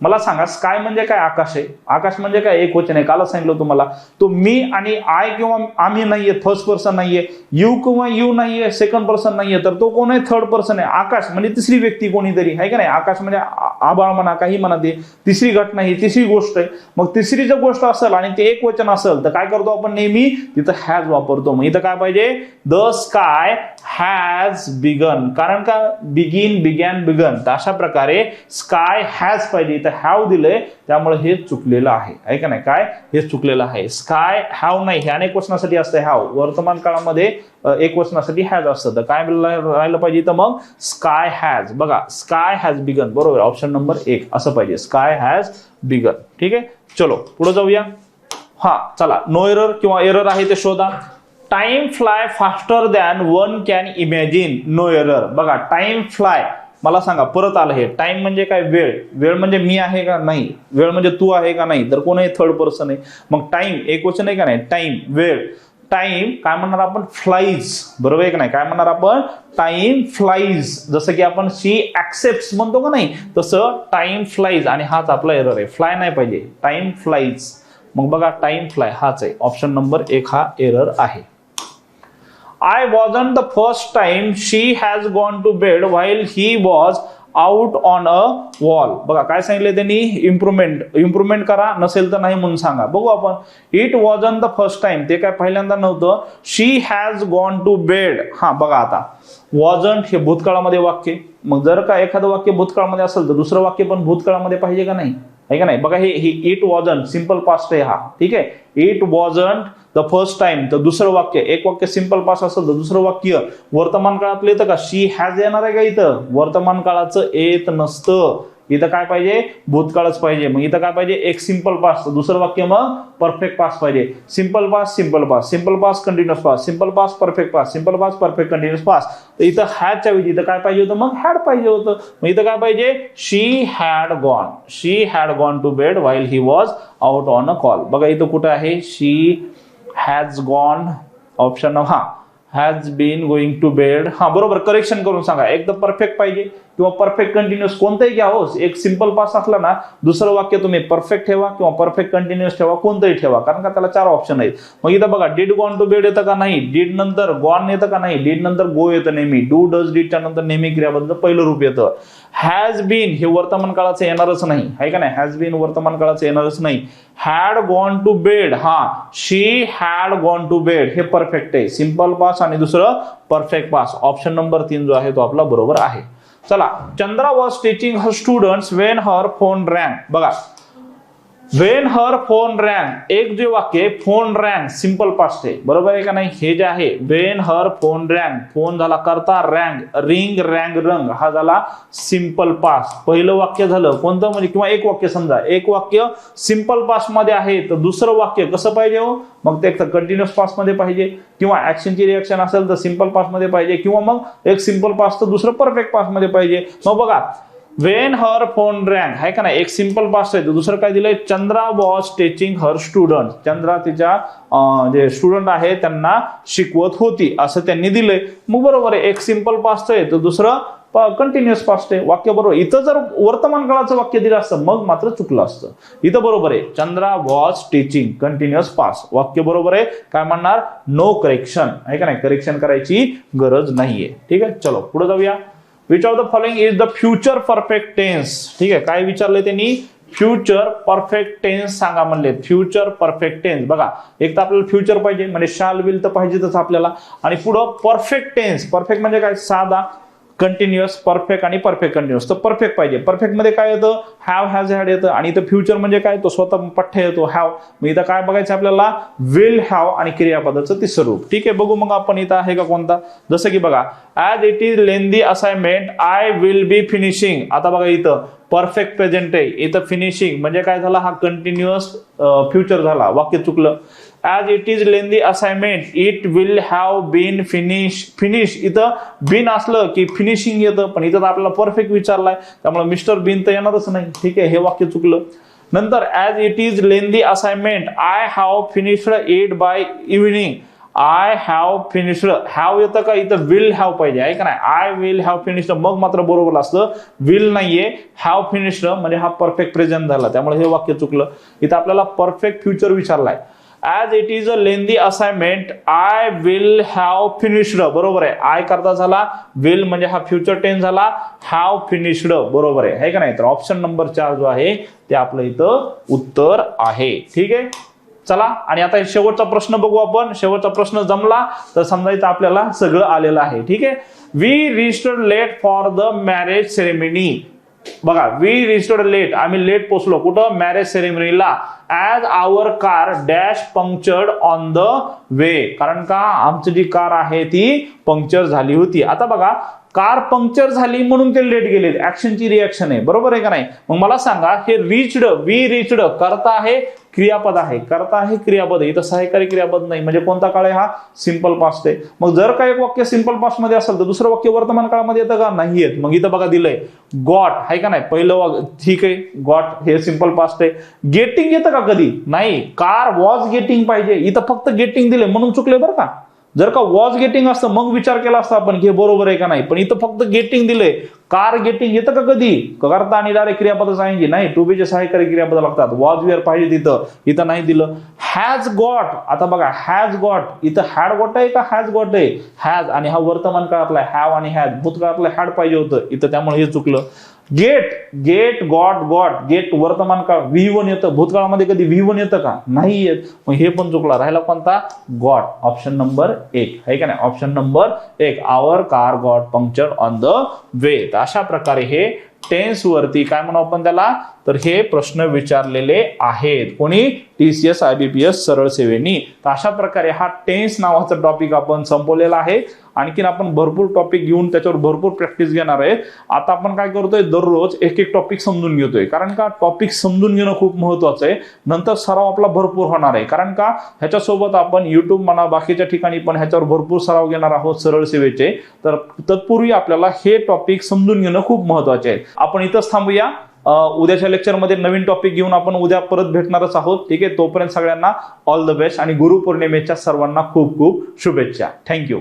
मला सांगा स्काय म्हणजे काय, आकाश आहे. आकाश म्हणजे काय, एक वचन आहे. कालच सांगितलं तुम्हाला. तो मी आणि आय किंवा आम्ही नाहीये, फर्स्ट पर्सन नाहीये, यू किंवा यू नाहीये, सेकंड पर्सन नाहीये, तर तो कोण आहे, थर्ड पर्सन आहे. आकाश म्हणजे तिसरी व्यक्ती कोणीतरी आहे का नाही. आकाश म्हणजे आभाळ म्हणा, काही म्हणा, ते तिसरी घटना ही तिसरी गोष्ट आहे. मग तिसरी जर गोष्ट असेल आणि ते एक वचन असेल तर काय करतो आपण, नेहमी तिथं हॅज वापरतो. मग इथं काय पाहिजे, द स्काय हॅज बिगन. कारण का, बिगिन, बिगॅन, बिगन, तर अशा प्रकारे स्काय हॅज पाहिजे, हॅव दिलंय, त्यामुळे हे चुकलेलं आहे का नाही. काय, हे चुकलेलं आहे. स्काय हॅव नाही, हे अनेक वचनासाठी असतं हॅव, वर्तमान काळामध्ये एक वचनासाठी हॅज असतं. तर काय राहिलं पाहिजे तर मग स्काय हॅज. बघा, स्काय हॅज बिगन, बरोबर, ऑप्शन नंबर 1 असं पाहिजे, स्काय हॅज बिगन. ठीक आहे, चलो पुढे जाऊया. हा चला, नो एरर किंवा एरर आहे ते शोधा. Time fly faster than one can imagine. No error. बघा, टाइम फ्लाय, मला सांगा परत आलं हे. टाइम म्हणजे काय, वेळ. वेळ म्हणजे मी आहे का नाही, वेळ म्हणजे तू आहे का नाही, तर कोण आहे, थर्ड पर्सन आहे. मग टाइम एक वचन आहे का नाही, टाइम, वेळ. टाइम काय म्हणणार आपण, फ्लाईज, बरोबर आहे का नाही. काय म्हणणार आपण, टाइम फ्लाईज. जसं की आपण शी ऍक्सेप्ट म्हणतो का नाही, तसं टाइम फ्लाईज. आणि हाच आपला एरर आहे, फ्लाय नाही पाहिजे, टाइम फ्लाईज. मग बघा, टाइम फ्लाय हाच आहे, ऑप्शन नंबर 1 हा एरर आहे. I wasn't the first time she has gone to bed while he was out on a wall. बघा काय सांगितले त्यांनी, इम्प्रुव्हमेंट करा, नसेल तर नाही म्हणून सांगा. बघू आपण, it wasn't the first time, ते काय पहिल्यांदा नव्हतं. शी हॅज गॉन टू बेड. हा बघा, आता वॉजंट हे भूतकाळामध्ये वाक्य, मग जर का एखादं वाक्य भूतकाळामध्ये असेल तर दुसरं वाक्य पण भूतकाळामध्ये पाहिजे का नाही, आहे का नाही. बघा, हे इट वॉजंट सिंपल पास्ट आहे हा. ठीक आहे, it wasn't the first time, तर दुसरं वाक्य, एक वाक्य सिंपल पास्ट असेल तर दुसरं वाक्य वर्तमान काळातलं येतं का, शी हॅज येणार आहे का, इथं वर्तमान काळाचं येत नसतं. इथं काय पाहिजे, भूतकाळच पाहिजे. मग इथं काय पाहिजे, एक सिंपल पास्ट, दुसरं वाक्य मग परफेक्ट पास्ट पाहिजे. Simple past, simple past, simple past, continuous past, simple past, perfect past, simple past, perfect continuous past. तर इथं हॅजच्या ऐवजी इथं काय पाहिजे होतं, मग हॅड पाहिजे होतं. मग इथं काय पाहिजे, she had gone to bed while he was out on a call. बघा इथं कुठं आहे, शी हॅज गॉन, ऑप्शन हा has been going to bed. हा बरोबर, करेक्शन करून सांगा, एकदम परफेक्ट पाहिजे किंवा परफेक्ट कंटिन्युअस, कोणतंही घ्या हो. एक सिंपल पास असला ना, दुसरं वाक्य तुम्ही परफेक्ट ठेवा किंवा परफेक्ट कंटिन्युअस ठेवा, कोणतंही ठेवा, कारण का त्याला 4 ऑप्शन आहेत. मग इथं बघा, डिड गॉन टू बेड येतं का नाही, डिड नंतर गॉन येतं का नाही, डिड नंतर गो येतं नेहमी, डू डज डिडच्या नंतर नेहमी क्रियापदाचं पहिलं रूप येतं. हॅज बीन हे वर्तमान काळाचं येणारच नाही, आहे का नाही, हॅज बीन वर्तमान काळाचं येणारच नाही. हॅड गॉन टू बेड, हा शी हॅड गॉन टू बेड, हे परफेक्ट आहे, सिंपल पास आणि दुसरं परफेक्ट पास. ऑप्शन नंबर 3 जो आहे तो आपला बरोबर आहे. चला, Chandra was teaching her students when her phone rang. बघा, वेन हर फोन रँग, एक जे वाक्य फोन रँग सिंपल पास्ट आहे, बरोबर आहे का नाही. हे जे आहे वेन हर फोन रँग, फोन झाला करता, रँग रिंग, रँग रंग, हा झाला सिंपल पास्ट. पहिलं वाक्य झालं कोणतं, म्हणजे किंवा एक वाक्य समजा, एक वाक्य सिंपल पास्ट मध्ये आहे तर दुसरं वाक्य कसं पाहिजे हो, मग ते कंटिन्युअस पास्ट मध्ये पाहिजे किंवा ऍक्शनची रिएक्शन असेल तर सिंपल पास्ट मध्ये पाहिजे किंवा मग एक सिंपल पास्ट तर दुसरं परफेक्ट पास्ट मध्ये पाहिजे. मग बघा, वेन हर फोन रँग आहे का नाही, एक सिंपल पास्ट आहे. दुसरं काय दिलंय, Chandra was teaching her student, Chandra तिच्या जे स्टुडंट आहे त्यांना शिकवत होती असं त्यांनी दिलंय. मग बरोबर आहे, एक सिंपल पास्ट आहे तर दुसरं कंटिन्युअस पास्ट आहे, वाक्य बरोबर. इथं जर वर्तमान काळाचं वाक्य दिलं असतं मग मात्र चुकलं असतं. इथं बरोबर आहे, Chandra was teaching, continuous past, वाक्य बरोबर आहे. काय म्हणणार, नो करेक्शन, आहे का नाही, करेक्शन करायची गरज नाहीये. ठीक आहे, चलो पुढे जाऊया. Which of the following is the future perfect tense. ठीक आहे, काय विचारलंय त्यांनी, फ्युचर परफेक्ट टेन्स सांगा म्हणले. फ्युचर परफेक्ट टेन्स, बघा एक तर आपल्याला फ्युचर पाहिजे म्हणजे शाल विल तर पाहिजेच आपल्याला, आणि पुढं परफेक्ट टेन्स. परफेक्ट म्हणजे काय, साधा, कंटिन्युअस, परफेक्ट आणि परफेक्ट कंटिन्युअस. तर परफेक्ट पाहिजे. परफेक्ट मध्ये काय येतं, हॅव हॅज हॅड येतं, आणि इथं फ्युचर म्हणजे काय, तो स्वतः पठ्य येतो हॅव. मग इथं काय बघायचं आपल्याला, विल हॅव आणि क्रियापदाचं तिसरं रूप. ठीक आहे, बघू मग आपण इथं आहे का कोणता. जसं की बघा, as it is lengthy assignment I will B finishing. आता बघा इथं परफेक्ट प्रेझेंट आहे, इथं फिनिशिंग म्हणजे काय झाला, हा कंटिन्युअस फ्युचर झाला, वाक्य चुकलं. As it is lengthy assignment it will have been finish इथं बीन असलं की फिनिशिंग येतं, पण इथं आपल्याला परफेक्ट विचारलाय त्यामुळे मिस्टर बीन तर येणारच नाही. ठीक आहे, हे वाक्य चुकलं. नंतर as it is lengthy assignment I have finished it by evening. I have finished, have येतं का इथं विल हॅव पाहिजे आहे का नाही. आय विल हॅव फिनिश्ड मग मात्र बरोबर असतं, विल नाहीये, हॅव फिनिश्ड म्हणजे हा परफेक्ट प्रेझेंट झाला, त्यामुळे हे वाक्य चुकलं. इथं आपल्याला परफेक्ट फ्युचर विचारलाय. As it is a lengthy assignment I will have finished बरोबर आहे. आय करता झाला, विल म्हणजे हा फ्युचर टेन्स झाला, हॅव फिनिश्ड बरोबर आहे का नाही. तर ऑप्शन नंबर 4 जो आहे ते आपलं इथं उत्तर आहे. ठीक आहे, चला आणि आता शेवटचा प्रश्न बघू आपण. शेवटचा प्रश्न जमला तर समजायचं आपल्याला सगळं आलेलं आहे. ठीक आहे. We reached late for the marriage ceremony. बघा, वी रिच्ड लेट, आम्ही लेट पोहोचलो कुठं, मॅरेज सेरेमनीला. As our car dash punctured on the way, कारण का आमची जी कार आहे ती पंक्चर झाली होती. आता बघा, कार पंक्चर झाली म्हणून ते लेट गेले, ऍक्शनची रिएक्शन आहे बरोबर आहे का नाही. मग मला सांगा, हे रिच्ड, वी रिच्ड करता आहे क्रियापद आहे, करता आहे क्रियापद आहे, इथं सहाय्यकारी क्रियापद नाही, म्हणजे कोणता काळ आहे हा, सिंपल पास्ट आहे. मग जर का एक वाक्य सिंपल पास्ट मध्ये असेल तर दुसरं वाक्य वर्तमान काळामध्ये येतं का, नाही येत. मग इथं बघा दिलंय गॉट आहे का नाही, पहिलं वाक्य ठीक आहे, गॉट हे सिंपल पास्ट आहे. गेटिंग येतं का कधी, नाही. कार वॉज गेटिंग पाहिजे, इथं फक्त गेटिंग दिले म्हणून चुकले बरं का. जर का वॉज गेटिंग असतं मग विचार केला असता आपण की हे बरोबर आहे का नाही, पण इथं फक्त गेटिंग दिले. कार गेटिंग येतं का कधी, करता आणि डायरेक्ट क्रियापदच आहे नाही, टू बीचे सहाय्यकारी क्रियापद लागतात. वॉज वेअर पाहिजे तिथं, इथं नाही दिलं. हॅज गॉट, आता बघा हॅज गॉट, इथं हॅड गॉट आहे का हॅज गॉट आहे, हॅज, आणि हा वर्तमान काळातला हॅव आणि हॅज, भूतकाळातला हॅड पाहिजे होतं इथं, त्यामुळे हे चुकलं. Get, get, got, got, get वर्तमान काळ V1 येतं, भूतकाळामध्ये कधी V1 येतं का, नाही येत. मग हे पण चुकला. राहिला कोणता, गॉट, ऑप्शन नंबर 1 आहे का नाही, option number 1 our car got puncture on the way. तर अशा प्रकारे हे टेन्स वरती काय म्हणू आपण त्याला, तर हे प्रश्न विचारलेले आहेत कोणी, TCS IBPS सरळ सेवेनी. तर अशा प्रकारे हा टेन्स नावाचा टॉपिक आपण संपवलेला आहे. आणखीन आपण भरपूर टॉपिक घेऊन त्याच्यावर भरपूर प्रॅक्टिस घेणार आहे. आता आपण काय करतोय, दररोज एक एक टॉपिक समजून घेतोय, कारण का टॉपिक समजून घेणं खूप महत्वाचं आहे. नंतर सराव आपला भरपूर होणार आहे, कारण का ह्याच्यासोबत आपण युट्यूब म्हणा बाकीच्या ठिकाणी पण ह्याच्यावर भरपूर सराव घेणार आहोत सरळ सेवेचे. तर तत्पूर्वी आपल्याला हे टॉपिक समजून घेणं खूप महत्वाचे आहे. आपण इथंच थांबूया. उद्याच्या लेक्चरमध्ये नवीन टॉपिक घेऊन आपण उद्या परत भेटणारच आहोत. ठीक आहे, तोपर्यंत सगळ्यांना ऑल द बेस्ट आणि गुरुपौर्णिमेच्या सर्वांना खूप खूप शुभेच्छा. थँक्यू.